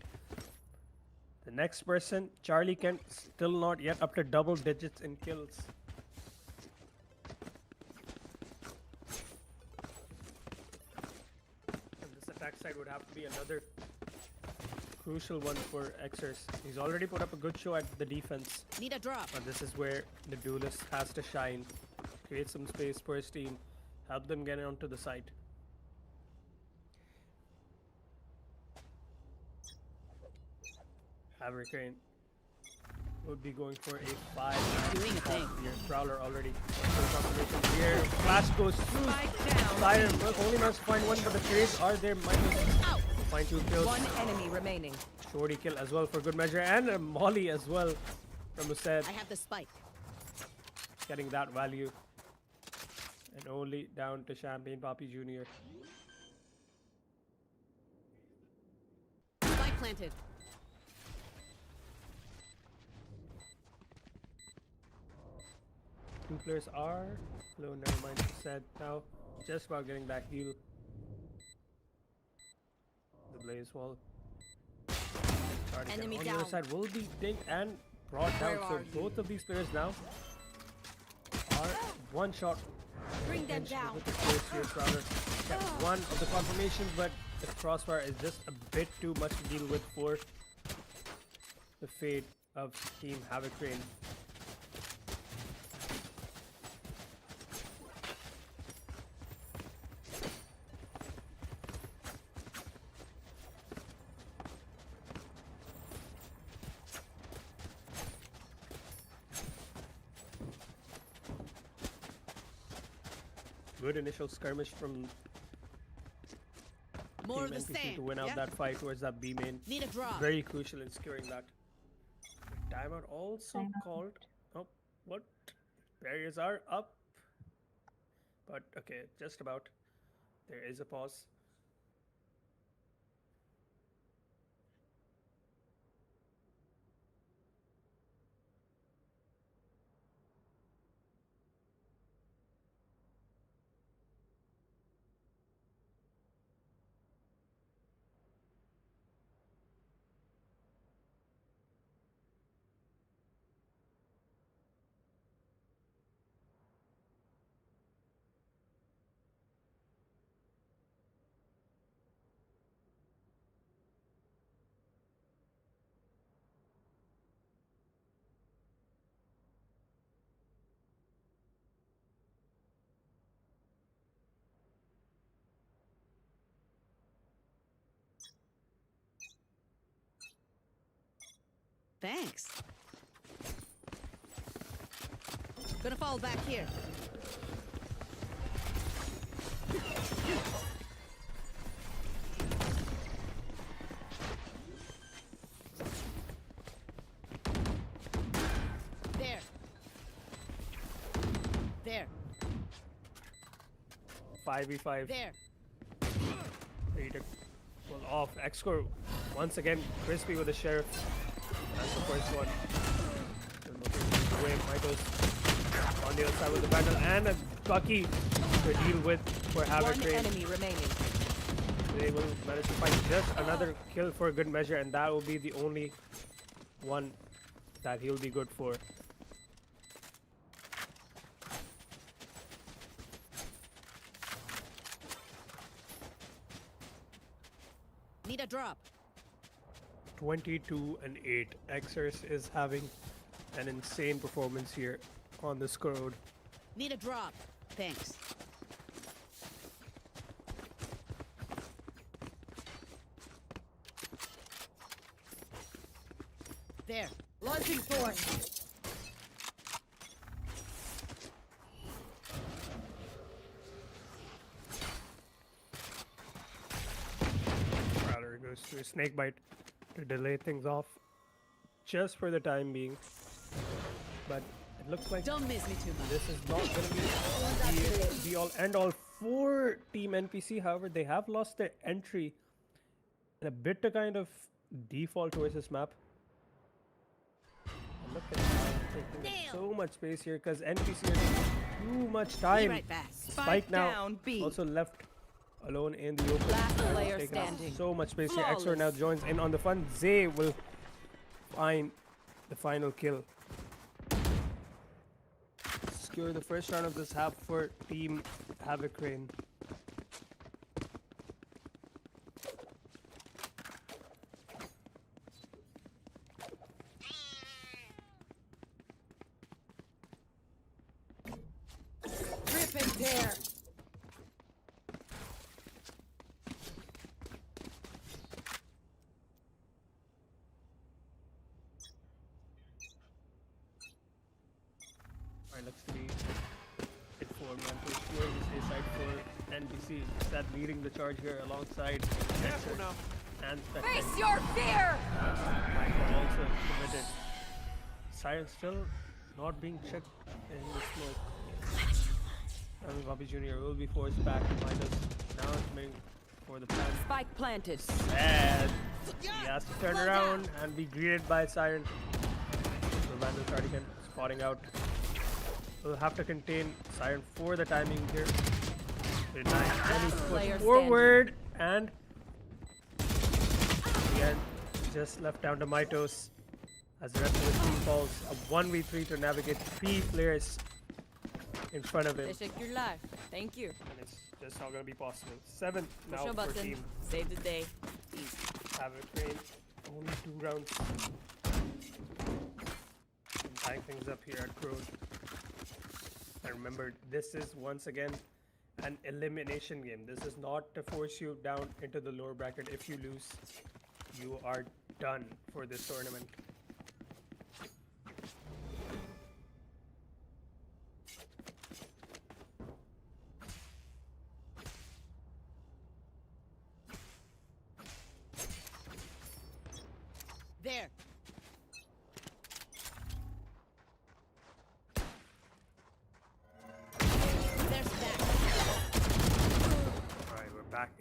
The next person, Charlie Kent, still not yet up to double digits in kills. And this attack side would have to be another crucial one for Xers. He's already put up a good show at the defense, Need a drop. but this is where the duelist has to shine. Create some space for his team. Help them get onto the site. Hurricane would be going for a 5. Doing a thing. Here, Prowler already. Confirmation here. Flash goes through. Spike down. Siren will only managed to find one, but the trades are there. Minus. Out. Find 2 kills. One enemy remaining. Shorty kill as well for good measure, and a Molly as well from Mused. I have the spike. Getting that value. And only down to Champagne Papi Jr. Spike planted. Two players are low, never mind. Said now, just about getting that heal. The blaze wall. Enemy on the other down. side will be dinged and brought down. Where So are both of these players now are one shot. Bring them Pinch down. with the close here, Prowler. Kept one of the confirmations, but the crossfire is just a bit too much to deal with for the fate of Team Havoc Rain. Good initial skirmish from More Team of the NPC same. to win out yeah? that fight towards that B main. Need a drop. Very crucial in securing that. Timeout also Timeout. called. Oh, what? Barriers are up. But okay, just about. There is a pause. Thanks. Gonna fall back here. There. There. 5v5. There. Ready to pull off. X-Core once again crispy with the sheriff. That's the first one. Away Mitos on the other side with the battle and a Bucky to deal with for HAVOC. One enemy remaining. They will manage to find just another kill for good measure, and that will be the only one that he'll be good for. Need a drop. 22-8. Exers is having an insane performance here on this Corrode. Need a drop. Thanks. There. Launching sword. Rather goes to a snake bite to delay things off just for the time being. But it looks like Don't miss me too much. this is not going to be the all and all for Team NPC. However, they have lost their entry and a bit to kind of default towards this map. And look at that, taking up so much space here because NPC are taking too much Be time. right back. Spike now down, B. also left alone in the open. Last That's player taken up standing. so much space here. Exor now joins in on the fun. Zay will find the final kill. Secure the first round of this half for Team HAVOC Rain. Rip and tear. Alright, looks to be it for Mantle Stewart. This is side for NPC. Sad leading the charge here alongside Careful Exor now. and Spectre. Face your fear! Michael also committed. Siren still not being checked in the smoke. And Bobby Jr. will be forced back to minus. Now it's making for the plan. Spike planted. And he has to turn around and be greeted by Siren. So Vandal Cardigan spotting out. We'll have to contain Siren for the timing here. Very nice. And he Player pushed forward and again just left down to Mitos as the rest of the team falls. A 1v3 to navigate 3 players in front of him. Teşekkürler. Thank you. And it's just not going to be possible. 7 now Push a for button. Team Save the day. HAVOC Rain. Only 2 rounds. And tying things up here at Corrode. And remember, this is once again an elimination game. This is not to force you down into the lower bracket. If you lose, you are done for this tournament.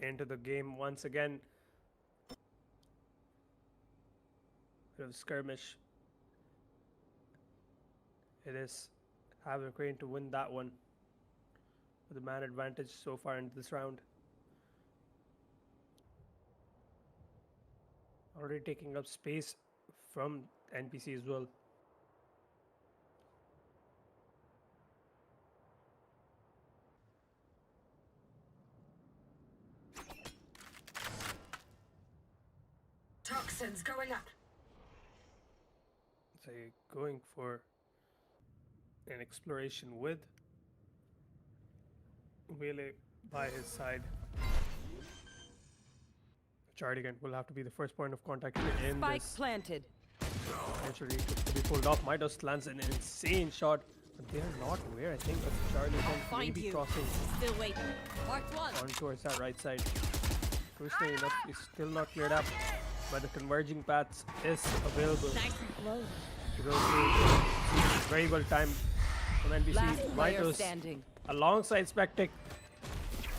into the game once again. Bit of skirmish. It is HAVOC Rain to win that one with a man advantage so far into this round. Already taking up space from NPC as well. Toxins going up. So going for an exploration with Wele by his side. Chardigan will have to be the first point of contact here in Spike this. planted. Eventually to be pulled off. Midos lands an insane shot, but they are not aware, I think, of Chardigan Find maybe you. crossing Still waiting. Part 1. on towards that right side. Crucially enough, is still not cleared up, but the converging paths is available. Nice and close. Very well timed from NPC. Last player Mitos standing. alongside Spectic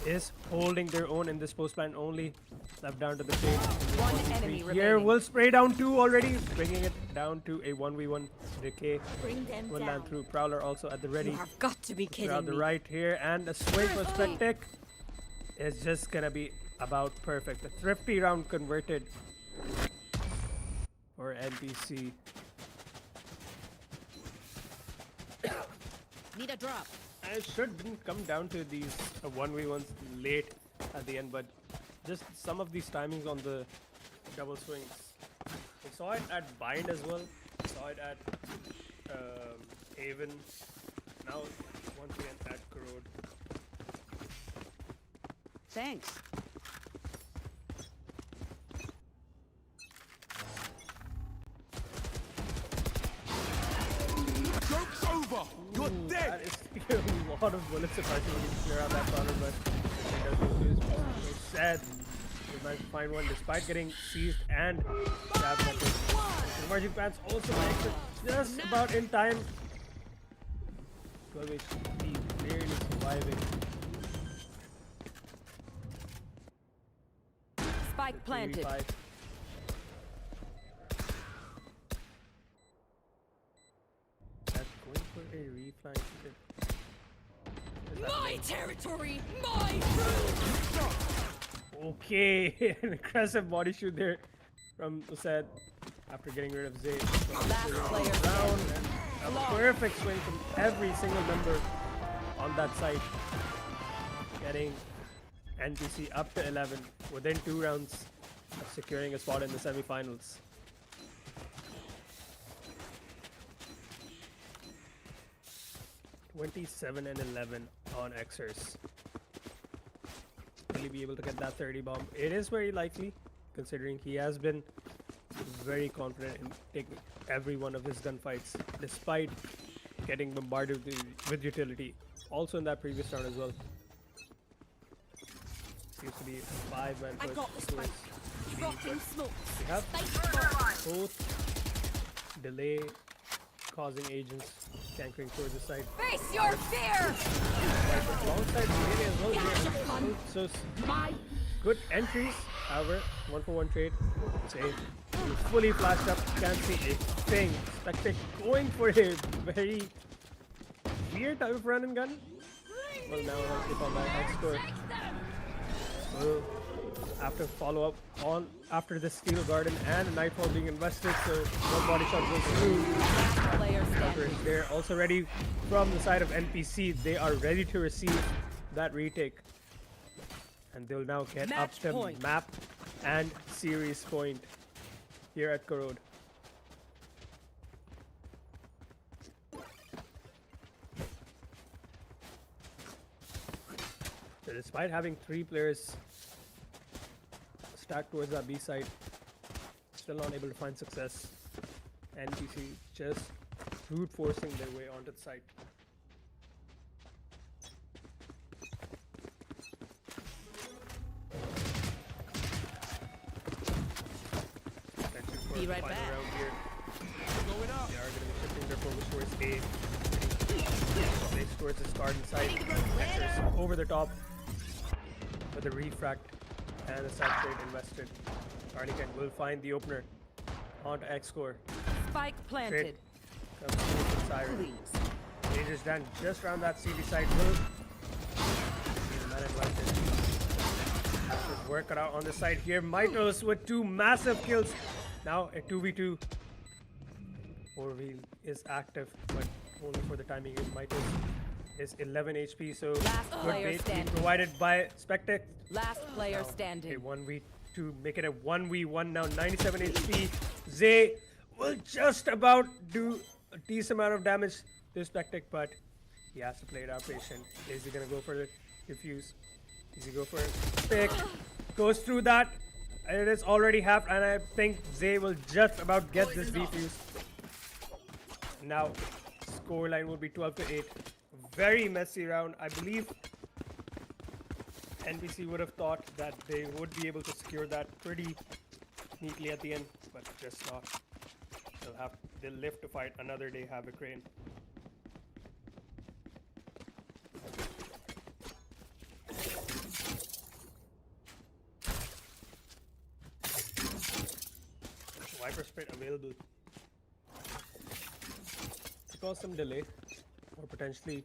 is holding their own in this post plan only. Left down to the trade. One enemy Here remaining. will spray down 2 already, bringing it down to a 1v1 decay. Bring them One down. land through. Prowler also at the ready. You have got to be kidding Around the me. right here, and a swing for Spectic is just gonna be about perfect. A thrifty round converted for NPC. Need a drop. And it shouldn't come down to these 1v1s late at the end, but just some of these timings on the double swings. We saw it at Bind as well. Saw it at Haven. Now once again at Corrode. Thanks. Joke's over! You're dead! That is a lot of bullets if I can clear out that corner, but it doesn't lose. It's sad. They managed to find one despite getting seized and stabbed at it. Emerging pants also makes it just about in time. 12 HP, barely surviving. Spike planted. 3v5. That's going for a reflank. My territory! My truth! Okay, an aggressive body shoot there from Usad after getting rid of Zay. Last player Round and a perfect swing from every single member on that side. Getting NPC up to 11 within 2 rounds of securing a spot in the semifinals. (27 and 11 on Xers. Will he be able to get that 30 bomb? It is very likely, considering he has been very confident in taking every one of his gunfights, despite getting bombarded with utility. Also in that previous round as well. Seems to be a 5-man I push got the towards spike. B, Dropping but smoke. we have Spike. both delay causing agents cankering towards the side. Face your fear! Alongside delay as well here. So good entries, however, 1-for-1 trade. Say fully flashed up, can't see a thing. Spectic going for a very weird type of run and gun. Well, now I'll keep on that outscore. So after follow up on after the Steel Garden and a Nightfall being invested, so one body shot goes through. Player standing. They're also ready from the side of NPC. They are ready to receive that retake. And they'll now get Match up to point. map and series point here at Corrode. So despite having 3 players stacked towards that B side, still not able to find success. NPC just brute forcing their way onto the site. Be right back. Here. Going up! They are going to be shifting their focus towards A. Place towards this garden side. Nexus over the top with a refract And the side trade invested. Carly Kent will find the opener onto X-Core. Spike planted. Trade comes through from Siren. Please. Dangerous Dan just around that CD side will see the man advantage. Has to work it out on the side here. Mitos with 2 massive kills. Now a 2v2. Orville is active, but only for the timing. Mitos is 11 HP, so Last good player bait being standing. provided by Spectec. Last player A standing. 1v2, make it a 1v1 now. 97 HP. Zay will just about do a decent amount of damage to Spectec, but he has to play it out patient. Is he gonna go for the defuse? Is he go for it? Pick. Goes through that. It is already half, and I think Zay will just about get this defuse. Now, scoreline will be 12-8. Very messy round. I believe NPC would have thought that they would be able to secure that pretty neatly at the end, but just not. They'll live to fight another day. HAVOC Rain. Viper Spit available. To cause some delay, or potentially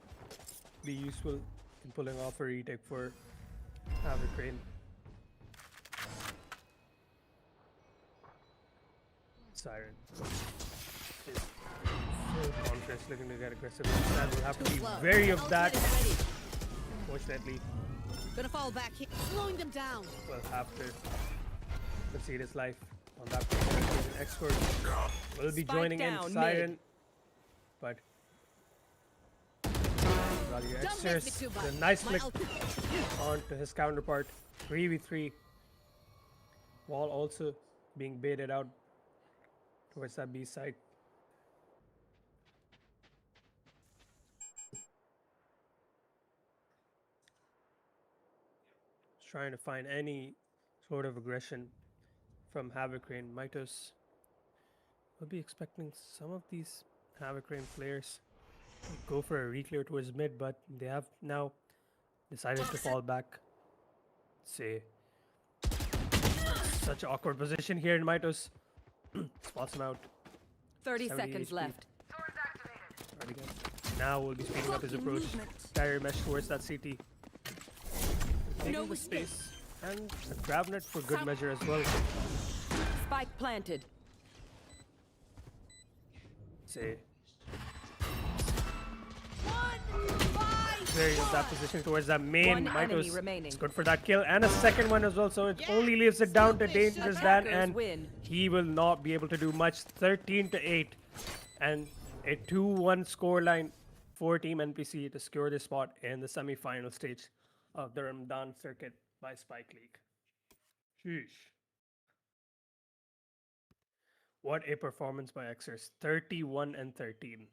be useful in pulling off a retake for HAVOC Rain. Siren is so conscious, looking to get aggressive. That will have to be wary of that. Fortunately, Gonna fall back here. Slowing them down. will have to concede his life on that. Expert will be Spike joining in down, Siren, but Value Don't mess Exers, me too the much. nice My flick ult- onto his counterpart. 3v3. Wall also being baited out towards that B side. Trying to find any sort of aggression from HAVOC Rain. Mitos will be expecting some of these HAVOC Rain players to go for a reclear towards mid, but they have now decided to fall back. Say, such an awkward position here in Mitos. Spots him out. 30 70 seconds HP. left. Right again. Now we'll be speeding up his approach. Carrier mesh towards that CT. Taking the space and a grab net for good measure as well. Spike planted. Say, very of that position towards that main. One enemy Mitos. remaining. It's good for that kill and a second one as well. So it only leaves it down to Dangerous Dan, Attackers and win. he will not be able to do much. 13-8, and a 2-1 scoreline for Team NPC to secure this spot in the semi-final stage of the Ramadan circuit by SpikeLeague. Sheesh. What a performance by Xers. 31-13.